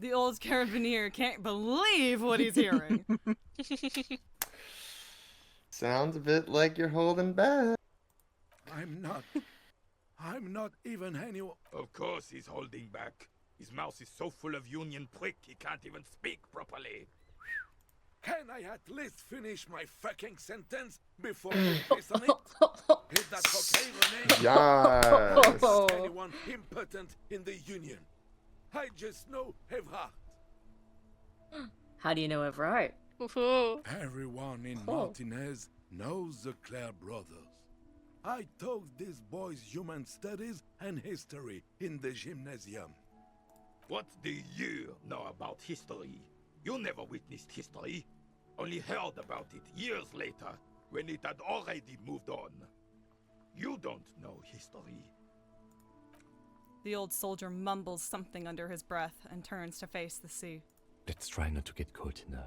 The old carabineer can't believe what he's hearing. Sounds a bit like you're holding back. I'm not even anyone. Of course he's holding back. His mouth is so full of Union prick he can't even speak properly. Can I at least finish my fucking sentence before you piss on it? Is that okay, Renee? Yes. Is anyone impotent in the Union? I just know Evrard. How do you know Evrard? Everyone in Martinez knows the Clare brothers. I taught these boys human studies and history in the gymnasium. What do you know about history? You never witnessed history. Only heard about it years later, when it had already moved on. You don't know history. The old soldier mumbles something under his breath and turns to face the sea. Let's try not to get caught in the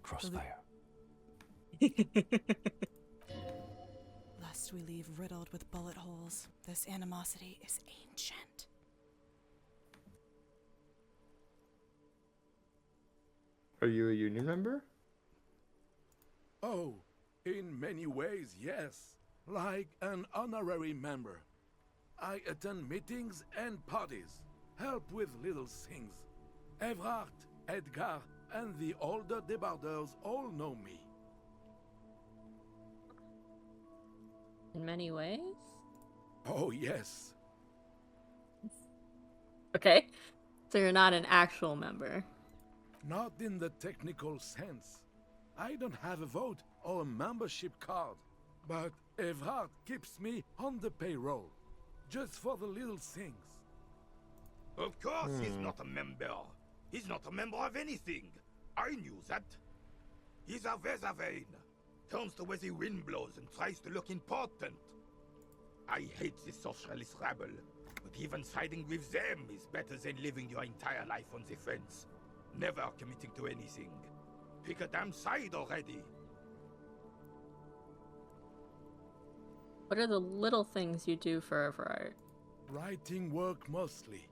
crossfire. Lest we leave riddled with bullet holes, this animosity is ancient. Are you a Union member? Oh, In many ways, yes. Like an honorary member. I attend meetings and parties, help with little things. Evrard, Edgar, and the older debarders all know me. In many ways? Oh, yes. Okay. So you're not an actual member. Not in the technical sense. I don't have a vote or a membership card, but Evrard keeps me on the payroll, just for the little things. Of course he's not a member. He's not a member of anything. I knew that. He's a Vezavane. Turns the way the wind blows and tries to look important. I hate this socialist rabble, but even siding with them is better than living your entire life on the fence, never committing to anything. Pick a damn side already. What are the little things you do for Everard? Writing work mostly.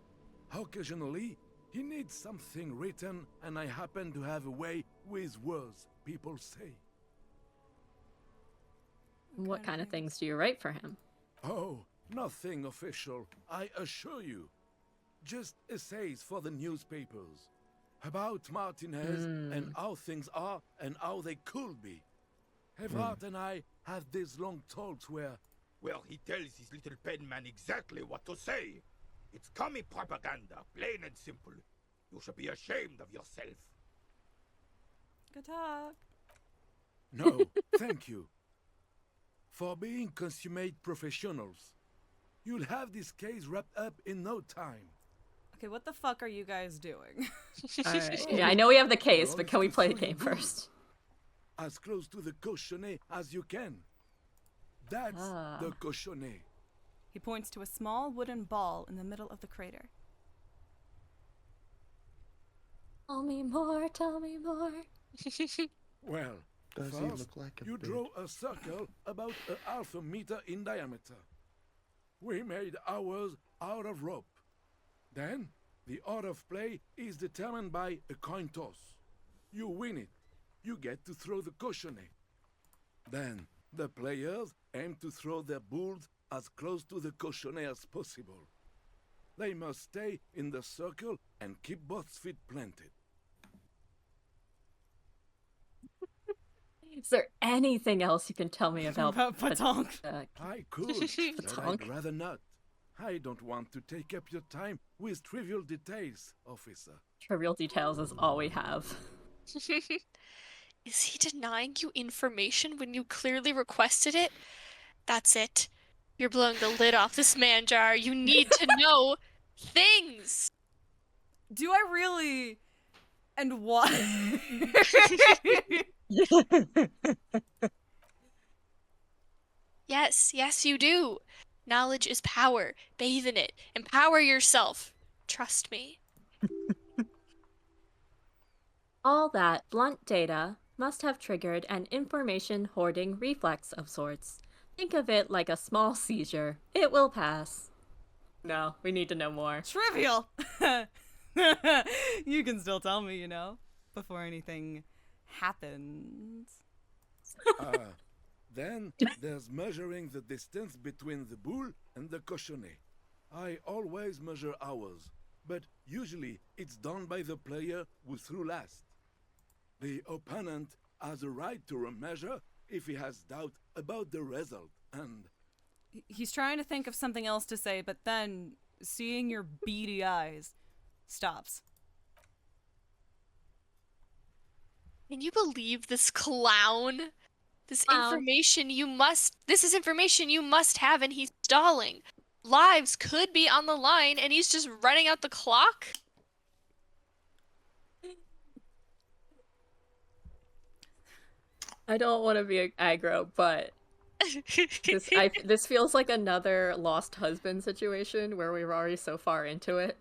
Occasionally, he needs something written, and I happen to have a way with words, people say. What kind of things do you write for him? Oh, nothing official, I assure you. Just essays for the newspapers. About Martinez and how things are and how they could be. Evrard and I have these long talks where... Well, he tells his little pen man exactly what to say. It's commie propaganda, plain and simple. You should be ashamed of yourself. Good talk. No, thank you. For being consummate professionals. You'll have this case wrapped up in no time. Okay, what the fuck are you guys doing? Alright. Yeah, I know we have the case, but can we play the game first? As close to the cochonnet as you can. That's the cochonnet. He points to a small wooden ball in the middle of the crater. Tell me more, tell me more. Well, Does he first, look like a you big- draw a circle about a half a meter in diameter. We made ours out of rope. Then, the order of play is determined by a coin toss. You win it. You get to throw the cochonnet. Then, the players aim to throw their bulls as close to the cochonnet as possible. They must stay in the circle and keep both feet planted. Is there anything else you can tell me about Patonk? I could, but I'd rather not. I don't want to take up your time with trivial details, officer. Trivial details is all we have. Is he denying you information when you clearly requested it? That's it. You're blowing the lid off this man jar. You need to know things. Do I really? And why? Yes, you do. Knowledge is power. Bathe in it. Empower yourself. Trust me. All that blunt data must have triggered an information hoarding reflex of sorts. Think of it like a small seizure. It will pass. No, we need to know more. Trivial. You can still tell me, before anything happens. Then there's measuring the distance between the bull and the cochonnet. I always measure ours, but usually it's done by the player who threw last. The opponent has a right to remeasure if he has doubt about the result, and... He's trying to think of something else to say, but then, seeing your beady eyes, stops. Can you believe this clown? This is information you must have, and he's stalling. Lives could be on the line, and he's just running out the clock? I don't want to be aggro, but this feels like another lost husband situation where we were already so far into it.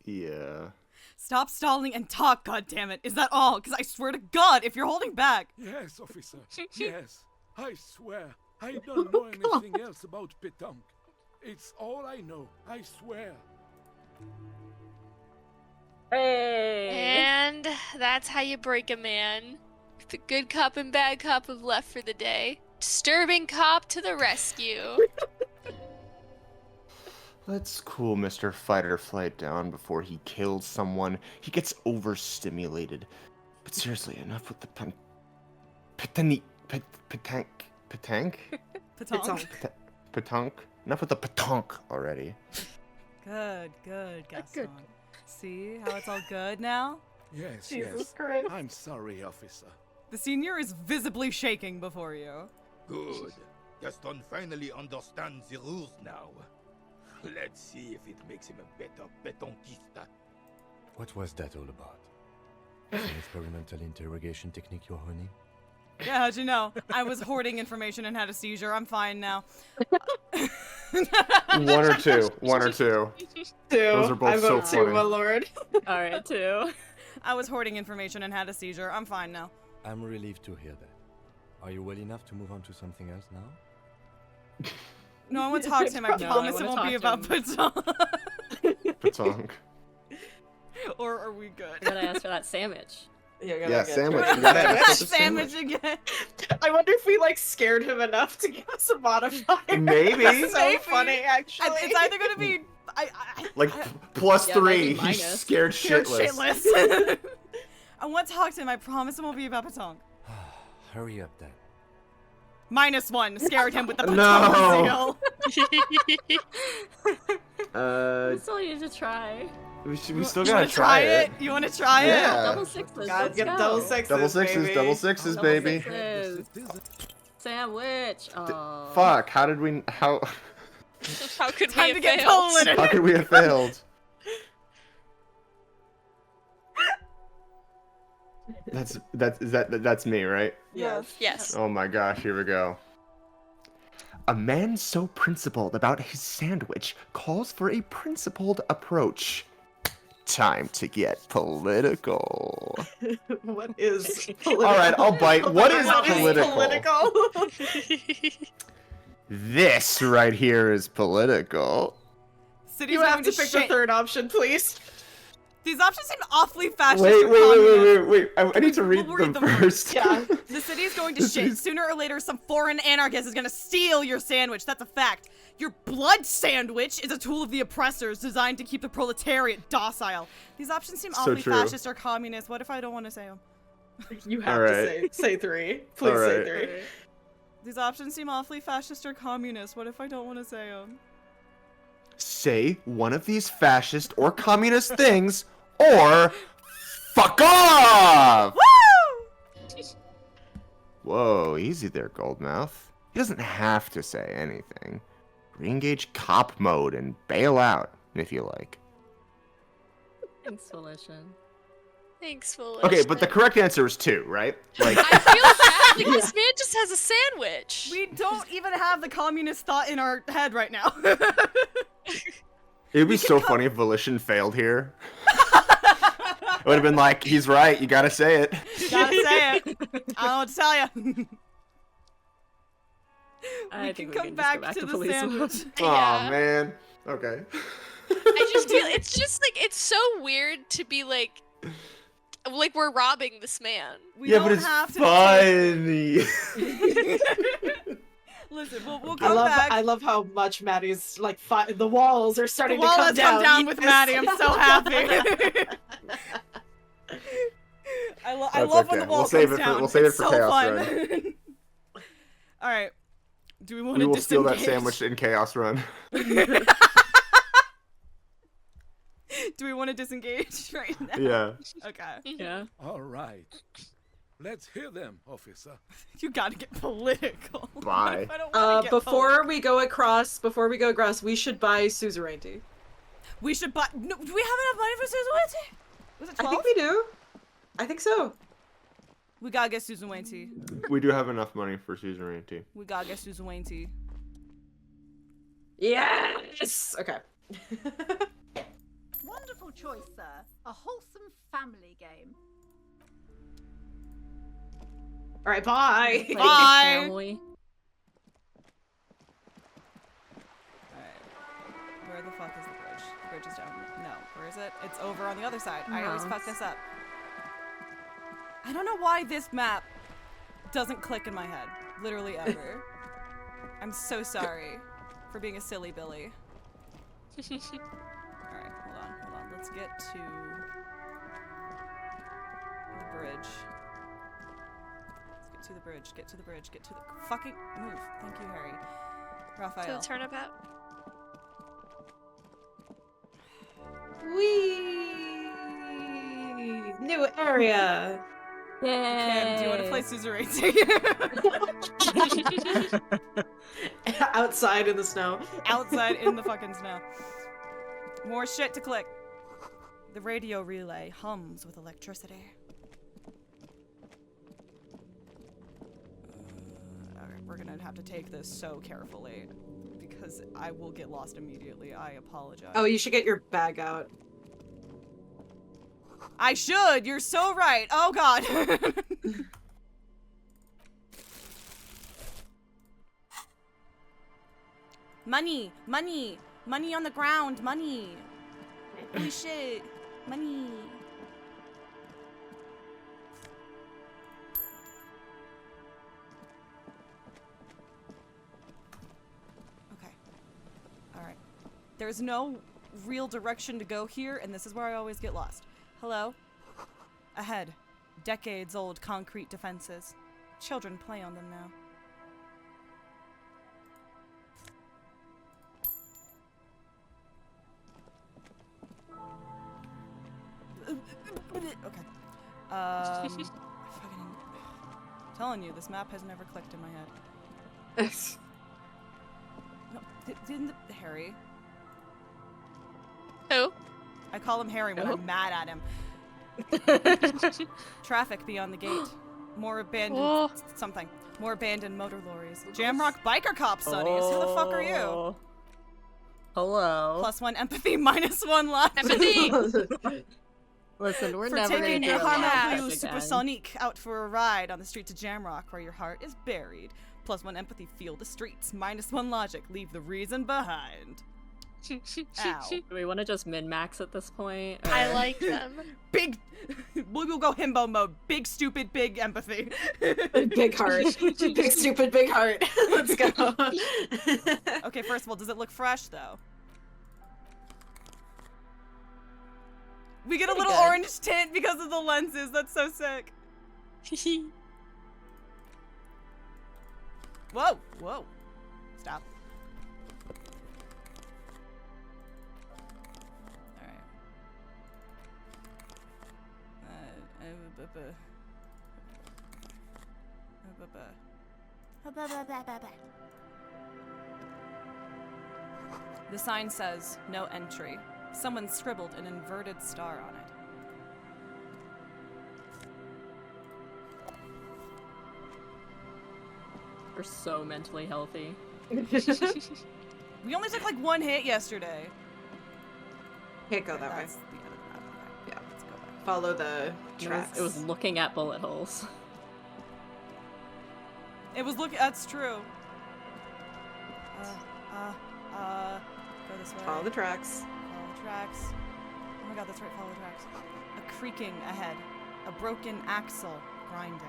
Yeah. Stop stalling and talk, goddammit. Is that all? Because I swear to God, if you're holding back... Yes, officer. Yes. I swear. I don't know anything else about Petanque. It's all I know. I swear. Hey. And that's how you break a man. The good cop and bad cop have left for the day. Disturbing cop to the rescue. Let's cool Mr. Fight or Flight down before he kills someone. He gets overstimulated. But seriously, enough with the petank. Enough with the petank already. Good, Gaston. See how it's all good now? Yes, Jesus yes. Christ. I'm sorry, officer. The senior is visibly shaking before you. Good. Gaston finally understands the rules now. Let's see if it makes him a better petankista. What was that all about? An experimental interrogation technique you're honing? Yeah, how'd you know? I was hoarding information and had a seizure. I'm fine now. One or two. Two. Those are both I vote so two, my funny. lord. Alright, 2. I was hoarding information and had a seizure. I'm fine now. I'm relieved to hear that. Are you well enough to move on to something else now? No, I want to talk to him. I promise it won't be about petank. Petank. Or are we good? I gotta ask for that sandwich. Yeah, sandwich. to You gotta it. ask for the Sandwich again. I wonder if we like scared him enough to give us a modifier. Maybe. That's so Maybe. funny, actually. It's either gonna be Like plus Yeah, 3. maybe He's minus. scared shitless. I want to talk to him. I promise it won't be about petank. Hurry up then. -1. Scared him with the petank No. seal. I still need to try. We still You gotta wanna try it. You want to try it? Yeah. Double sixes. God, Let's get go. double sixes, Double sixes, baby. double sixes, Double baby. sixes. Sandwich. Oh. Fuck, how did we how How could Time we to have get failed? political. how could we have failed? That's me, right? Yes. Yes. Oh my gosh, here we go. A man so principled about his sandwich calls for a principled approach. Time to get political. What is political? All right, I'll bite. What is political? political? This right here is political. City's You have going to pick the third option, please. These options seem awfully fascist. Wait. or communist. I need to read We'll read them them first. Yeah. The city's going to shit. Sooner or later, some foreign anarchist is going to steal your sandwich. That's a fact. Your blood sandwich is a tool of the oppressors designed to keep the proletariat docile. These options seem So awfully true. fascist or communist. What if I don't want to say them? You have All to right. say 3. Please All say right. 3. These options seem awfully fascist or communist. What if I don't want to say them? Say one of these fascist or communist things, or fuck off! Woo! Whoa, easy there, Goldmouth. He doesn't have to say anything. Re-engage cop mode and bail out, if you like. Thanks, Volition. Thanks, Foolish. Okay, but the correct answer is 2, right? Like, I feel bad. Like, this man just has a sandwich. We don't even have the communist thought in our head right now. it'd be so funny if Volition failed here. It would have been like, he's right, you gotta say it. You gotta say it. I don't know what to tell you. I We think can come we can just back go back to to the police sandwich. Oh Yeah. man. Okay. I just feel it's just like it's so weird to be like we're robbing this man. We Yeah, don't but it's have to funny. Listen, we'll come back. I love how much Maddie's like the walls are The starting wall to has come come down with Yes. Maddie. I'm so happy. I love That's when the okay. wall We'll save comes it for- down. we'll save it It's for so Chaos fun. Run. All right. Do we want We to will steal that disengage? sandwich in Chaos Run. Do we want to disengage right now? Yeah. Okay. Yeah. All right. Let's hear them, officer. You gotta get political. Bye. If I don't wanna get Before we go across, we should buy suzerainty. we should buy. No, do we have enough money for suzerainty? Was it 12? I think we do. I think so. We gotta get suzerainty. We do have enough money for suzerainty. We gotta get suzerainty. Yes. Okay. Wonderful choice, sir. A wholesome family game. All right. Bye. Play Bye. Family. Alright. Where the fuck is the bridge? The bridge is down. No. Where Where is it? It's over on the other side. I always No. fuck this up. I don't know why this map doesn't click in my head. Literally ever. I'm so sorry for being a silly Billy. Alright, hold on. Let's get to the bridge. Let's get to the bridge. Get to the bridge. Get to the fucking move. Thank you, Harry. To Raphael. the turnabout. Whee! New area. Kim, do you want to play Scissor Racing? Outside in the snow. Outside in the fucking snow. More shit to click. The radio relay hums with electricity. Alright, we're gonna have to take this so carefully because I will get lost immediately. I apologize. Oh, you should get your bag out. I should! You're so right! Oh god! Money! Money! Money on the ground! Money! Holy shit! Money! Okay. Alright. There's no real direction to go here, and this is where I always get lost. Hello? Ahead. Decades-old concrete defenses. Children play on them now. Okay. Fucking telling you, this map has never clicked in my head. No, didn't Harry? Who? I call him Harry when I'm mad at him. Traffic beyond the gate. More abandoned Whoa. something. More abandoned motor lorries. Jamrock biker cops, Sonny. Who the fuck are you? Hello. +1 empathy, -1 luck. Empathy! Listen, we're For never taking gonna a do Harmon that Blue again. Supersonic out for a ride on the streets of Jamrock where your heart is buried. +1 empathy, feel the streets. -1 logic, leave the reason behind. Ow. Do we want to just min-max at this point? I or- like them. Big, we will go himbo mode. Big, stupid, big empathy. Big heart. Big stupid big heart. Let's go. Okay, first of all, does it look fresh though? We get a little good. orange tint because of the lenses. That's so sick. Whoa, whoa. Stop. Alright. The sign says, no entry. Someone scribbled an inverted star on it. We're so mentally healthy. We only took like 1 hit yesterday. Can't go that way. That's the end of the map. Okay. Yeah. Let's go back. Follow the tracks. It was looking at bullet holes. It was that's true. Go this way. Follow the tracks. Follow the tracks. Oh my god, that's right, follow the tracks. A creaking ahead. A broken axle grinding.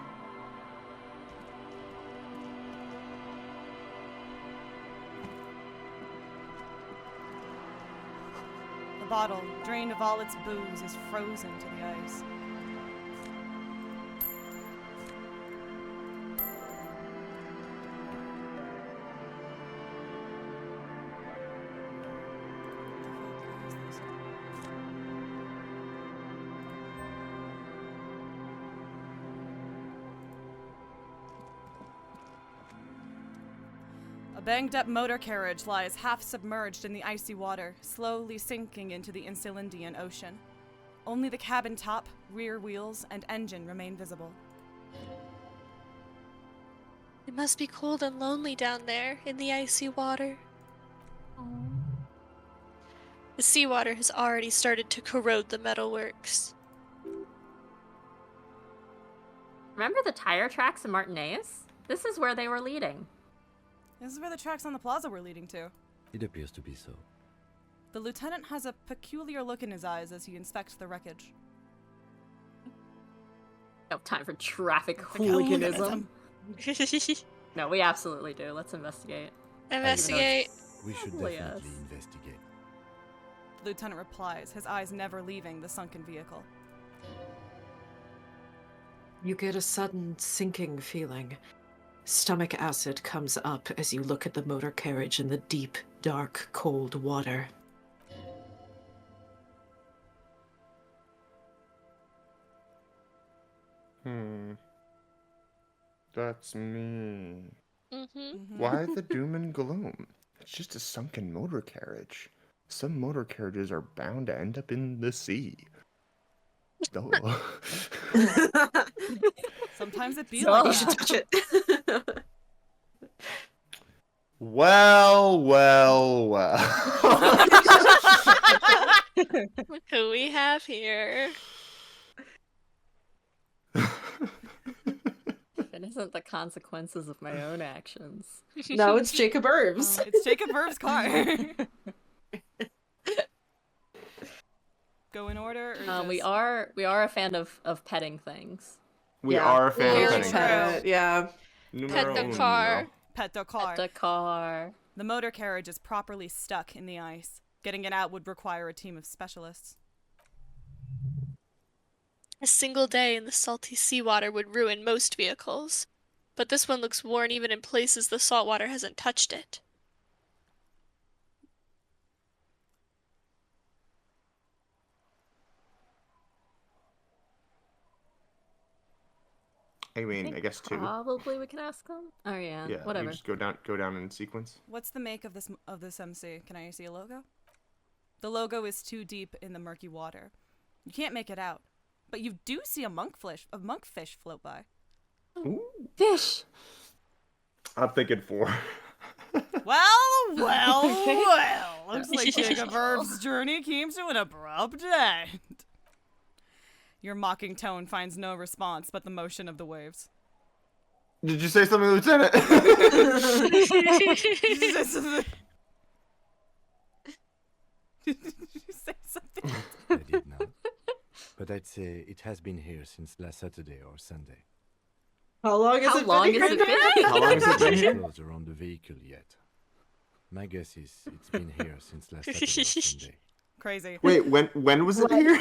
The bottle, drained of all its booze, is frozen to the ice. A banged-up motor carriage lies half submerged in the icy water, slowly sinking into the Indian Ocean. Only the cabin top, rear wheels, and engine remain visible. It must be cold and lonely down there in the icy water. The seawater has already started to corrode the metalworks. Remember the tire tracks in Martinez? This is where they were leading. This is where the tracks on the plaza were leading to. It appears to be so. The lieutenant has a peculiar look in his eyes as he inspects the wreckage. No time for traffic Like hooliganism. No, we absolutely do. Let's investigate. Investigate. We should Hell definitely yes. investigate. The lieutenant replies, his eyes never leaving the sunken vehicle. You get a sudden sinking feeling. Stomach acid comes up as you look at the motor carriage in the deep, dark, cold water. That's me. Mm-hmm. Why the doom and gloom? It's just a sunken motor carriage. Some motor carriages are bound to end up in the sea. Duh. Sometimes it be So- like You that. should touch it. Well. Look who we have here. It isn't the consequences of my own actions. No, it's Jacob Herbs. It's Jacob Herb's car. Go in order? Or We just- are a fan of petting things. We Yeah. are a fan Very of true. petting. Pet it, yeah. Pet the car. Pet the car. The car. The motor carriage is properly stuck in the ice. Getting it out would require a team of specialists. A single day in the salty seawater would ruin most vehicles, but this one looks worn even in places the salt water hasn't touched it. I mean, I guess two. Probably we can ask them. Oh yeah, Yeah, whatever. we just go down in sequence. What's the make of this MC? Can I see a logo? The logo is too deep in the murky water. You can't make it out. But you do see a monkfish float by. Ooh. Fish. I'm thinking 4. Well. Looks like Jacob Herb's journey came to an abrupt end. Your mocking tone finds no response but the motion of the waves. Did you say something, Lieutenant? Did you say something? I did not. But I'd say it has been here since last Saturday or Sunday. How long has How it long been has here? it been? How long has it been here? Clothes around the vehicle yet. My guess is it's been here since last Saturday or Sunday. Crazy. Wait, when was it here?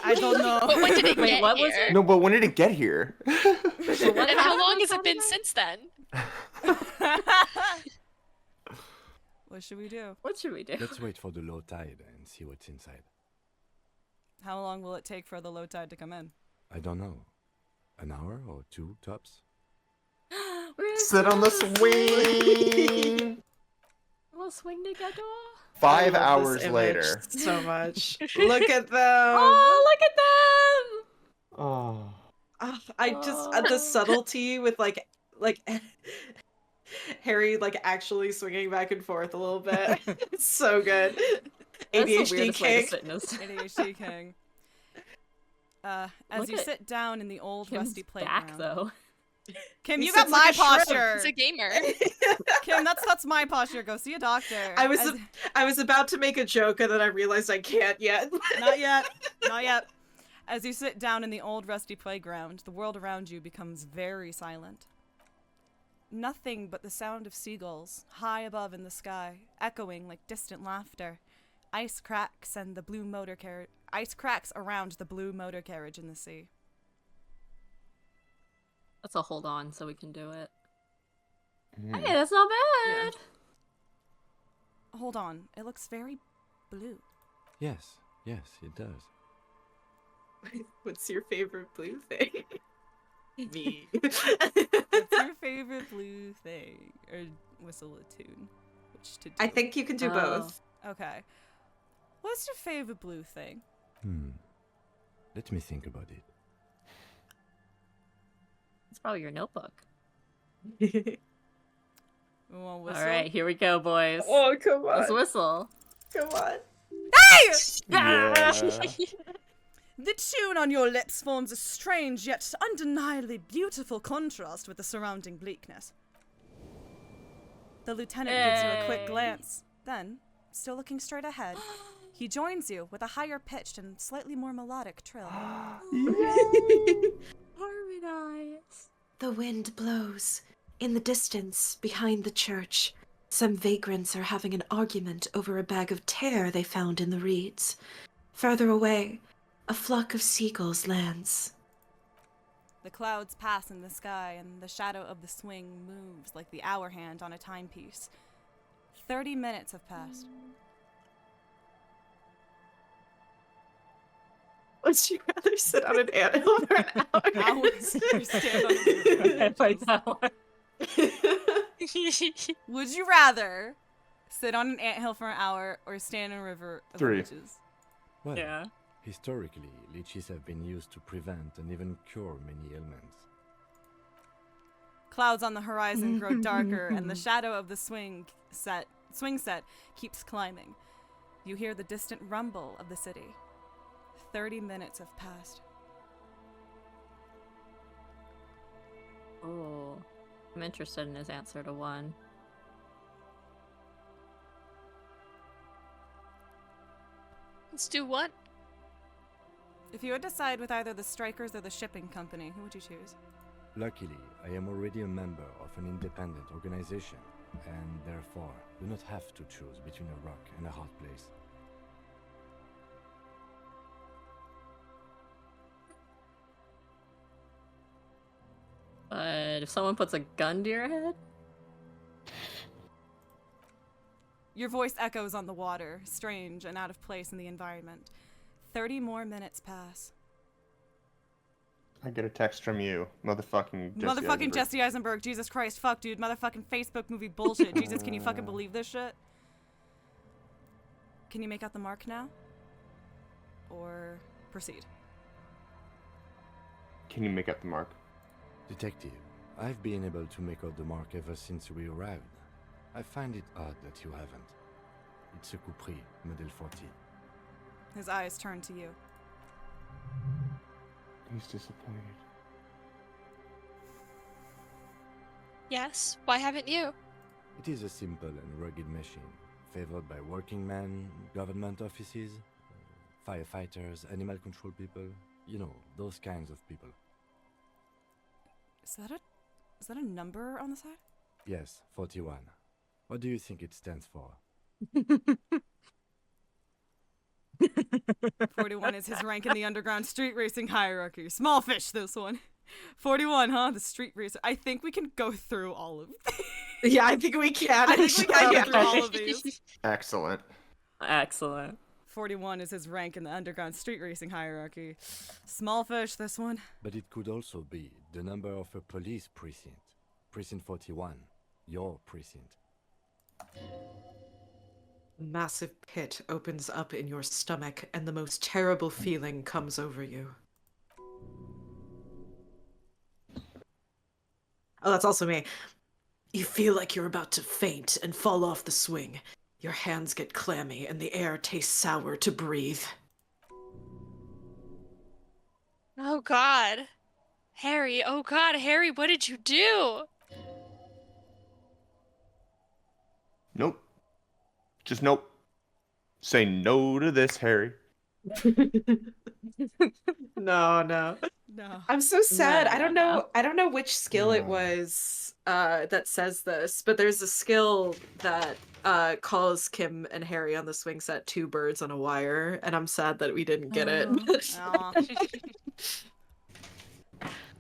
I don't know. But when did it Wait, get what here? was it? No, but when did it get here? What And how happened long on has it been Saturday? since then? What should we do? What should we do? Let's wait for the low tide and see what's inside. How long will it take for the low tide to come in? I don't know. An hour or 2 tops? We're gonna Sit on the swing. We'll swing together. 5 I love hours this image later. So much. Look at them. Oh, look at them! Oh. I just the subtlety with like Harry like actually swinging back and forth a little bit. It's so good. That's the ADHD weirdest way to king. sit in a- ADHD king. As Look you at sit down in the old Kim's rusty playground. back though. Kim, He you got sits like my a shrimp. posture. He's a gamer. Kim, that's my posture. Go see a doctor. I was about to make a joke and then I realized I can't yet. Not yet. Not yet. As you sit down in the old rusty playground, the world around you becomes very silent. Nothing but the sound of seagulls, high above in the sky, echoing like distant laughter. Ice cracks around the blue motor carriage in the sea. Let's all hold on so we can do it. Hmm. Hey, that's not bad. Hold on, it looks very blue. Yes, it does. What's your favorite blue thing? Me. What's your favorite blue thing? Or whistle a tune? Which to do? I think you can do both. Okay. What's your favorite blue thing? Let me think about it. It's probably your notebook. We want whistle? All right, here we go, boys. Oh, come on. Let's whistle. Come on. Hey! Yeah. The tune on your lips forms a strange yet undeniably beautiful contrast with the surrounding bleakness. The lieutenant gives you a quick Hey. glance. Then, still looking straight ahead, he joins you with a higher pitched and slightly more melodic trill. Harmonize. The wind blows. In the distance, behind the church, some vagrants are having an argument over a bag of tear they found in the reeds. Further away, a flock of seagulls lands. The clouds pass in the sky, and the shadow of the swing moves like the hour hand on a timepiece. 30 minutes have passed. Would you rather sit on an anthill for an hour? Hours or stand on a river? Like that one. Would you rather sit on an anthill for an hour or stand in a river of 3. witches? Well, Yeah. historically, leeches have been used to prevent and even cure many ailments. Clouds on the horizon grow darker, and the shadow of the swing set keeps climbing. You hear the distant rumble of the city. 30 minutes have passed. Oh, I'm interested in his answer to 1. Let's do what? If you would decide with either the strikers or the shipping company, who would you choose? Luckily, I am already a member of an independent organization, and therefore do not have to choose between a rock and a hard place. But if someone puts a gun to your head? Your voice echoes on the water, strange and out of place in the environment. 30 more minutes pass. I get a text from you, motherfucking Jesse Motherfucking Eisenberg. Jesse Eisenberg. Jesus Christ, fuck, dude. Motherfucking Facebook movie bullshit. Jesus, can you fucking believe this shit? Can you make out the mark now? Or proceed? Can you make up the mark? Detective, I've been able to make out the mark ever since we arrived. I find it odd that you haven't. It's a Coupri, Model 40. His eyes turn to you. He's disappointed. Yes, why haven't you? It is a simple and rugged machine, favored by working men, government offices, firefighters, animal control people, you know, those kinds of people. Is that a number on the side? Yes, 41. What do you think it stands for? 41 is his rank in the underground street racing hierarchy. Small fish, this one. 41, huh? The street racer. I think we can go through all of these. Yeah, I think we can. I think we can get through all of these. Excellent. Excellent. 41 is his rank in the underground street racing hierarchy. Small fish, this one. But it could also be the number of a police precinct. Precinct 41. Your precinct. A massive pit opens up in your stomach, and the most terrible feeling comes over you. Oh, that's also me. You feel like you're about to faint and fall off the swing. Your hands get clammy, and the air tastes sour to breathe. Oh god. Harry, oh god, Harry, what did you do? Nope. Just nope. Say no to this, Harry. No. No. I'm so sad. No, I don't no, know. I don't know which skill it was that says this, but there's a skill that calls Kim and Harry on the swing set 2 birds on a wire, and I'm sad that we didn't get it. Aw.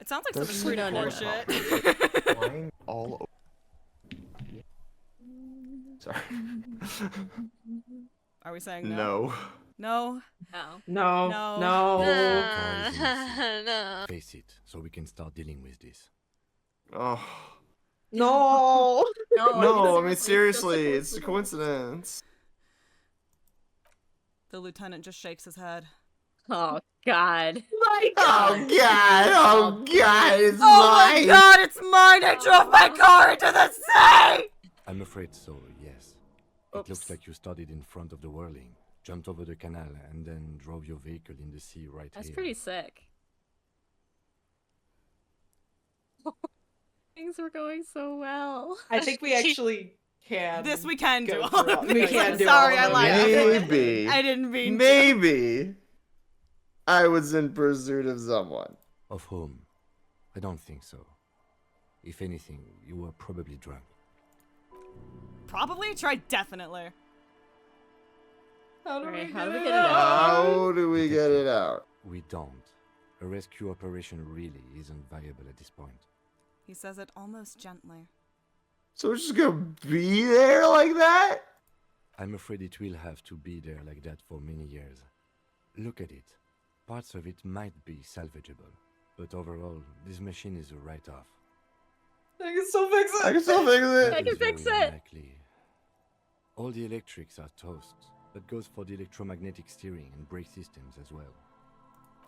It sounds like some pretty poor shit. Flying all over. Sorry. Are we saying no? No. No. No. No. No. Face it, so we can start dealing with this. Oh. No. No, I mean seriously, it's a coincidence. The lieutenant just shakes his head. Oh god. My Oh god, oh god, it's Oh my mine! god, it's mine! I drove my car into the sea! I'm afraid so, yes. It looks like you started in front of the whirling, jumped over the canal, and then drove your vehicle in the sea right That's here. pretty sick. Things were going so well. I think we actually can. This we can do. go All through of all- this. we can do Sorry, all I of lied. Maybe. I didn't mean to. Maybe I was in pursuit of someone. Of whom? I don't think so. If anything, you were probably drunk. Probably? Try definitely. How do Alright, we how get do we it get it out? out? How do we get it out? We don't. A rescue operation really isn't viable at this point. He says it almost gently. So we're just gonna be there like that? I'm afraid it will have to be there like that for many years. Look at it. Parts of it might be salvageable, but overall, this machine is a write-off. I can still fix it. I can still fix it. I can fix Very it. unlikely. All the electrics are toast. That goes for the electromagnetic steering and brake systems as well.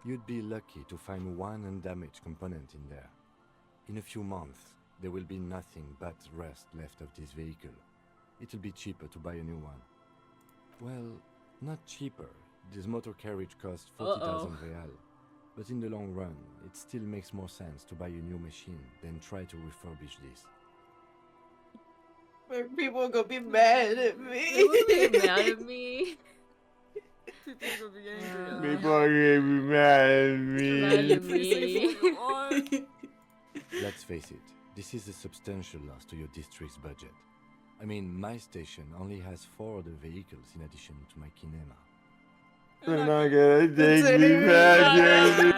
You'd be lucky to find one undamaged component in there. In a few months, there will be nothing but rust left of this vehicle. It'll be cheaper to buy a new one. Well, not cheaper. This motor carriage costs 40,000 real. But in the long run, it still makes more sense to buy a new machine than try to refurbish this. People are gonna be mad at me. People be mad at me. People are gonna be angry. People are gonna be mad at Mad me. at me. Let's face it, this is a substantial loss to your district's budget. I mean, my station only has 4 other vehicles in addition to my kinema. They're not gonna take me back. Andy.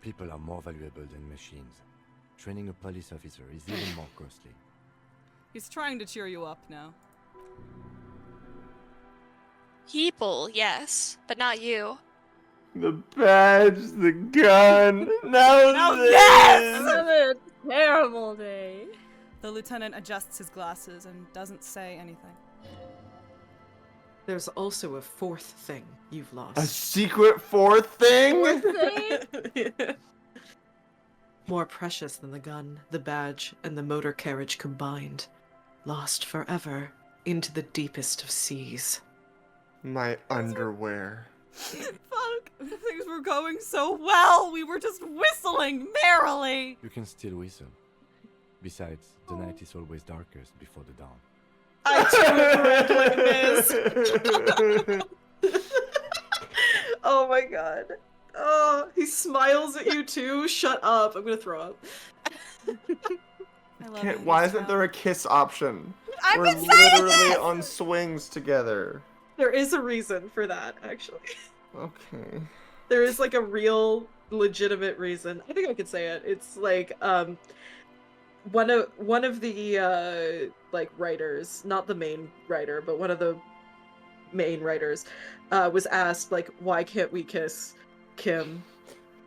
People are more valuable than machines. Training a police officer is even more costly. He's trying to cheer you up now. People, yes, but not you. The badge, the gun. Now this. Another terrible day. The lieutenant adjusts his glasses and doesn't say anything. There's also a fourth thing you've lost. A secret fourth thing? More precious than the gun, the badge, and the motor carriage combined. Lost forever into the deepest of seas. My underwear. Fuck! Things were going so well! We were just whistling merrily! You can still whistle. Besides, the night is always darkest before the dawn. I too like this. Oh my god. Oh, he smiles at you too. Shut up. I'm gonna throw up. I love you, Why Disco. isn't there a kiss option? I've We're been saying literally this! on swings together. There is a reason for that, actually. Okay. There is like a real legitimate reason. I think I could say it. It's like one of the like writers, not the main writer, but one of the main writers was asked like, why can't we kiss Kim?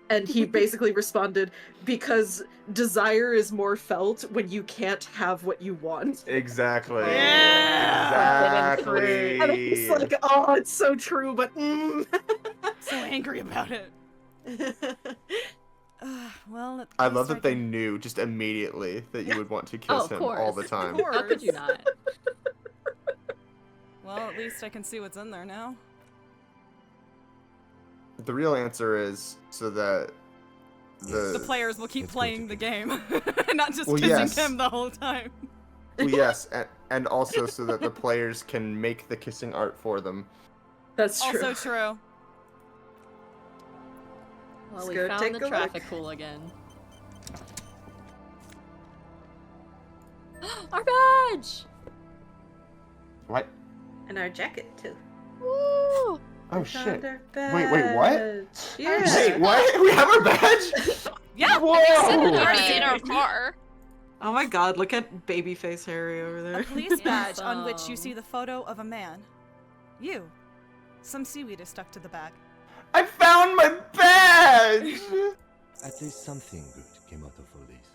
And he basically responded, because desire is more felt when you can't have what you want. Exactly. Yeah! Exactly. And it's like, oh, it's so true, but So angry about it. Well, I love that they knew just immediately that you would want to kiss of him course. all the time. Of course. How could you not? Well, at least I can see what's in there now. The real answer is so that The players will keep Let's go playing the together. game, not just Well, kissing yes. him the whole time. Well, yes, and also so that the players can make the kissing art for them. that's true. Also true. Well, Let's we go found take the a look. traffic pool again. Our badge! What? And our jacket too. Woo! Oh shit. Wait, what? Yeah. Wait, what? We have our badge? Yeah. Whoa! It's already in our car. Oh my god, look at babyface Harry over A there. police badge on which you Awesome. see the photo of a man. You. Some seaweed is stuck to the bag. I found my badge! At least something good came out of all this.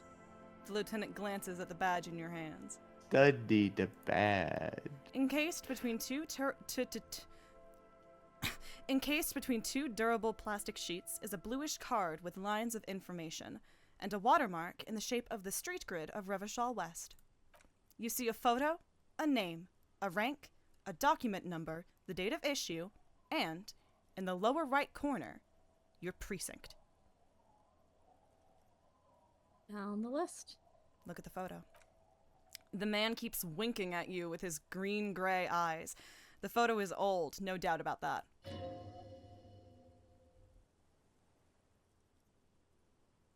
The lieutenant glances at the badge in your hands. Study the badge. Encased between two durable plastic sheets is a bluish card with lines of information and a watermark in the shape of the street grid of Revachol West. You see a photo, a name, a rank, a document number, the date of issue, and, in the lower right corner, your precinct. Down the list. Look at the photo. The man keeps winking at you with his green-gray eyes. The photo is old, no doubt about that.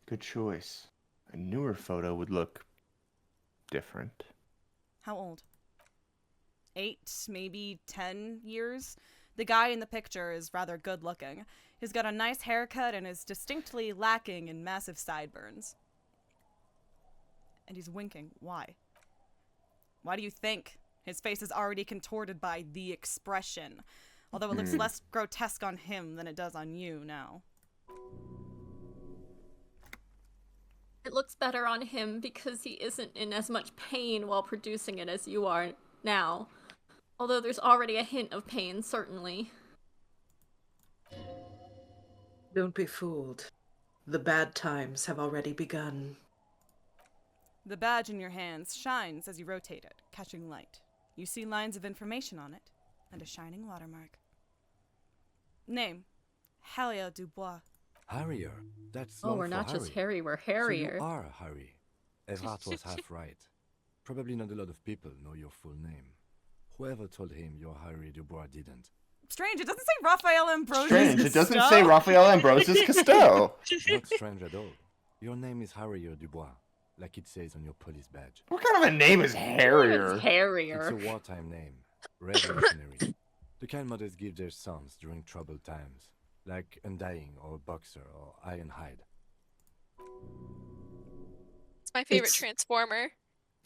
Good choice. A newer photo would look different. How old? 8, maybe 10 years? The guy in the picture is rather good looking. He's got a nice haircut and is distinctly lacking in massive sideburns. And he's winking. Why? Why do you think? His face is already contorted by the expression, although it looks less grotesque on him than it does on you now. It looks better on him because he isn't in as much pain while producing it as you are now. Although there's already a hint of pain, certainly. Don't be fooled. The bad times have already begun. The badge in your hands shines as you rotate it, catching light. You see lines of information on it, and a shining watermark. Name, Harrier Dubois. Harrier? That's Oh, long we're for not Harry. just Harry, we're Harrier. So you are Harry. Everard was half right. Probably not a lot of people know your full name. Whoever told him you're Harry Dubois didn't. Strange, it doesn't say Raphael Ambrosius Strange, it doesn't Cousteau. say Raphael Ambrosius Cousteau. Not strange at all. Your name is Harrier Dubois, like it says on your police badge. What kind of a name is Harrier? Harrier. It's a wartime name. Revolutionary. The kind mothers give their sons during troubled times, like Undying or Boxer or Ironhide. It's my favorite Transformer.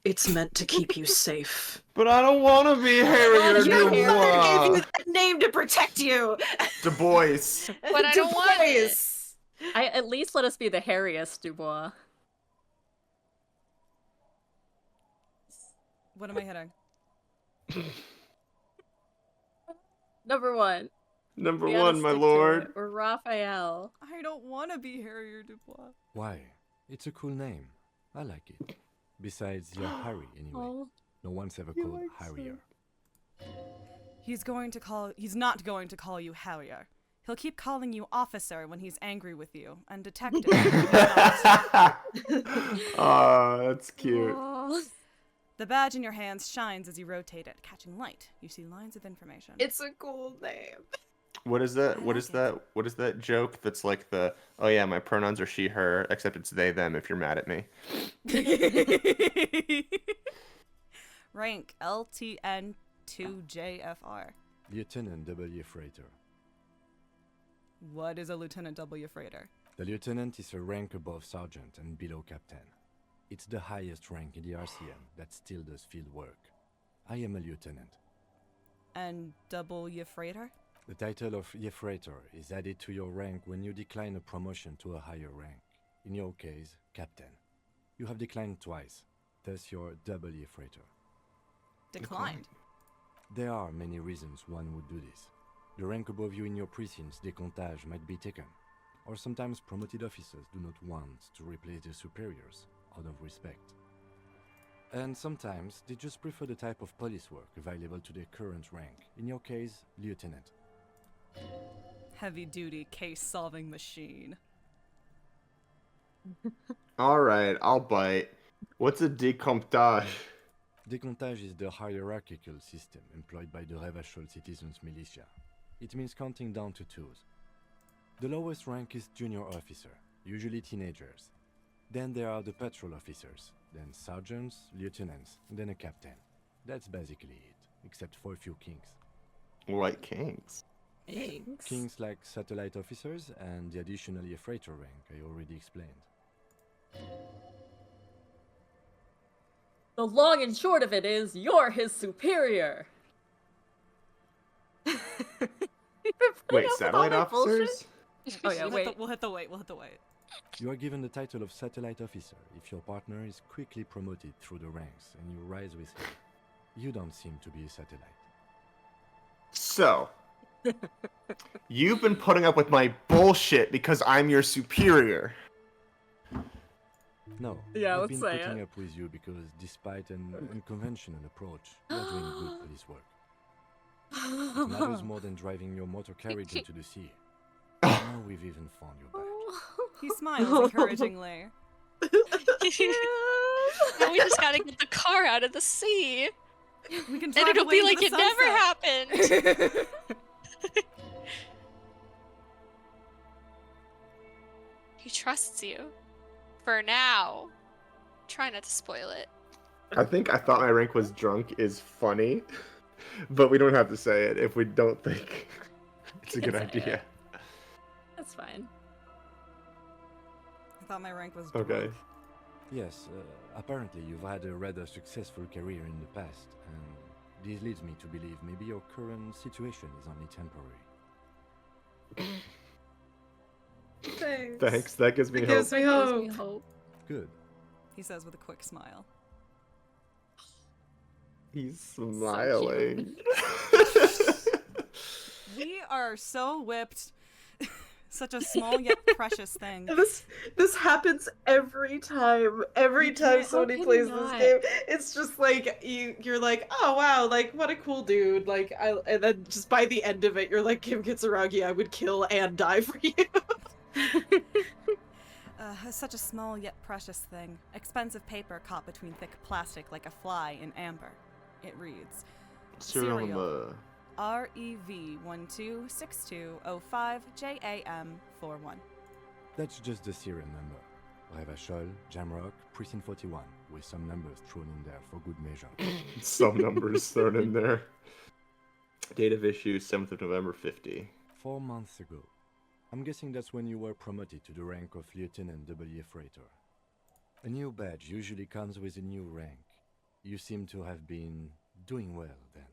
It's meant to keep you safe. But I don't want to be Harrier Your mother gave Dubois. you that name to protect you. Du Bois. But I don't want it. At least let us be the hairiest Dubois. What am I hitting? Number 1. Number We gotta 1, my stick to lord. it. We're Raphael. I don't want to be Harrier Dubois. Why? It's a cool name. I like it. Besides, you're Harry anyway. Oh. No one's ever called Harrier. He's not going to call you Harrier. He'll keep calling you officer when he's angry with you, and detective. Oh, that's cute. Oh. The badge in your hands shines as you rotate it, catching light. You see lines of information. It's a cool name. What is that? What is that? What is that joke that's like the, oh yeah, my pronouns are she, her, except it's they, them if you're mad at me. Rank LTN2JFR. Lieutenant W. Freighter. What is a Lieutenant W. Freighter? The lieutenant is a rank above sergeant and below captain. It's the highest rank in the RCM that still does field work. I am a lieutenant. And W. Freighter? The title of Freighter is added to your rank when you decline a promotion to a higher rank. In your case, captain. You have declined twice, thus you're W. Freighter. Declined. There are many reasons one would do this. The rank above you in your precinct's décomptage might be taken, or sometimes promoted officers do not want to replace their superiors out of respect. And sometimes they just prefer the type of police work available to their current rank, in your case, lieutenant. Heavy-duty case-solving machine. Alright, I'll bite. What's a décomptage? Décomptage is the hierarchical system employed by the Revachol Citizens Militia. It means counting down to 2s. The lowest rank is junior officer, usually teenagers. Then there are the patrol officers, then sergeants, lieutenants, and then a captain. That's basically it, except for a few kings. Like kings. Kings like satellite officers and the additionally a freighter rank I already explained. The long and short of it is, you're his superior. Wait, satellite officers? Oh yeah, wait. We'll hit the wait. You are given the title of satellite officer if your partner is quickly promoted through the ranks and you rise with him. You don't seem to be a satellite. So, you've been putting up with my bullshit because I'm your superior. No, Yeah, I've let's been say putting it. up with you because despite an unconventional approach, you're doing good police work. It matters more than driving your motor carriage into the sea. Now we've even found your badge. He smiles encouragingly. Now we just gotta get the car out of the sea. We can And drive it'll away be into like the it never sunset. happened. He trusts you. For now. Try not to spoil it. I think I thought my rank was drunk is funny, but we don't have to say it if we don't think it's a good idea. That's fine. I thought my rank was drunk. Okay. Yes, apparently you've had a rather successful career in the past, and this leads me to believe maybe your current situation is only temporary. Thanks. That gives me It hope. gives me hope. Good. He says with a quick smile. He's smiling. We are so whipped. Such a small yet precious thing. This happens every time. Every time somebody plays this game, it's just like you're like, oh wow, like what a cool dude. Like and then just by the end of it, you're like, Kim Kitsuragi, I would kill and die for you. Such a small yet precious thing. Expensive paper caught between thick plastic like a fly in amber. It reads, Serial number. REV126205JAM41. That's just the serial number. Revachol, Jamrock, Precinct 41, with some numbers thrown in there for good measure. Some numbers thrown in there. Date of issue, 7th of November, 50. 4 months ago. I'm guessing that's when you were promoted to the rank of Lieutenant W. Freighter. A new badge usually comes with a new rank. You seem to have been doing well then.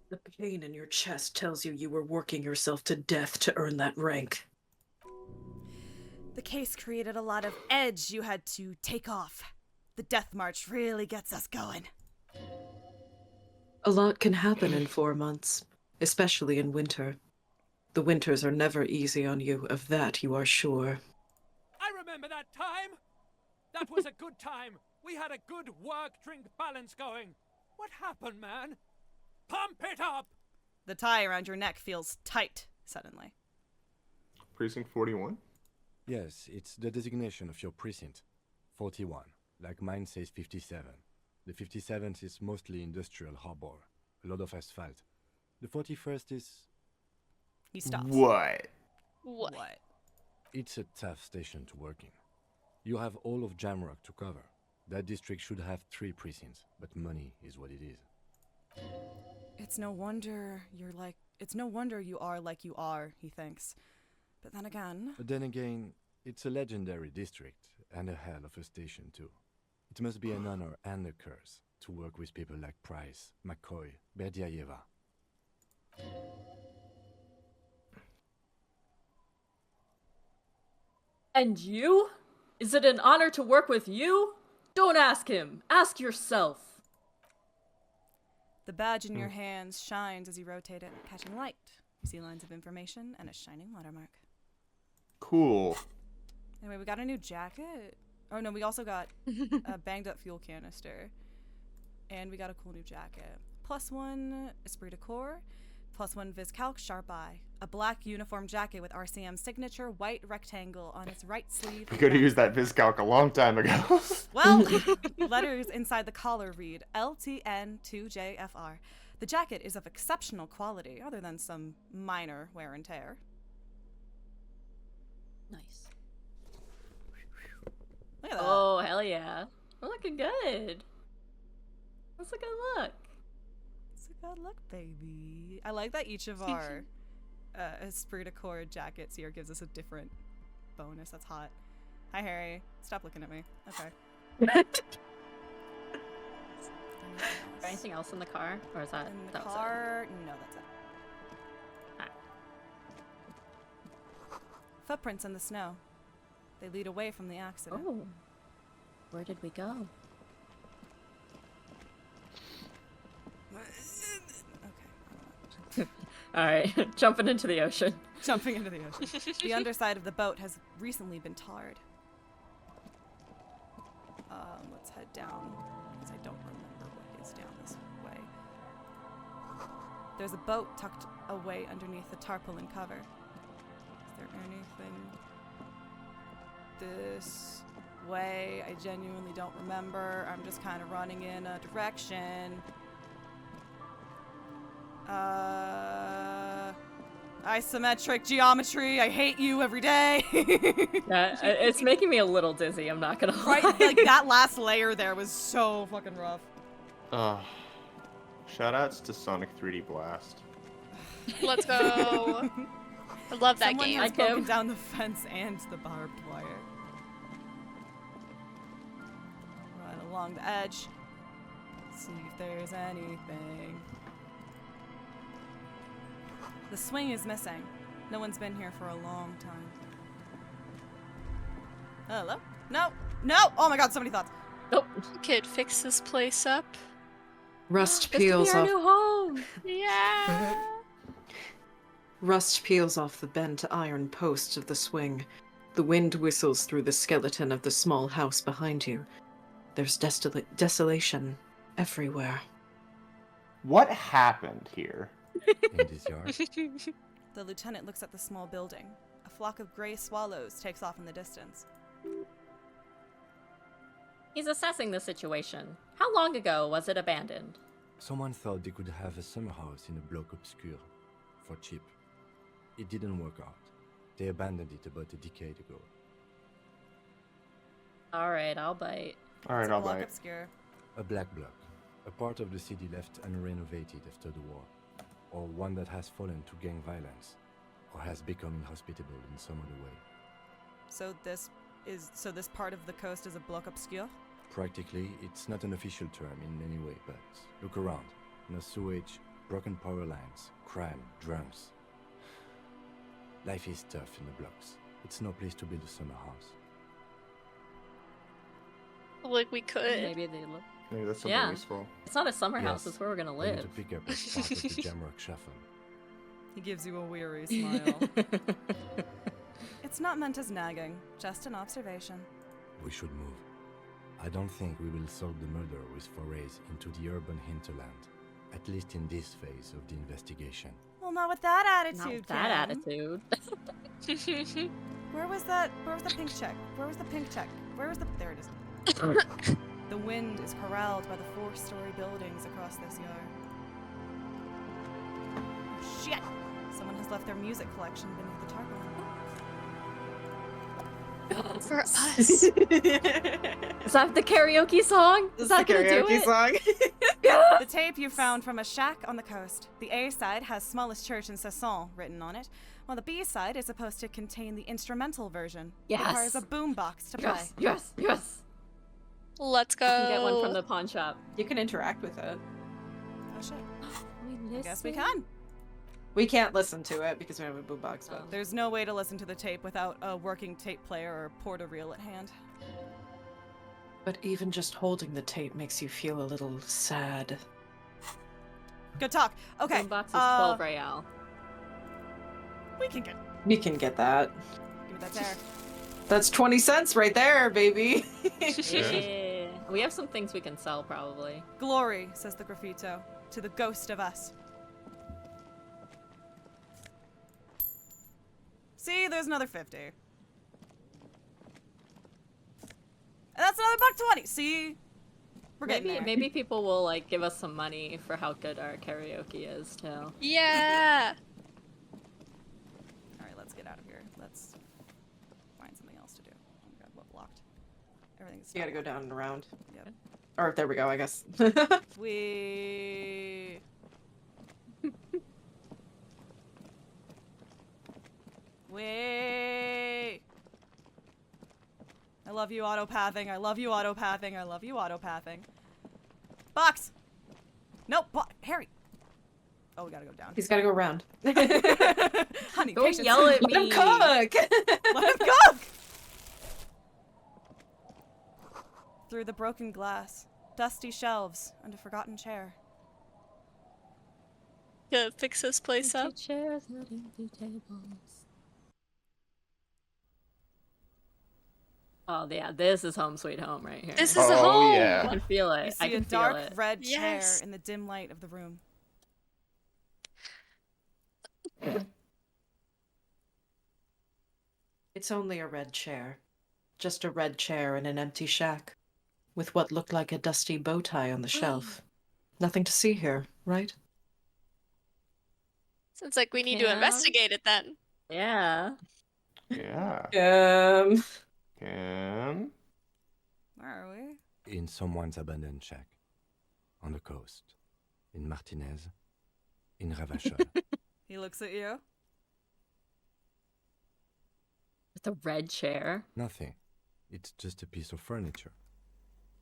The pain in your chest tells you were working yourself to death to earn that rank. The case created a lot of edge you had to take off. The death march really gets us going. A lot can happen in 4 months, especially in winter. The winters are never easy on you, of that you are sure. I remember that time! That was a good time! We had a good work-drink balance going. What happened, man? Pump it up! The tie around your neck feels tight suddenly. Precinct 41? Yes, it's the designation of your precinct. 41. Like mine says 57. The 57th is mostly industrial harbor. A lot of asphalt. The 41st is... He stops. What? What? It's a tough station to work in. You have all of Jamrock to cover. That district should have 3 precincts, but money is what it is. It's no wonder you are like you are, he thinks. But then again, it's a legendary district, and a hell of a station too. It must be an honor and a curse to work with people like Price, McCoy, Berdiaeva. And you? Is it an honor to work with you? Don't ask him. Ask yourself. the badge in your hands shines as you rotate it, catching light. You see lines of information and a shining watermark. Cool. Anyway, we got a new jacket. Oh no, we also got a banged up fuel canister. And we got a cool new jacket. +1 esprit de corps, +1 Viscalc sharp eye. A black uniform jacket with RCM signature white rectangle on its right sleeve. We could have used that Viscalc a long time ago. Well, letters inside the collar read LTN2JFR. The jacket is of exceptional quality, other than some minor wear and tear. Nice. Look at that. Oh, hell yeah. We're looking good. That's a good look. It's a good look, baby. I like that each of our esprit de corps jackets here gives us a different bonus. That's hot. Hi, Harry. Stop looking at me. Okay. Anything else in the car? Or is that In the that was it? car? No, that's it. Alright. Footprints in the snow. They lead away from the accident. Oh. Where did we go? Alright, jumping into the ocean. Jumping into the ocean. The underside of the boat has recently been tarred. Let's head down, because I don't remember what is down this way. There's a boat tucked away underneath the tarpaulin cover. Is there anything this way? I genuinely don't remember. I'm just kind of running in a direction. Isometric geometry. I hate you every day. It's making me a little dizzy, I'm not gonna lie. Right? Like, that last layer there was so fucking rough. Shoutouts to Sonic 3D Blast. Let's go. I love that Someone game. has broken down the fence and the barbed wire. Run along the edge. See if there's anything. The swing is missing. No one's been here for a long time. Hello? No! No! Oh my god, so many thoughts. Nope. We could fix this place up. Rust This peels could be our off. new home. Yeah. Rust peels off the bent iron post of the swing. The wind whistles through the skeleton of the small house behind you. There's desolation everywhere. What happened here? In this yard? The lieutenant looks at the small building. A flock of gray swallows takes off in the distance. He's assessing the situation. How long ago was it abandoned? Someone thought they could have a summer house in a bloc obscure for cheap. It didn't work out. They abandoned it about a decade ago. Alright, I'll bite. Alright, I'll Block bite. obscure. A black bloc. A part of the city left unrenovated after the war. Or one that has fallen to gang violence. Or has become inhospitable in some other way. So this part of the coast is a bloc obscure? Practically, it's not an official term in any way, but look around. No sewage, broken power lines, crime, drums. Life is tough in the blocks. It's no place to build a summer house. Like we could. Maybe they look. Maybe that's something useful. It's not a summer house, Yes, it's where we're gonna we need live. to pick up as part of the Jamrock Shuffle. He gives you a weary smile. It's not meant as nagging, just an observation. We should move. I don't think we will solve the murder with forays into the urban hinterland, at least in this phase of the investigation. Well, not with that attitude, Not with that Kim. attitude. Where was the pink check? Where was the pink check? Where was the... There it is. The wind is corralled by the 4-story buildings across this yard. Oh, shit! Someone has left their music collection beneath the tarpaulin. For us. Is that the karaoke song? Is that gonna do it? song. The tape you found from a shack on the coast. The A side has smallest church in Cesson written on it, while the B side is supposed to contain the instrumental version. Yes. It requires a boombox to play. Yes, yes, yes. Let's go. You can get one from the pawn shop. You can interact with it. Oh shit. I I guess we can. We can't listen to it because we have a boombox. But There's no way to listen to the tape without a working tape player or porta-reel at hand. But even just holding the tape makes you feel a little sad. Good talk. Okay. Boombox is 12 real. We can get. You can get that. Give me that there. That's 20 cents right there, baby. Yeah. We have some things we can sell, probably. Glory, says the graffito, to the ghost of us. See, there's another 50. And that's another $1.20. See? We're getting there. Maybe people will like give us some money for how good our karaoke is too. Yeah. All right, let's get out of here. Let's find something else to do. Oh my god, what blocked? Everything's. You gotta go down and around. Yep. Or there we go, I guess. We. Wait. I love you, autopathing. I love you, autopathing. I love you, autopathing. Box! Nope, Harry! Oh, we gotta go down. He's gotta go around. Honey, Don't patience. yell at Let him me. cook! Let him cook! Through the broken glass, dusty shelves, and a forgotten chair. Gotta fix this place up. Chairs, not empty tables. Oh yeah, this is home sweet home right here. This is a home. yeah. I can feel it. You I see a can feel dark it. red Yes. chair in the dim light of the room. It's only a red chair. Just a red chair in an empty shack, with what looked like a dusty bow tie on the shelf. Nothing to see here, right? Sounds like we need to Cam? investigate it then. Yeah. Yeah. Where are we? In someone's abandoned shack. On the coast. In Martinez. In Ravachol. He looks at you. With a red chair. Nothing. It's just a piece of furniture.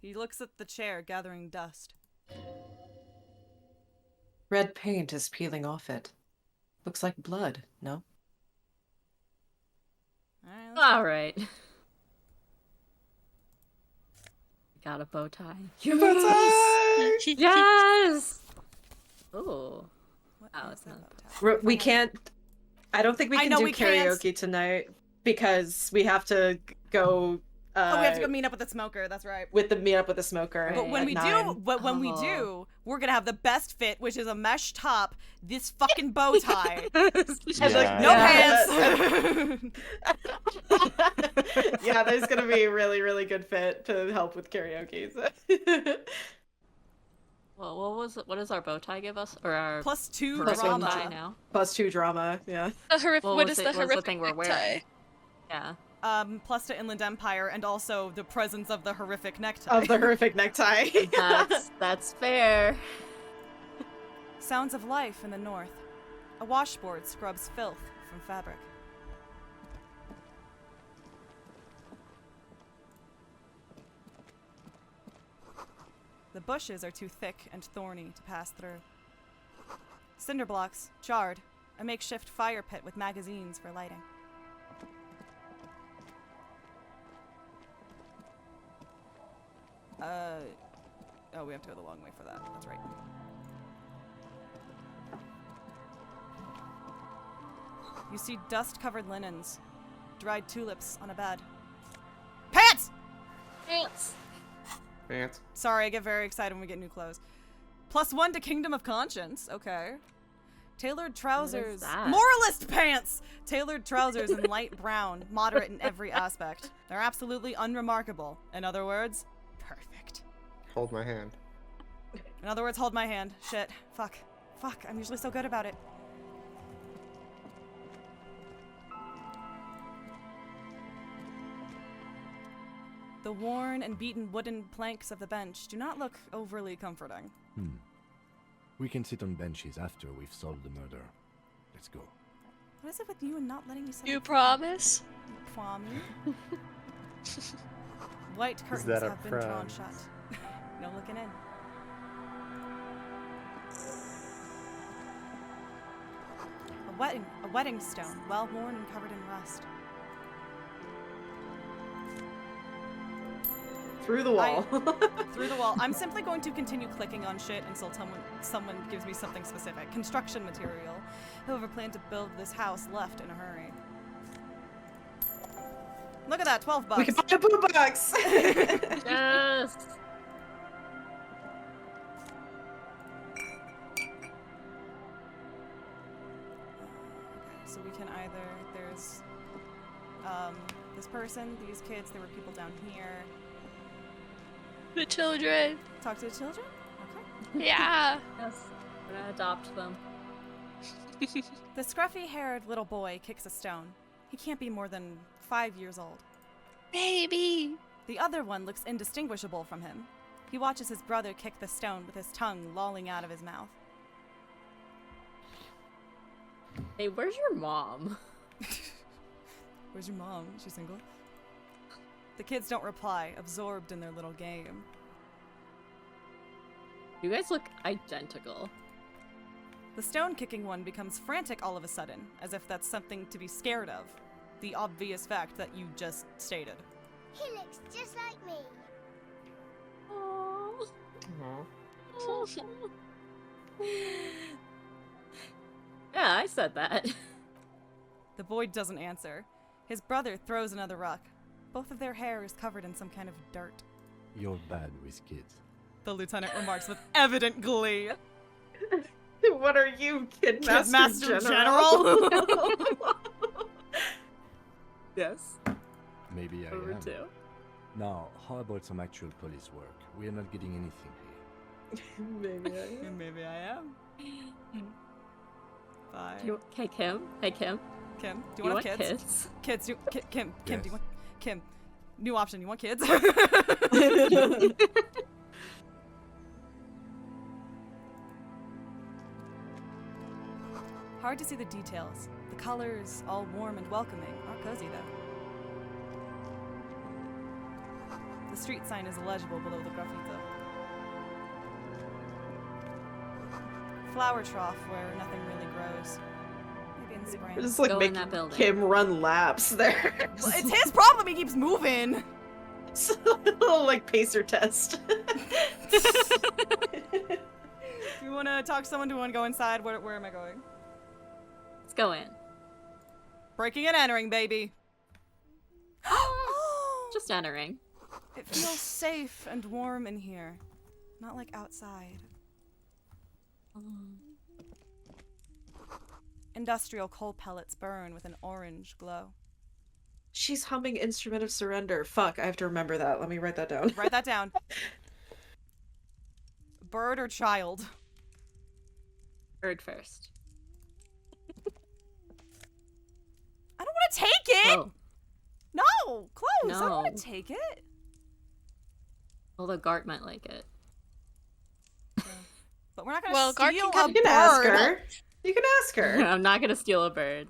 He looks at the chair, gathering dust. Red paint is peeling off it. Looks like blood, no? All right. Got a bow tie. Your bow tie! Yes! Oh. Oh, it's not. We can't. I don't think we can do karaoke tonight because we have to go. We have to go meet up with the smoker. That's right. Meet up with the smoker. But when we do, we're gonna have the best fit, which is a mesh top, this fucking bow tie, and like no pants. Yeah, there's gonna be a really, really good fit to help with karaoke. So. Well, what does our bow tie give us? Or our +2 horrific drama tie now? +2 drama, yeah. What is the horrific thing we're wearing? necktie? Yeah. Plus to Inland Empire, and also the presence of the horrific necktie. Of the horrific necktie. That's fair. Sounds of life in the north. A washboard scrubs filth from fabric. The bushes are too thick and thorny to pass through. Cinder blocks, charred, a makeshift fire pit with magazines for lighting. Oh, we have to go the long way for that. That's right. You see dust-covered linens, dried tulips on a bed. Pants! Pants. Sorry, I get very excited when we get new clothes. +1 to Kingdom of Conscience. Okay. Tailored trousers. Moralist pants! Tailored trousers in light brown, moderate in every aspect. They're absolutely unremarkable. In other words, perfect. Hold my hand. In other words, hold my hand. Shit. Fuck. Fuck. I'm usually so good about it. The worn and beaten wooden planks of the bench do not look overly comforting. We can sit on benches after we've solved the murder. Let's go. What is it with you and not letting me sit? You promise? Promise. White curtains that a have been drawn shut. No looking in. A wedding stone, well worn and covered in rust. Through the wall. Through the wall. I'm simply going to continue clicking on shit until someone gives me something specific. Construction material. Whoever planned to build this house left in a hurry. Look at that, $12. We can buy a boo box. Yes. So we can either, there's this person, these kids, there were people down here. The children. Talk to the children? Okay. Yeah. Yes. We're gonna adopt them. The scruffy-haired little boy kicks a stone. He can't be more than 5 years old. Baby. The other one looks indistinguishable from him. He watches his brother kick the stone with his tongue lolling out of his mouth. Hey, where's your mom? Where's your mom? Is she single? The kids don't reply, absorbed in their little game. You guys look identical. The stone-kicking one becomes frantic all of a sudden, as if that's something to be scared of. The obvious fact that you just stated. He looks just like me. Yeah, I said that. The boy doesn't answer. His brother throws another rock. Both of their hair is covered in some kind of dirt. You're bad with kids. The lieutenant remarks with evident glee. What are you, Kidmaster General? Yes. Maybe I Over am. 2. Now, how about some actual police work? We are not getting anything here. Maybe I am. Maybe I am. Bye. Hey, Kim. Hey, Kim. Kim, do you want to have kids? kids? Kids, Kim, Yes. do you want Kim? New option. You want kids? Hard to see the details. The colors, all warm and welcoming, are cozy though. The street sign is illegible below the graffiti. Flower trough where nothing really grows. Maybe in spring. We're just like Go in making that building. Kim run laps there. Well, it's his problem. He keeps moving. It's a little like pacer test. Do you want to talk to someone? Do you want to go inside? Where am I going? Let's go in. Breaking and entering, baby. Just entering. It feels safe and warm in here. Not like outside. Industrial coal pellets burn with an orange glow. She's humming Instrument of Surrender. Fuck, I have to remember that. Let me write that down. Write that down. Bird or child? Bird first. I don't want to take it! Oh. No! Close! I don't No. want to take it. Although Gart might like it. But we're not going to Well, Gart steal can a You can ask bird. her. You can ask her. I'm not gonna steal a bird.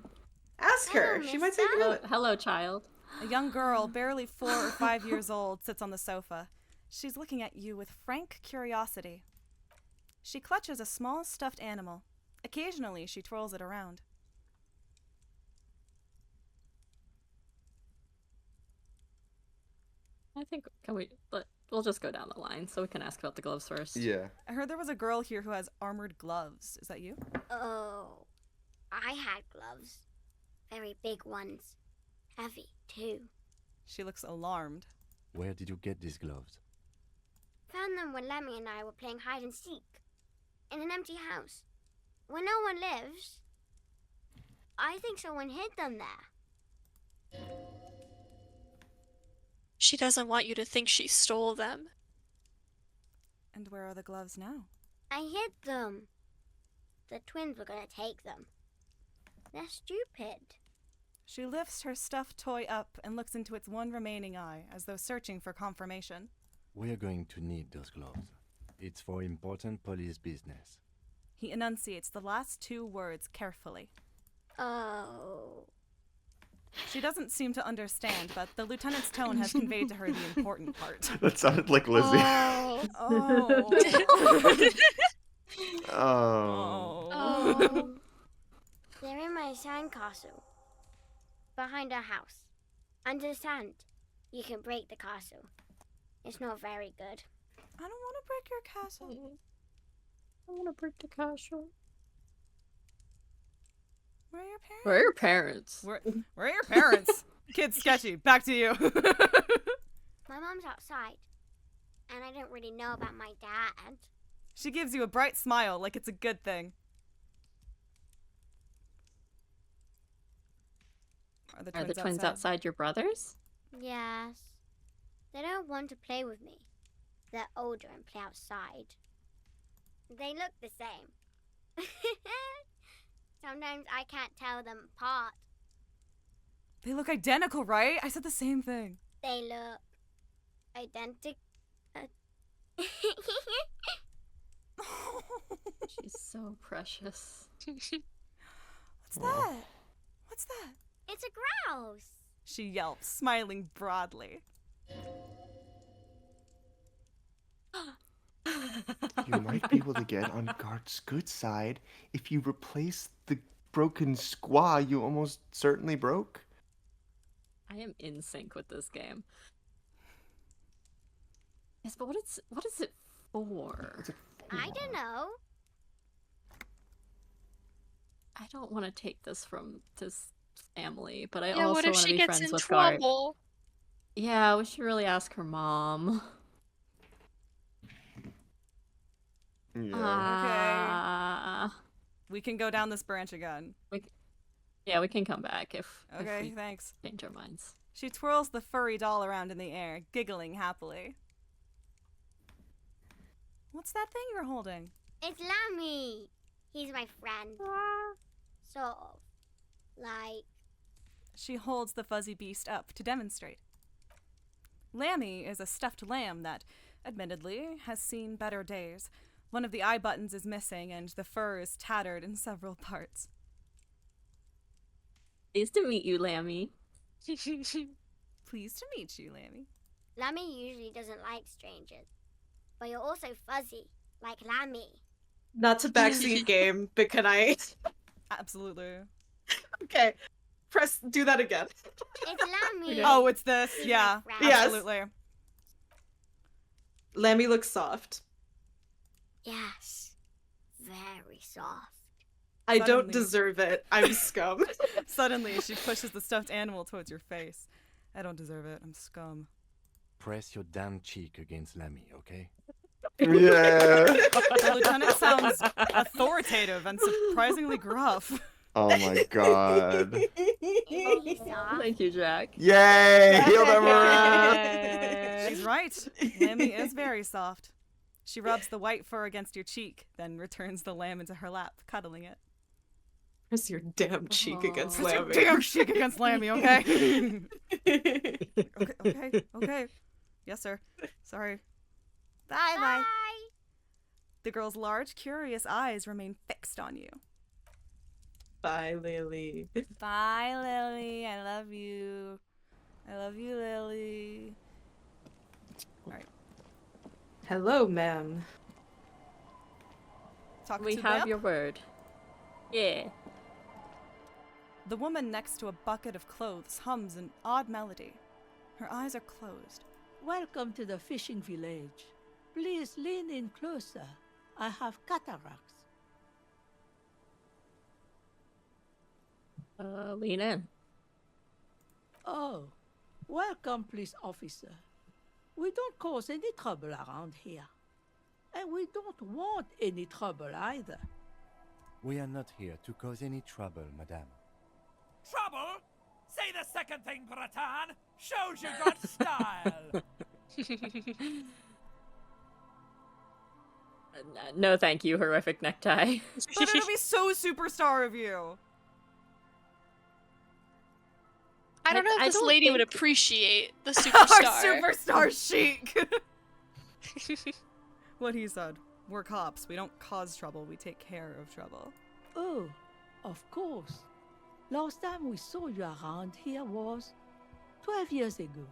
Ask her. She might say no. Hello, child. A young girl, barely 4 or 5 years old, sits on the sofa. She's looking at you with frank curiosity. She clutches a small stuffed animal. Occasionally, she twirls it around. I think we'll just go down the line so we can ask about the gloves first. Yeah. I heard there was a girl here who has armored gloves. Is that you? Oh, I had gloves. Very big ones. Heavy, too. She looks alarmed. Where did you get these gloves? Found them when Lemmy and I were playing hide and seek. In an empty house. Where no one lives. I think someone hid them there. She doesn't want you to think she stole them. And where are the gloves now? I hid them. The twins were gonna take them. They're stupid. She lifts her stuffed toy up and looks into its one remaining eye, as though searching for confirmation. We are going to need those gloves. It's for important police business. He enunciates the last 2 words carefully. Oh. She doesn't seem to understand, but the lieutenant's tone has conveyed to her the important part. That sounded like Lizzie. Oh. Oh. Oh. They're in my sandcastle. Behind our house. Under the sand. You can break the castle. It's not very good. I don't want to break your castle. I want to break the castle. Where are your parents? Where are your parents? Where are your parents? Kid's sketchy. Back to you. My mom's outside. And I don't really know about my dad. She gives you a bright smile like it's a good thing. Are the twins outside your brothers? Yes. They don't want to play with me. They're older and play outside. They look the same. Sometimes I can't tell them apart. They look identical, right? I said the same thing. They look identical. She's so precious. What's that? What's that? It's a grouse. She yelps, smiling broadly. You might be able to get on Gart's good side if you replace the broken squaw you almost certainly broke. I am in sync with this game. Yes, but what is it for? I don't know. I don't want to take this from this family, but I Yeah, also what if want to she be gets friends in with Gart. trouble? Yeah, we should really ask her mom. Okay. We can go down this branch again. Yeah, we can come back if Okay, we thanks. change our minds. She twirls the furry doll around in the air, giggling happily. What's that thing you're holding? It's Lammy. He's my friend. Sort of. Like... She holds the fuzzy beast up to demonstrate. Lammy is a stuffed lamb that, admittedly, has seen better days. One of the eye buttons is missing, and the fur is tattered in several parts. Pleased to meet you, Lammy. Pleased to meet you, Lammy. Lammy usually doesn't like strangers. But you're also fuzzy, like Lammy. Not to backseat game, but can I? Absolutely. Okay. Do that again. It's Lammy. Oh, it's this. He's Yeah, my friend. absolutely. Lammy looks soft. Yes. Very soft. I don't Suddenly- deserve it. I'm scum. Suddenly, she pushes the stuffed animal towards your face. I don't deserve it. I'm scum. Press your damn cheek against Lammy, okay? Yeah. The lieutenant sounds authoritative and surprisingly gruff. Oh my god. Thank you, Jack. Yay! Healed everyone! She's right. Lammy is very soft. She rubs the white fur against your cheek, then returns the lamb into her lap, cuddling it. Press your damn cheek against Press your Lammy. damn cheek against Lammy, okay? Okay. Yes, sir. Sorry. Bye. The girl's large, curious eyes remain fixed on you. Bye, Lily. Bye, Lily. I love you. I love you, Lily. Alright. Hello, ma'am. Talk We to have them? your word. Yeah. The woman next to a bucket of clothes hums an odd melody. Her eyes are closed. Welcome to the fishing village. Please lean in closer. I have cataracts. Lean in. Oh, welcome, police officer. We don't cause any trouble around here. And we don't want any trouble either. We are not here to cause any trouble, madame. Trouble? Say the second thing, Bratan. Shows you got style. No, thank you, horrific necktie. But it'll be so superstar of you. I don't know if I this don't lady would think- appreciate the Our superstar. superstar chic. What he said. We're cops. We don't cause trouble. We take care of trouble. Oh, of course. Last time we saw you around here was 12 years ago.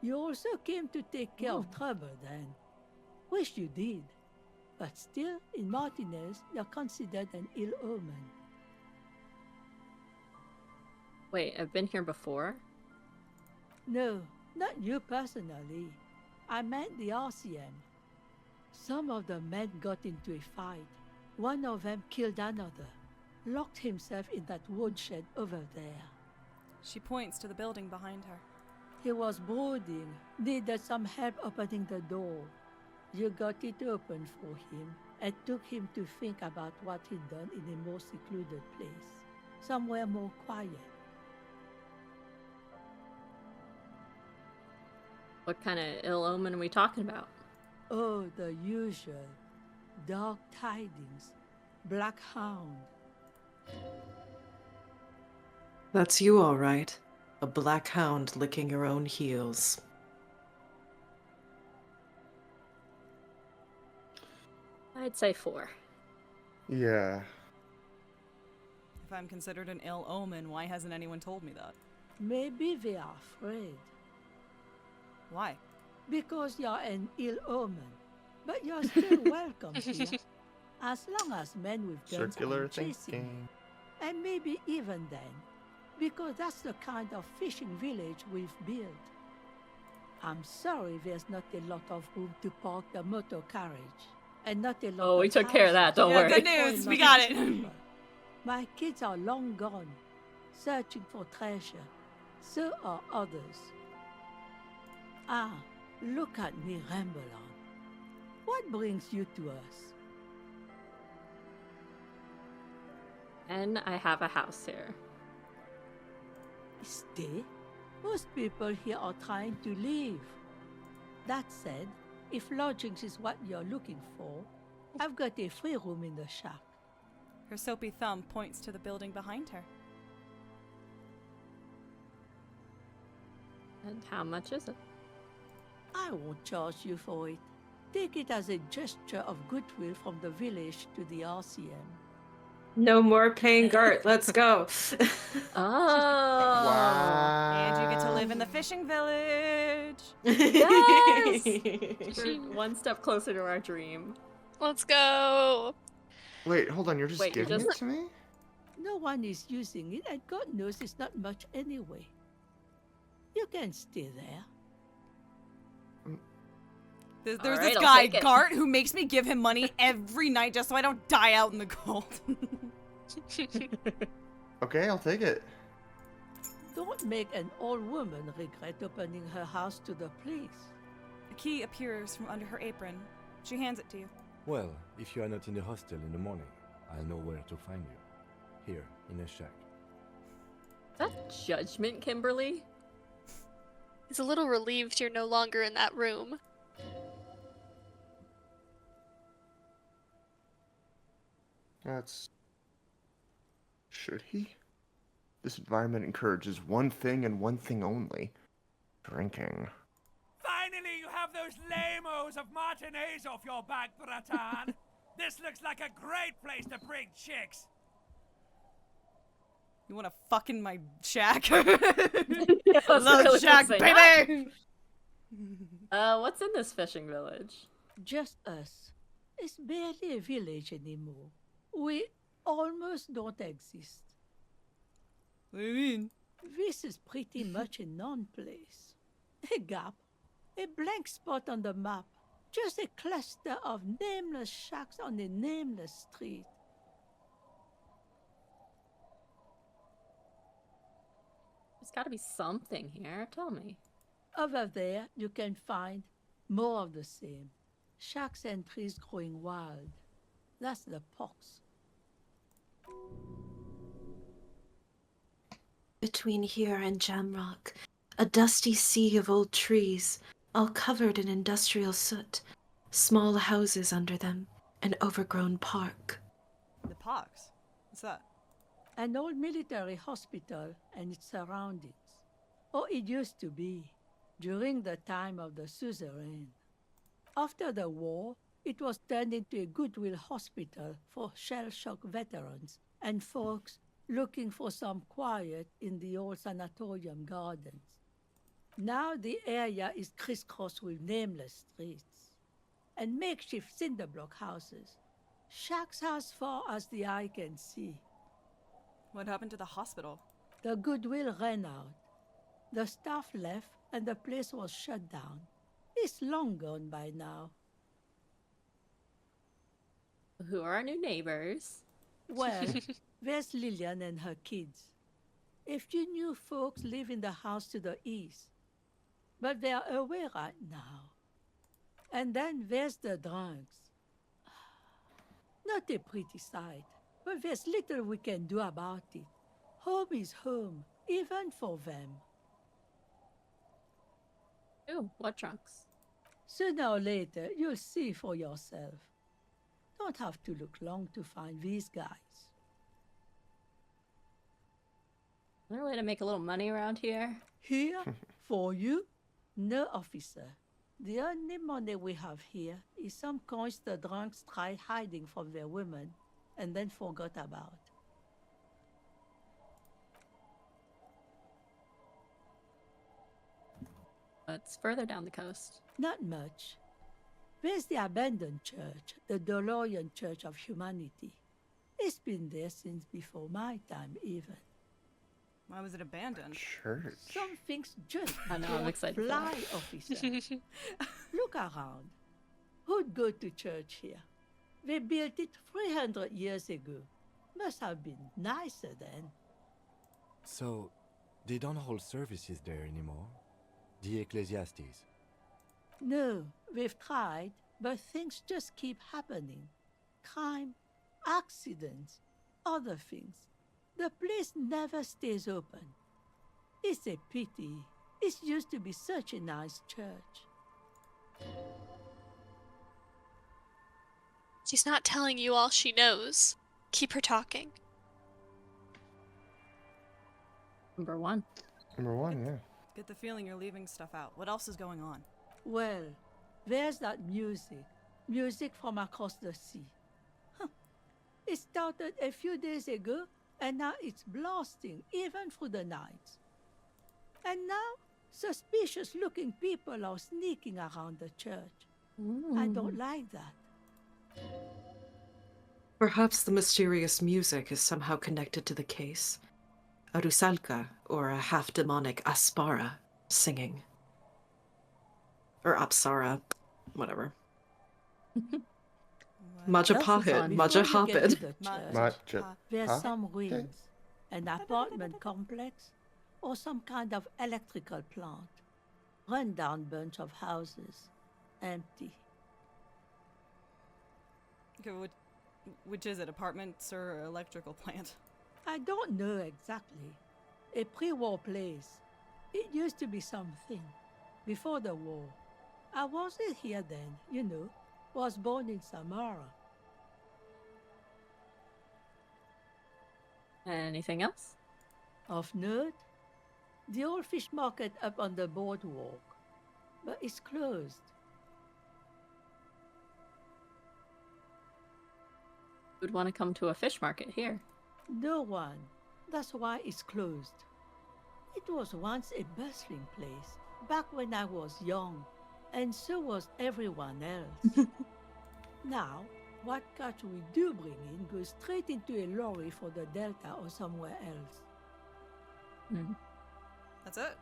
You also came to take care of trouble then. Wish you did. But still, in Martinez, you're considered an ill omen. Wait, I've been here before? No, not you personally. I meant the RCM. Some of the men got into a fight. One of them killed another, locked himself in that woodshed over there. She points to the building behind her. He was brooding, needed some help opening the door. You got it open for him and took him to think about what he'd done in a more secluded place, somewhere more quiet. What kind of ill omen are we talking about? Oh, the usual. Dark tidings. Black hound. That's you, all right. A black hound licking your own heels. I'd say 4. Yeah. If I'm considered an ill omen, why hasn't anyone told me that? Maybe they are afraid. Why? Because you're an ill omen. But you're still welcome here. As long as men with guns Circular aren't chasing you. thinking. And maybe even then. Because that's the kind of fishing village we've built. I'm sorry there's not a lot of room to park the motor carriage. And not a lot Oh, we of took care of that, houses. don't worry. Good news, we got it. My kids are long gone, searching for treasure. So are others. Ah, look at me ramble on. What brings you to us? And I have a house here. Stay? Most people here are trying to leave. That said, if lodgings is what you're looking for, I've got a free room in the shack. Her soapy thumb points to the building behind her. And how much is it? I won't charge you for it. Take it as a gesture of goodwill from the village to the RCM. No more paying Gart. Let's go. Oh. Wow. And you get to live in the fishing village. Yes! We're one step closer to our dream. Let's go. Wait, hold on. You're just Wait, giving it to me? No one is using it, and God knows it's not much anyway. You can stay there. There's All right, this I'll guy, take it. Gart, who makes me give him money every night just so I don't die out in the cold. Okay, I'll take it. Don't make an old woman regret opening her house to the police. A key appears from under her apron. She hands it to you. Well, if you are not in the hostel in the morning, I'll know where to find you. Here, in a shack. Is that judgment, Kimberly? He's a little relieved you're no longer in that room. That's... Should he? This environment encourages one thing and one thing only. Drinking. Finally, you have those lamos of matinees off your back, Bratan. This looks like a great place to bring chicks. You want to fuck in my shack? Yeah, I was Love really shack, gonna say baby! What's in this fishing village? Just us. It's barely a village anymore. We almost don't exist. What do you mean? This is pretty much a non-place. A gap. A blank spot on the map. Just a cluster of nameless shacks on a nameless street. There's gotta be something here. Tell me. Over there, you can find more of the same. Shacks and trees growing wild. That's the pox. Between here and Jamrock, a dusty sea of old trees, all covered in industrial soot, small houses under them, an overgrown park. The pox? What's that? An old military hospital and its surroundings. Or it used to be, during the time of the suzerain. After the war, it was turned into a goodwill hospital for shell-shock veterans and folks looking for some quiet in the old sanatorium gardens. Now the area is crisscrossed with nameless streets and makeshift cinder block houses, shacks as far as the eye can see. What happened to the hospital? The goodwill ran out. The staff left and the place was shut down. It's long gone by now. Who are our new neighbors? Well, there's Lillian and her kids. A few new folks live in the house to the east, but they are away right now. And then there's the drunks. Not a pretty sight, but there's little we can do about it. Home is home, even for them. Ooh, what trunks? Sooner or later, you'll see for yourself. Don't have to look long to find these guys. Is there a way to make a little money around here? Here, for you? No, officer. The only money we have here is some coins the drunks tried hiding from their women and then forgot about. It's further down the coast. Not much. There's the abandoned church, the DeLorean Church of Humanity. It's been there since before my time, even. Why was it abandoned? Church. Some things just I know, I'm don't excited for fly, that. officer. Look around. Who'd go to church here? They built it 300 years ago. Must have been nicer then. So, they don't hold services there anymore? The Ecclesiastes? No, they've tried, but things just keep happening. Crime, accidents, other things. The place never stays open. It's a pity. It used to be such a nice church. She's not telling you all she knows. Keep her talking. Number one. Number one, yeah. Get the feeling you're leaving stuff out. What else is going on? Well, there's that music. Music from across the sea. Huh. It started a few days ago, and now it's blasting, even through the night. And now, suspicious-looking people are sneaking around the church. I don't like that. Perhaps the mysterious music is somehow connected to the case. A rusalka, or a half-demonic aspara, singing. Or apsara, whatever. Majapahid, Majahapid. There's some ruins, an apartment complex, or some kind of electrical plant. Run-down bunch of houses, empty. Okay, which is it? Apartments or electrical plant? I don't know exactly. A pre-war place. It used to be something. Before the war. I wasn't here then, you know. Was born in Samara. Anything else? Of note? The old fish market up on the boardwalk. But it's closed. Who'd want to come to a fish market here? No one. That's why it's closed. It was once a bustling place, back when I was young, and so was everyone else. Now, what catch we do bring in goes straight into a lorry for the Delta or somewhere else. That's it?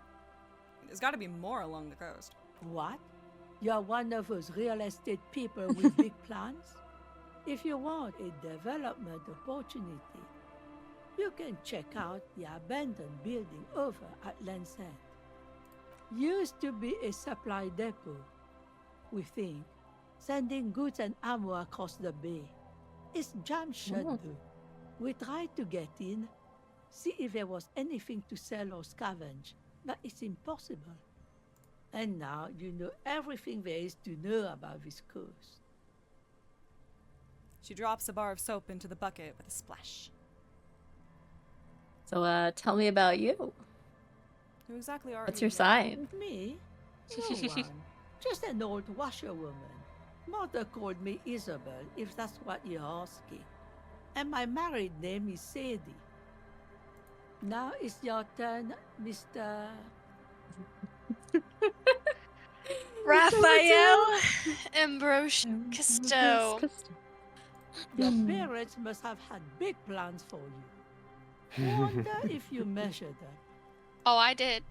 There's got to be more along the coast. What? You're one of those real estate people with big plans? If you want a development opportunity, you can check out the abandoned building over at Land's End. Used to be a supply depot, we think, sending goods and ammo across the bay. It's jammed shut though. We tried to get in, see if there was anything to sell or scavenge, but it's impossible. And now you know everything there is to know about this coast. She drops a bar of soap into the bucket with a splash. So, tell me about you. Who exactly are What's you? your sign? Me? No one. Just an old washerwoman. Mother called me Isabel, if that's what you're asking. And my married name is Sadie. Now it's your turn, Mr. Raphael Ambrose Cousteau. Your parents must have had big plans for you. Wonder if you measured them. Oh, I did.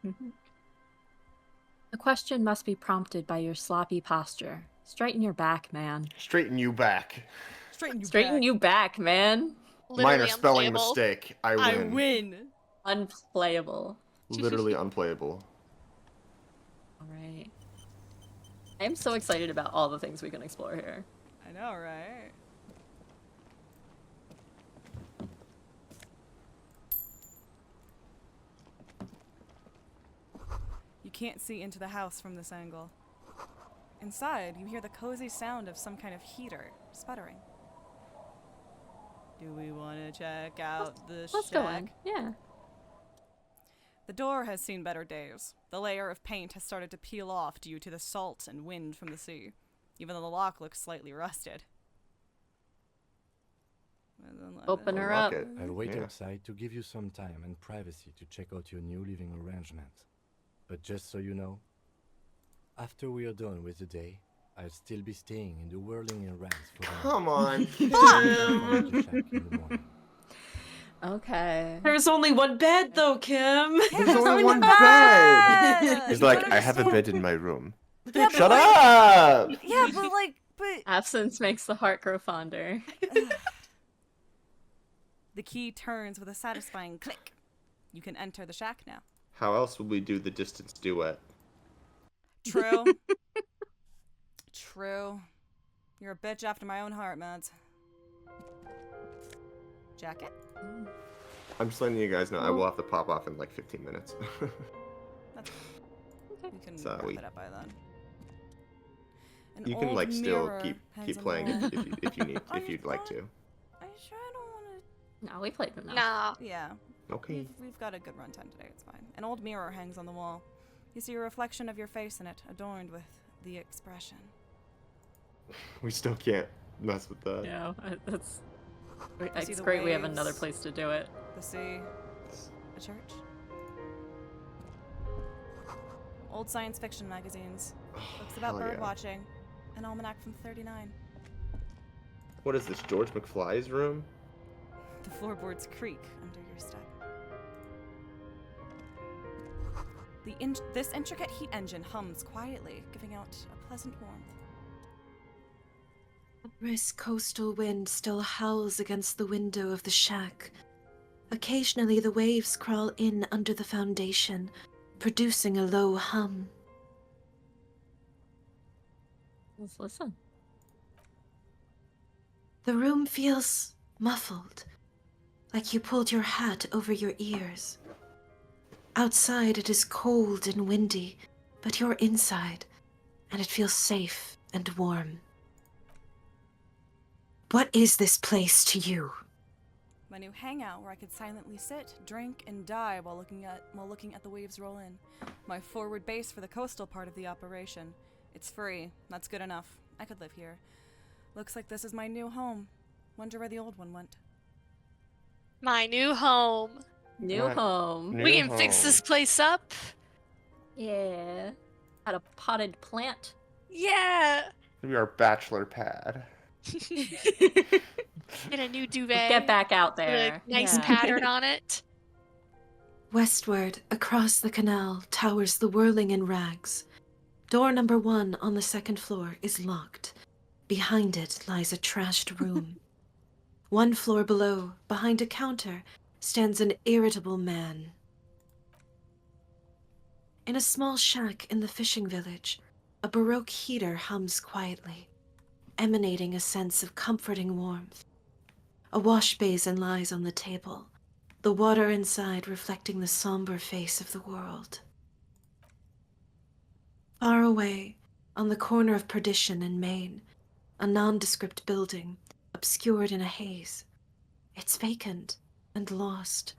The question must be prompted by your sloppy posture. Straighten your back, man. Straighten you back. Straighten you back, man. Minor spelling mistake. I win. I win. Unplayable. Literally unplayable. Alright. I am so excited about all the things we can explore here. I know, right? You can't see into the house from this angle. Inside, you hear the cozy sound of some kind of heater sputtering. Do we want to check out the Let's shack? go in. Yeah. The door has seen better days. The layer of paint has started to peel off due to the salt and wind from the sea, even though the lock looks slightly rusted. Open her up. I'll wait outside to give you some time and privacy to check out your new living arrangements. But just so you know, after we are done with the day, I'll still be staying in the whirling errands for Come on, Okay. There's only one bed though, Kim. There's only one bed. He's like, I have a bed in my room. Yeah, Shut up! Yeah, but Absence makes the heart grow fonder. The key turns with a satisfying click. You can enter the shack now. How else would we do the distance duet? True. True. You're a bitch after my own heart, Mads. Jacket? I'm just letting you guys know I will have to pop off in like 15 minutes. We can So wrap it up by then. An You can old like still mirror hangs keep on the playing wall. if you need if you'd like to. Are you sure I don't want to? No, we played enough. Nah. Yeah. Okay. We've got a good runtime today. It's fine. An old mirror hangs on the wall. You see a reflection of your face in it, adorned with the expression. We still can't mess with that. Yeah, that's. See It's the great we have waves, another place to do it. The sea, a church. Old science fiction magazines, books about hell yeah. bird watching, an almanac from '39. What is this, George McFly's room? The floorboards creak under your step. This intricate heat engine hums quietly, giving out a pleasant warmth. A brisk coastal wind still howls against the window of the shack. Occasionally the waves crawl in under the foundation, producing a low hum. Let's listen. The room feels muffled, like you pulled your hat over your ears. Outside it is cold and windy, but you're inside, and it feels safe and warm. What is this place to you? My new hangout where I could silently sit, drink, and die while looking at the waves roll in. My forward base for the coastal part of the operation. It's free. That's good enough. I could live here. Looks like this is my new home. Wonder where the old one went. My new home. New home. We can fix this place up. Yeah. Had a potted plant. Yeah. Maybe our bachelor pad. Get a new duvet. Get back out Put there. a nice Yeah. pattern on it. Westward, across the canal, towers the whirling in rags. Door number 1 on the second floor is locked. Behind it lies a trashed room. 1 floor below, behind a counter, stands an irritable man. In a small shack in the fishing village, a Baroque heater hums quietly, emanating a sense of comforting warmth. A wash basin lies on the table, the water inside reflecting the somber face of the world. Far away, on the corner of Perdition and Main, a nondescript building, obscured in a haze. It's vacant and lost,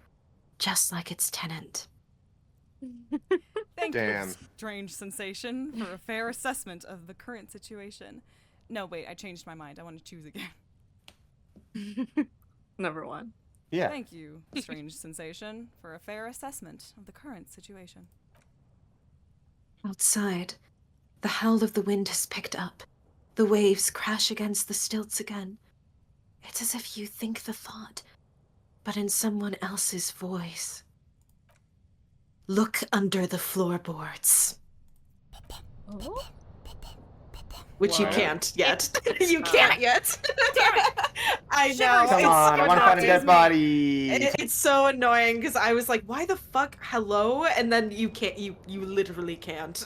just like its tenant. Thank Damn. you, strange sensation, for a fair assessment of the current situation. No, wait, I changed my mind. I want to choose again. Number 1. Yeah. Thank you, strange sensation, for a fair assessment of the current situation. Outside, the howl of the wind has picked up. The waves crash against the stilts again. It's as if you think the thought, but in someone else's voice. Look under the floorboards. Oh. Which you What? can't yet. You can't yet. I know. Shivers. Come it's on, so I want to find a dead annoying. body. It's so annoying because I was like, why the fuck? Hello? And then you can't, you literally can't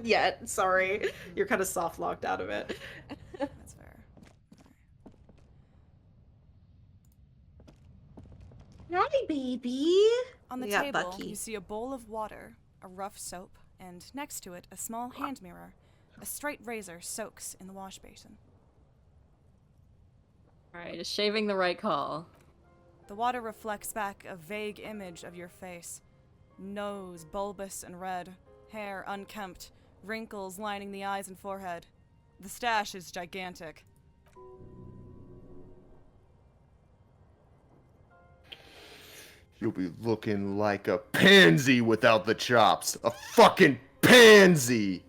yet. Sorry. You're kind of soft locked out of it. That's fair. Hi, baby. On the We got table, Bucky. you see a bowl of water, a rough soap, and next to it, a small hand mirror. A straight razor soaks in the wash basin. Alright, is shaving the right call? The water reflects back a vague image of your face. Nose bulbous and red, hair unkempt, wrinkles lining the eyes and forehead. The stash is gigantic. You'll be looking like a pansy without the chops. A fucking pansy.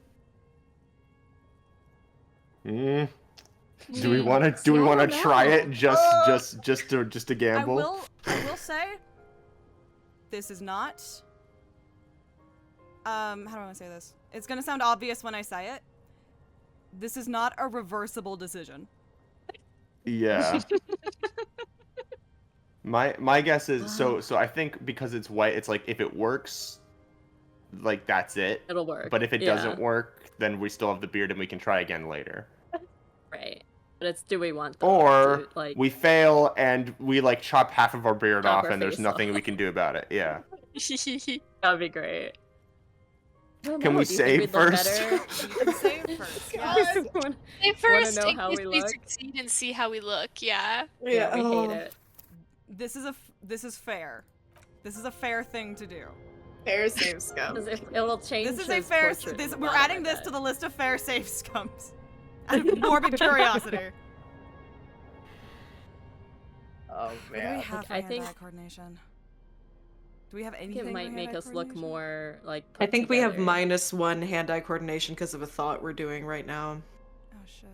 Hmm. Do we want to try it just to gamble? I will say this is not how do I want to say this? It's going to sound obvious when I say it. This is not a reversible decision. Yeah. My guess is so I think because it's white, it's like if it works, like that's it. It'll work. But if it Yeah. doesn't work, then we still have the beard and we can try again later. Right. But it's do we want the Or to, like we fail and we like chop half of our beard Chop off our and there's face nothing off. we can do about it. Yeah. That'd be great. Can we save first? Save first. God. Yes. Hey, first, know in how case we we look? succeed and see how we look. Yeah. Yeah, we hate it. This is fair. This is a fair thing to do. Fair save scum. It'll change. This is a his fair. portrait This a we're lot, adding I this bet. to the list of fair safe scums. Out of morbid curiosity. Oh What do we have for I think hand-eye coordination? Do we have I think anything? it might for make hand-eye us look coordination? more like. I put think we have together. -1 hand-eye coordination because of a thought we're doing right now. Oh shit.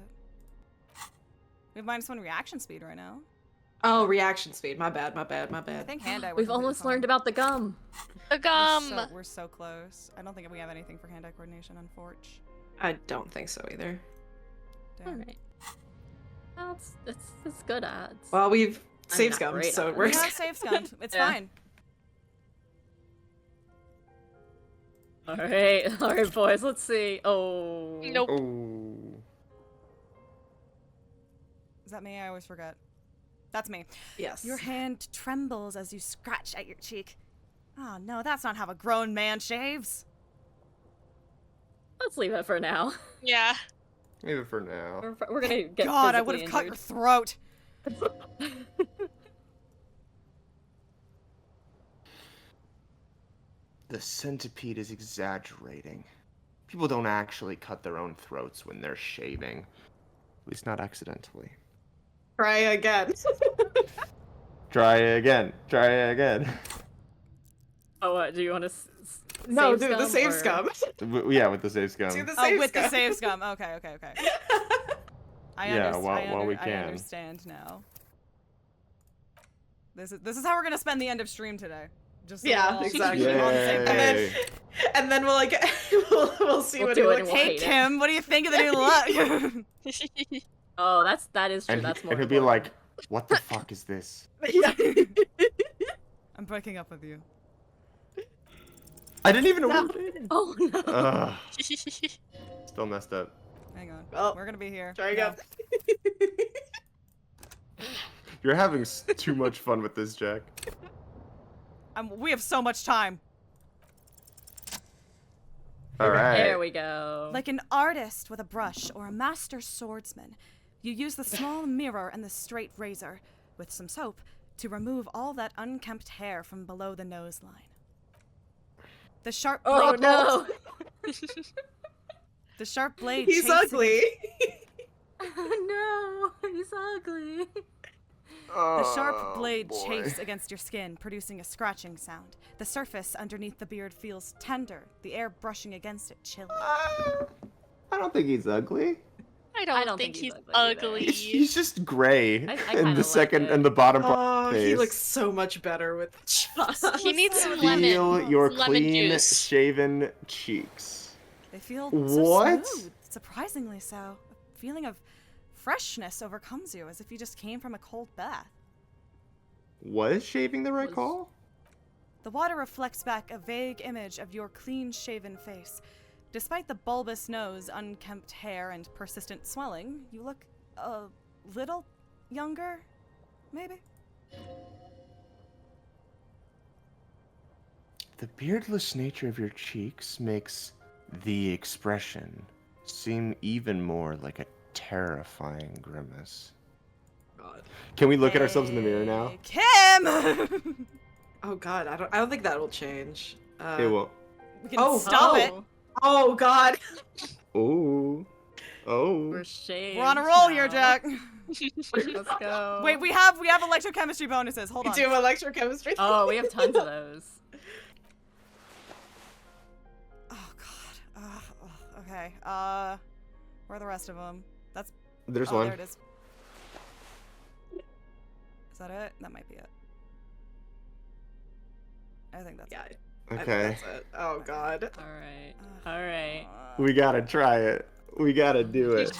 We have -1 reaction speed right now. Oh, reaction speed. My bad. I think hand-eye. We've almost learned about the gum. The gum. We're so close. I don't think we have anything for hand-eye coordination, unfortunately. I don't think so either. Damn. All right. Well, it's good odds. Well, we've I'm save not scum, great so on it it. We works. have save scummed. It's Yeah. fine. All right, boys. Let's see. Oh. Nope. Oh. Is that me? I always forget. That's me. Yes. Your hand trembles as you scratch at your cheek. Oh no, that's not how a grown man shaves. Let's leave it for now. Yeah. Maybe for now. We're gonna get. God, I would physically have cut your injured. throat. The centipede is exaggerating. People don't actually cut their own throats when they're shaving. At least not accidentally. Try again. Try again. Try again. Oh, what? Do you want to? No, do the save or- scum. Yeah, with the save scum. Do the Oh, save with the scum. save scum. Okay. Yeah, while we I can. understand now. This is how we're gonna spend the end of stream today. Just so Yeah, we're all exactly. on the same Yay. page. And then we'll like we'll see We'll what do it it looks and we'll like. Hey hate it. Kim, what do you think of the new look? Oh, that is true. And, That's more. and he'll be important. like, what the fuck is this? I'm breaking up with you. I didn't even know what it did. Oh no. Ugh, still messed up. Hang on. Oh, We're gonna be here. try again. You're having too much fun with this, Jack. We have so much time. All right. There we go. Like an artist with a brush or a master swordsman, you use the small mirror and the straight razor, with some soap, to remove all that unkempt hair from below the nose line. The sharp blade. Oh no. The sharp blade. He's chasing- ugly. No, he's ugly. The sharp Oh, blade boy. chafes against your skin, producing a scratching sound. The surface underneath the beard feels tender, the air brushing against it chilly. I don't think he's ugly. I don't think he's ugly. He's just gray I in kinda the like second it. and the bottom part Oh, of the face. he looks so much better with the He needs some Feel lemon. your lemon clean, juice. shaven cheeks. They feel What? so smooth, surprisingly so. A feeling of freshness overcomes you, as if you just came from a cold bath. Was shaving the right call? The water reflects back a vague image of your clean-shaven face. Despite the bulbous nose, unkempt hair, and persistent swelling, you look a little younger, maybe? The beardless nature of your cheeks makes the expression seem even more like a terrifying grimace. God. Can we look at ourselves in the mirror now? Kim! Oh God, I don't think that will change. It won't. We can Oh, stop it. Oh God. Ooh. Oh. We're shaved. We're on a roll here, now. Jack. Let's go. Wait, we have electrochemistry bonuses. Hold We on. do electrochemistry. Oh, we have tons of those. Oh God. Okay. Where are the rest of them? That's. There's Oh, one. there it is. Is that it? That might be it. I think that's it. I think Okay. that's it. Oh God. All right. We gotta try it. We gotta do it.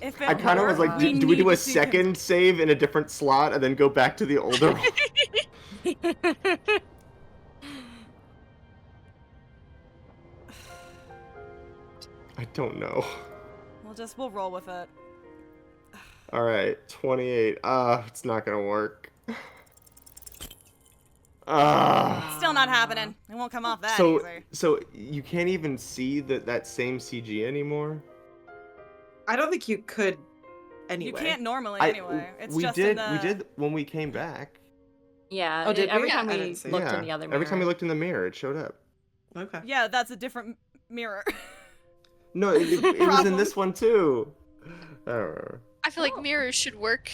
If I kind of was like, do we do a second save in a different slot and then go back to the older one? I don't know. We'll roll with it. All right, 28. It's not gonna work. Still Still not happening. It won't come off that So, easy. so you can't even see that same CG anymore? I don't think you could anyway. You can't normally anyway. It's we just did. in the... We did when we came back. Yeah. Oh, did every we? time I we didn't see it. looked in the other mirror. Every time we looked in the mirror, it showed up. Okay. Yeah, that's a different mirror. No, it was in this one too. I don't remember. I feel like mirrors should work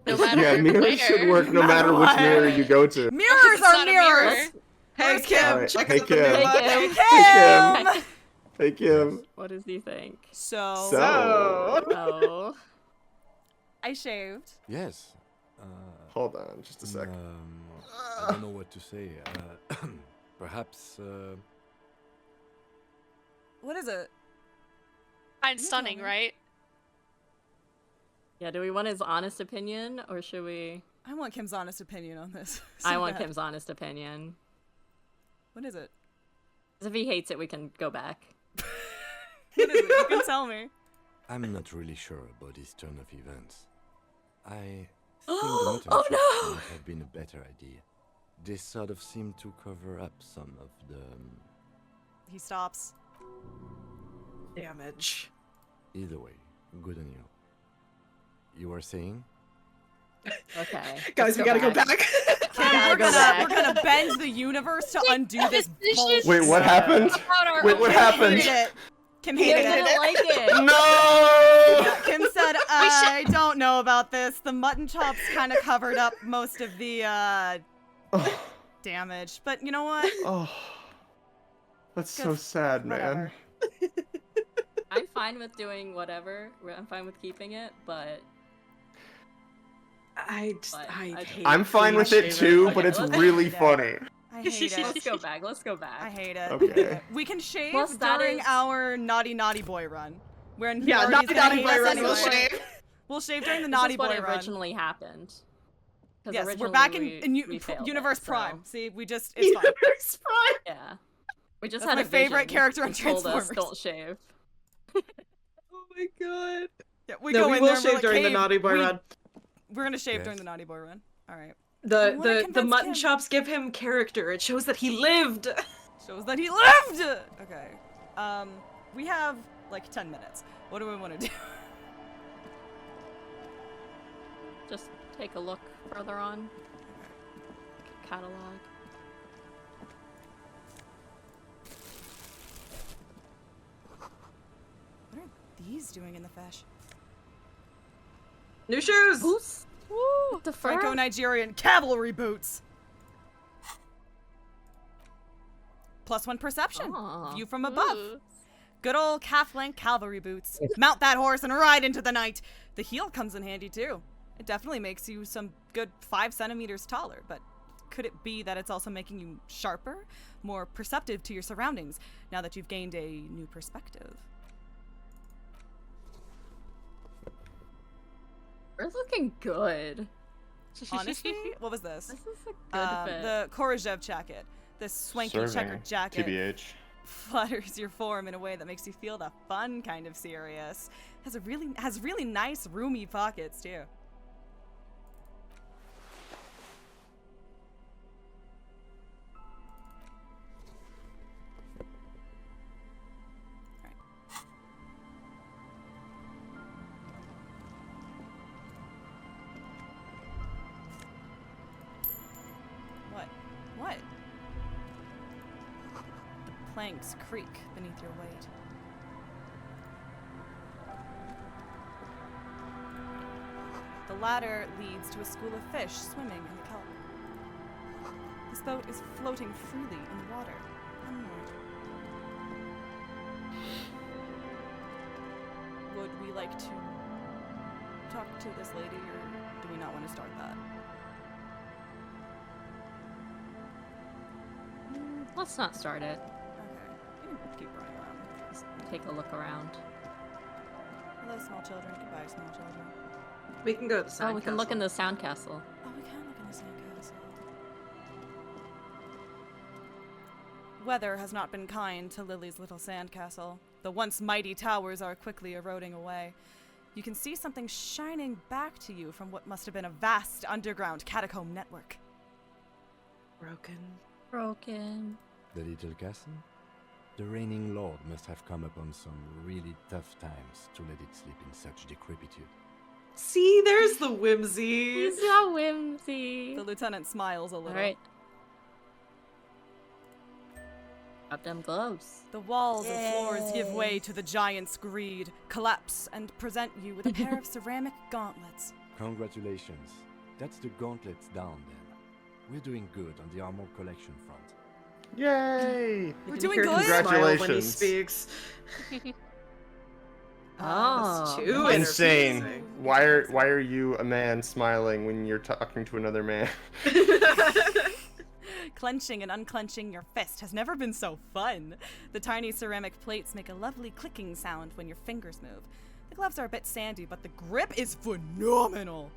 no matter Yeah, mirrors where. should work no matter which mirror you go to. Mirrors It's are not a mirror. mirrors. Hey Kim, Alright, check hey, out the Kim. new one. Hey, Hey, Kim. Hey Kim. What does he think? So Oh. I shaved. Yes. Hold on, just a sec. I don't know what to say. Perhaps. What is it? Find stunning, right? Yeah, do we want his honest opinion, or should we... I want Kim's honest opinion on this. I want Kim's honest opinion. What is it? 'Cause if he hates it, we can go back. What is it? You can tell me. I'm not really sure about this turn of events. I think the motor Oh, trip no! might have been a better idea. They sort of seem to cover up some of the He stops. Damage. Either way, good on you. You were saying? Okay. Guys, we gotta go back. Kim, we're gonna bend the universe to undo this bullshit. Wait, what happened? Wait, what happened? Hated it. Kim He hated didn't it. like it. No! Yeah, Kim said, I don't know about this. The mutton chops kind of covered up most of the damage. But you know what? Oh, that's so sad, man. Whatever. I'm fine with doing whatever. I'm fine with keeping it, but... I hate I'm fine with it too, but it's really funny. I hate it. Let's go back. Let's go back. I hate it. Okay. We can shave Plus, that during is- our naughty boy run. When Yeah, Flority's naughty gonna boy hate us run, we'll anyway. shave. We'll shave during the This naughty is boy what run. originally happened. 'Cause Yes, we're originally back we in failed Universe it, so- Prime. See, we just it's fine. Universe Prime. Yeah. We just That's had my a favorite vision character in that told us, Transformers. don't shave. Oh my god. Yeah, we No, go we in will there and we're shave like, during the "Hey, naughty boy run. We're gonna shave Yes. during the naughty boy run. All right. I wanna The convince mutton Kim. chops give him character. It shows that he lived. Shows that he lived. Okay. We have like 10 minutes. What do we want to do? Just take a look further on. Catalog. What are these doing in the fish? New shoes. Boots? Woo! The fur? Franco-Nigerian cavalry boots. +1 perception. Aw. View from above. Ooh. Good old calf-length cavalry boots. Mount that horse and ride into the night. The heel comes in handy too. It definitely makes you some good 5 centimeters taller, but could it be that it's also making you sharper, more perceptive to your surroundings, now that you've gained a new perspective? We're looking good. Honestly, what was this? This is a good fit. The Korajev jacket. This swanky Serving, checkered jacket TBH. flatters your form in a way that makes you feel the fun kind of serious. Has really nice roomy pockets too. What? The planks creak beneath your weight. The ladder leads to a school of fish swimming in the kelp. This boat is floating freely in the water, unmoored. Would we like to talk to this lady, or do we not want to start that? Let's not start it. Okay. You can keep running around. Just take a look around. Hello, small children. Goodbye, small children. We can go to the sandcastle. Oh, we can look in the sound castle. Oh, we can look in the sandcastle. Weather has not been kind to Lily's little sandcastle. The once mighty towers are quickly eroding away. You can see something shining back to you from what must have been a vast underground catacomb network. Broken Broken. The little castle? The reigning lord must have come upon some really tough times to let it sleep in such decrepitude. See, there's the whimsy. He's got whimsy. The lieutenant smiles a little. Alright. Got them gloves. The walls and floors give way to the giant's greed, collapse, and present you with a pair of ceramic gauntlets. Congratulations. That's the gauntlets down then. We're doing good on the armor collection front. Yay! We're doing Hear him good. smile when he Congratulations. speaks. Oh, That's two Insane. interviews. Why are you a man smiling when you're talking to another man? Clenching and unclenching your fist has never been so fun. The tiny ceramic plates make a lovely clicking sound when your fingers move. The gloves are a bit sandy, but the grip is phenomenal.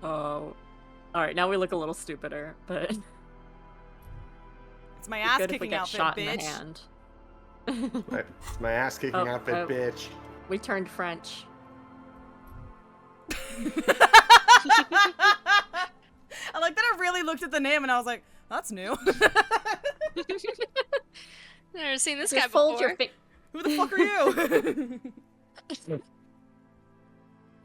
Oh. Alright, now we look a little stupider, but It's my ass good if we kicking get outfit, shot in the bitch. hand. It's my ass kicking outfit, bitch. We turned French. I like that I really looked at the name and I was like, that's new. Never seen this Just guy fold before. your Who the fuck are you?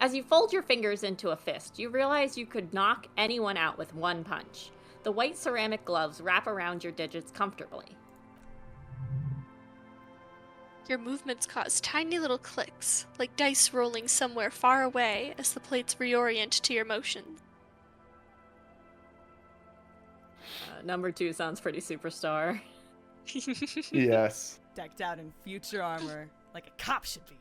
As you fold your fingers into a fist, you realize you could knock anyone out with one punch. The white ceramic gloves wrap around your digits comfortably. Your movements cause tiny little clicks, like dice rolling somewhere far away as the plates reorient to your motions. Number 2 sounds pretty superstar. Yes. Decked out in future armor, like a cop should be.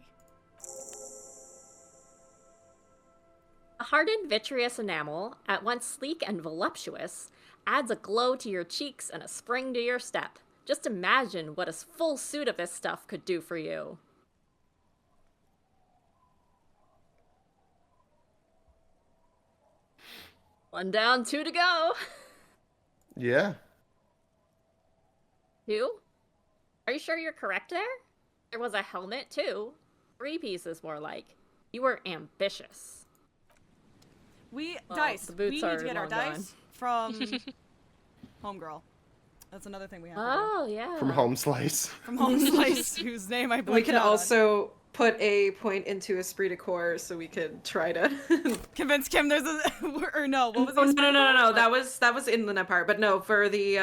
A hardened vitreous enamel, at once sleek and voluptuous, adds a glow to your cheeks and a spring to your step. Just imagine what a full suit of this stuff could do for you. One down, 2 to go. Yeah. 2? Are you sure you're correct there? There was a helmet, too. 3 pieces, more like. You were ambitious. We Well, dice. the We boots need are to get our long gone. dice from Homegirl. That's another thing we have. Oh, yeah. From Home Slice. From Home Slice, whose name I We blanked can out on. also put a point into Esprit de Corps so we could try to convince Kim there's a or no, what was Oh, it? no. That was in the part, but no, for the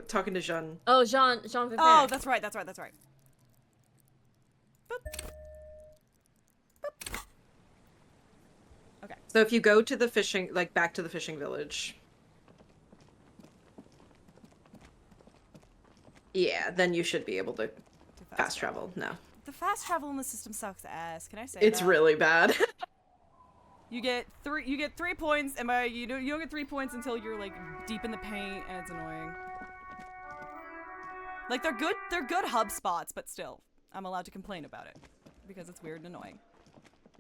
talking to Jean. Oh, Jean Vivert. Oh, that's right. Okay. So if you go to the fishing, like back to the fishing village. Yeah, then you should be able to fast travel. No. The fast travel in the system sucks ass. Can I say It's that? really bad. You get 3 points, and you don't get 3 points until you're like deep in the paint, and it's annoying. Like they're good hub spots, but still, I'm allowed to complain about it because it's weird and annoying.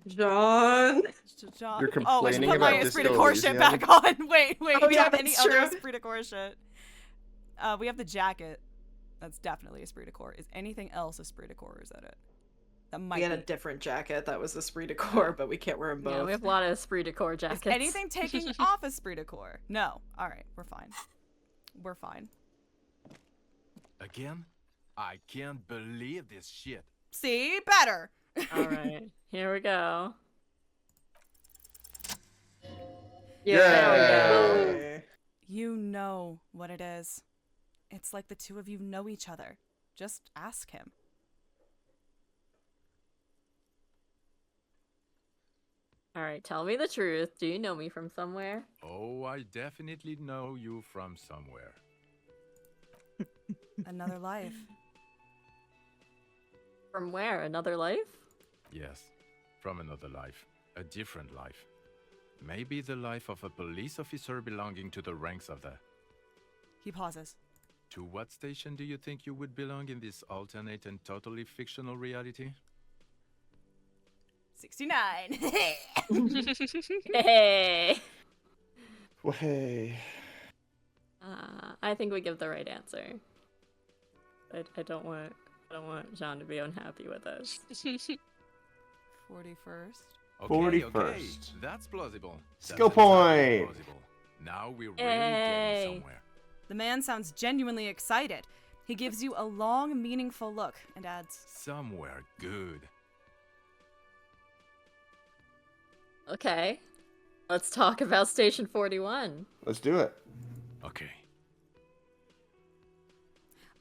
John. You're Oh, I should complaining put my about Esprit de Disco Corps shit Elysium? back on. Wait. Oh, Do you yeah, have any that's other true. Esprit de Corps shit? We have the jacket. That's definitely Esprit de Corps. Is anything else Esprit de Corps? Or is that it? That might We had a be. different jacket that was Esprit de Corps, but we can't wear them both. Yeah, we have a lot of Esprit de Corps jackets. Is anything taking off Esprit de Corps? No. All right, we're fine. We're fine. Again? I can't believe this shit. See, better. All right, here we go. Yeah. You know what it is. It's like the two of you know each other. Just ask him. All right, tell me the truth. Do you know me from somewhere? Oh, I definitely know you from somewhere. Another life. From where? Another life? Yes, from another life. A different life. Maybe the life of a police officer belonging to the ranks of the... He pauses. To what station do you think you would belong in this alternate and totally fictional reality? 69. Hey. Hey. I think we give the right answer. I don't want Jean to be unhappy with us. 41st. Okay, 41st. that's plausible. Skill That's entirely point. plausible. Now we're really Yay. getting somewhere. The man sounds genuinely excited. He gives you a long, meaningful look and adds, Somewhere good. Okay. Let's talk about Station 41. Let's do it. Okay.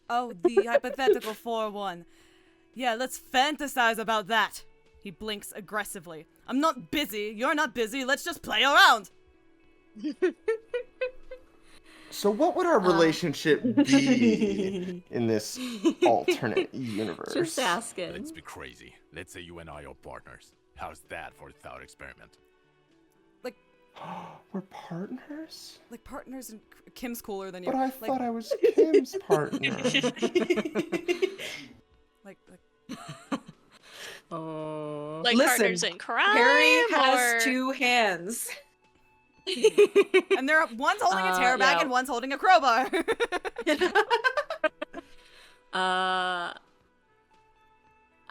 "Oh, the hypothetical 4-1. Yeah, let's fantasize about that." He blinks aggressively. "I'm not busy. You're not busy. Let's just play around." So what would our relationship be in this alternate universe? Just asking. Let's be crazy. Let's say you and I are partners. How's that for a thought experiment? We're partners? Like partners, and Kim's cooler than you. But I like, thought I was Kim's partner. like Oh. Like Listen, partners in crime. Harry has or... 2 hands. and one's holding a tear bag yeah. and one's holding a crowbar.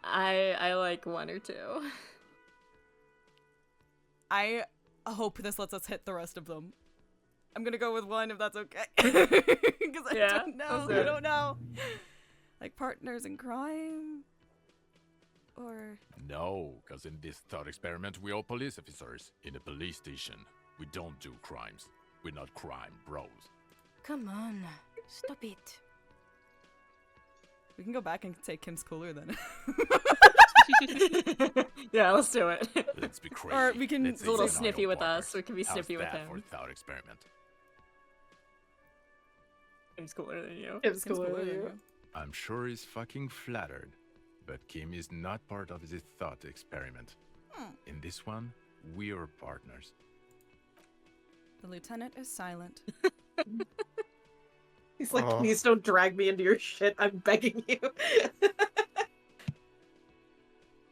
I like 1 or 2. I hope this lets us hit the rest of them. I'm gonna go with 1 if that's okay. Because I Yeah, don't know. let's do I it. don't know. Like partners in crime? Or... No, because in this thought experiment, we're all police officers in a police station. We don't do crimes. We're not crime bros. Come on, stop it. We can go back and say Kim's cooler then. Yeah, let's do it. Let's be crazy. Or we can... Let's It's a little say sniffy we're with partners. us. We can be How's sniffy with that him. for a thought experiment? Kim's cooler than you. Kim's cooler than you. I'm sure he's fucking flattered, but Kim is not part of this thought experiment. In this one, we're partners. The lieutenant is silent. He's like, Oh. please don't drag me into your shit. I'm begging you.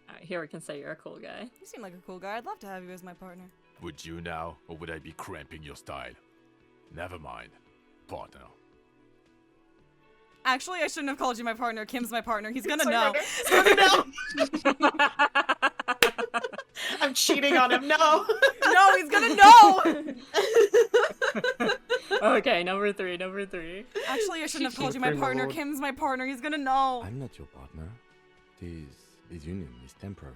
Alright, here we can say you're a cool guy. You seem like a cool guy. I'd love to have you as my partner. Would you now, or would I be cramping your style? Never mind. Partner. Actually, I shouldn't have called you my partner. Kim's my partner. He's gonna Sorry, know. partner. He's gonna know. I'm cheating on him. No. No, he's gonna know. Okay, number 3. Actually, I shouldn't have called you my Supreme partner. Lord. Kim's my partner. He's gonna know. I'm not your partner. This union is temporary.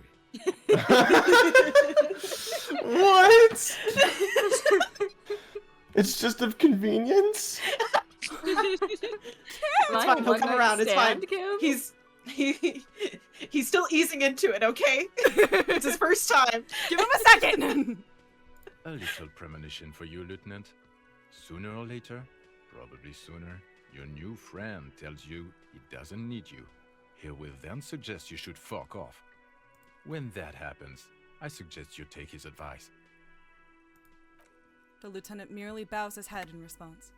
What? It's just of convenience? It's fine. He'll come around. It's fine. He's still easing into it. Okay. It's his first time. Give him a second. A little premonition for you, Lieutenant. Sooner or later, probably sooner, your new friend tells you he doesn't need you. He will then suggest you should fuck off. When that happens, I suggest you take his advice. The lieutenant merely bows his head in response.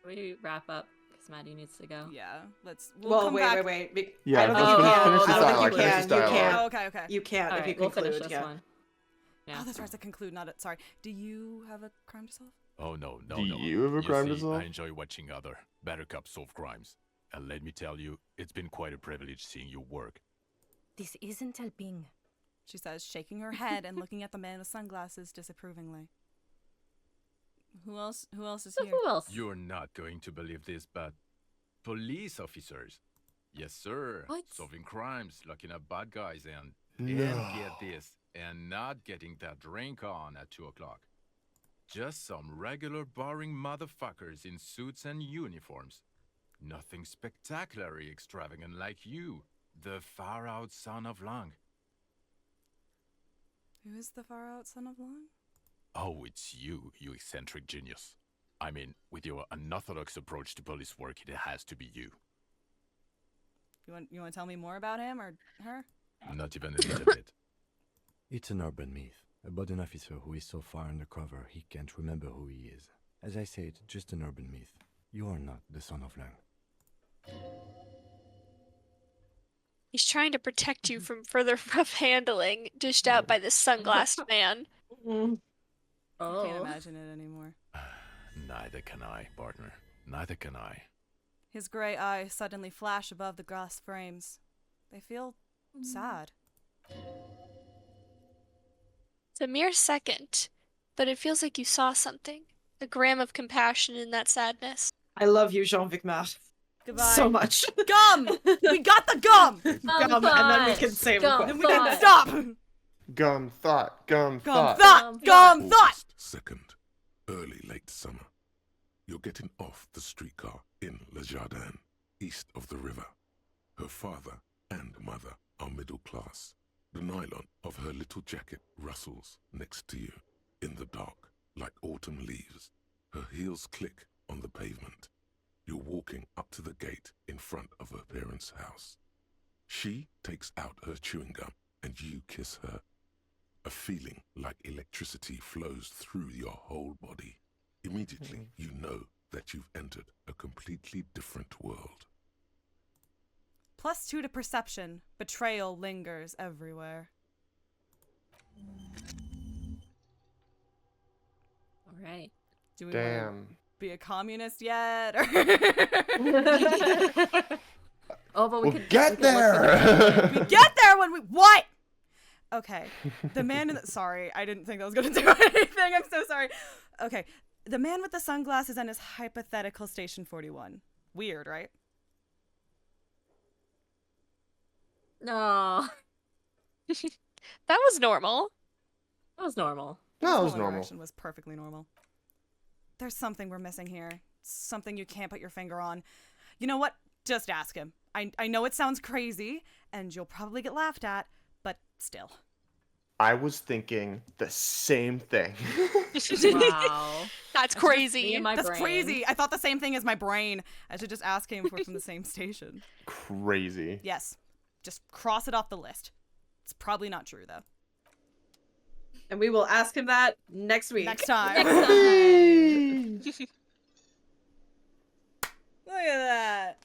We wrap up because Maddie needs to go. Yeah, let's. Well, come wait, back. wait. Yeah, I don't let's think you finish can. this I don't dialogue, think you finish this can. You dialogue. can't. Oh, okay. You can't All if right, you we'll conclude. finish this Yeah. one. Yeah. Oh, that's right. To conclude, not it. Sorry. Do you have a crime to solve? Oh, no. Do you have a crime to see, solve? I enjoy watching other better cops solve crimes. And let me tell you, it's been quite a privilege seeing you work. This isn't helping. She says, shaking her head and looking at the man with sunglasses disapprovingly. Who else? Who else is here? Who else? You're not going to believe this, but police officers. Yes, sir. What? Solving crimes, locking up bad guys, and No. get this, and not getting that drink on at 2 o'clock. Just some regular boring motherfuckers in suits and uniforms. Nothing spectacularly extravagant like you, the far-out son of Lang. Who is the far-out son of Long? Oh, it's you, you eccentric genius. I mean, with your unorthodox approach to police work, it has to be you. You want to tell me more about him or her? Not even a little bit. It's an urban myth about an officer who is so far undercover he can't remember who he is. As I said, just an urban myth. You are not the son of Lang. He's trying to protect you from further rough handling dished out by this sunglassed man. I Oh. can't imagine it anymore. Neither can I, partner. Neither can I. His gray eyes suddenly flash above the glass frames. They feel sad. It's a mere second, but it feels like you saw something. A gram of compassion in that sadness. I love you, Jean-Vic Martin. Goodbye. So much. Gum! We got the gum! Gum, and then we can save the And we can stop! Gum thought, gum thought. Gum thought! Second, early late summer. You're getting off the streetcar in Le Jardin, east of the river. Her father and mother are middle class. The nylon of her little jacket rustles next to you in the dark like autumn leaves. Her heels click on the pavement. You're walking up to the gate in front of her parents' house. She takes out her chewing gum and you kiss her. A feeling like electricity flows through your whole body. Immediately, you know that you've entered a completely different world. +2 to perception. Betrayal lingers everywhere. All right. Do we Damn. want to be a communist yet? Or Oh, but we We'll could get we could look for there. we get there when we what? Okay. The man in the sorry, I didn't think that was gonna do anything. I'm so sorry. Okay. The man with the sunglasses and his hypothetical station 41. Weird, right? No. That was normal. That was normal. No, it This was whole normal. interaction was perfectly normal. There's something we're missing here. Something you can't put your finger on. You know what? Just ask him. I know it sounds crazy, and you'll probably get laughed at, but still. I was thinking the same thing. Wow. That's crazy. That's crazy. I thought the same thing as my brain. I should just ask him if we're from the same station. Crazy. Yes. Just cross it off the list. It's probably not true, though. And we will ask him that next week. Next time. Next time. Look at that.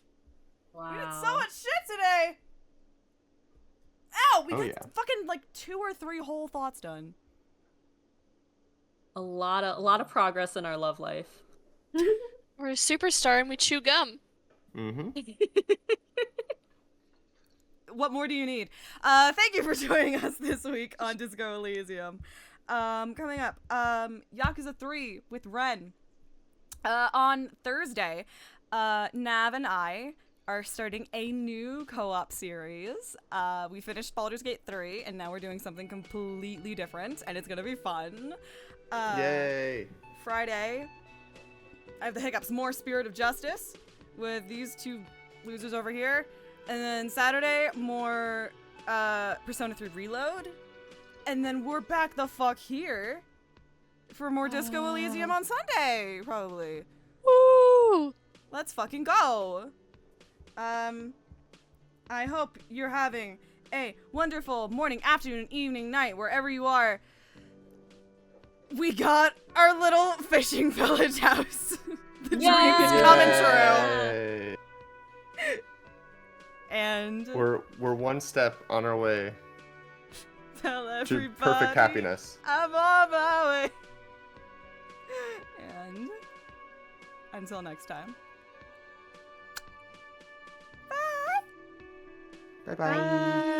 Wow. We did so much shit today. Ow! We Oh, did yeah. fucking like 2 or 3 whole thoughts done. A lot of progress in our love life. We're a superstar and we chew gum. Mm-hmm. What more do you need? Thank you for joining us this week on Disco Elysium. Coming up, Yakuza 3 with Ren. On Thursday, Nav and I are starting a new co-op series. We finished Baldur's Gate 3, and now we're doing something completely different, and it's gonna be fun. Yay. Friday, I have the hiccups. More Spirit of Justice with these 2 losers over here. And then Saturday, more Persona 3 Reload. And then we're back the fuck here for more Disco Elysium on Sunday, probably. Woo! Let's fucking go. I hope you're having a wonderful morning, afternoon, evening, night, wherever you are. We got our little fishing village house. The dream is coming true. And We're one step on our way tell to everybody perfect happiness. I'm on my way. And until next time. Bye-bye.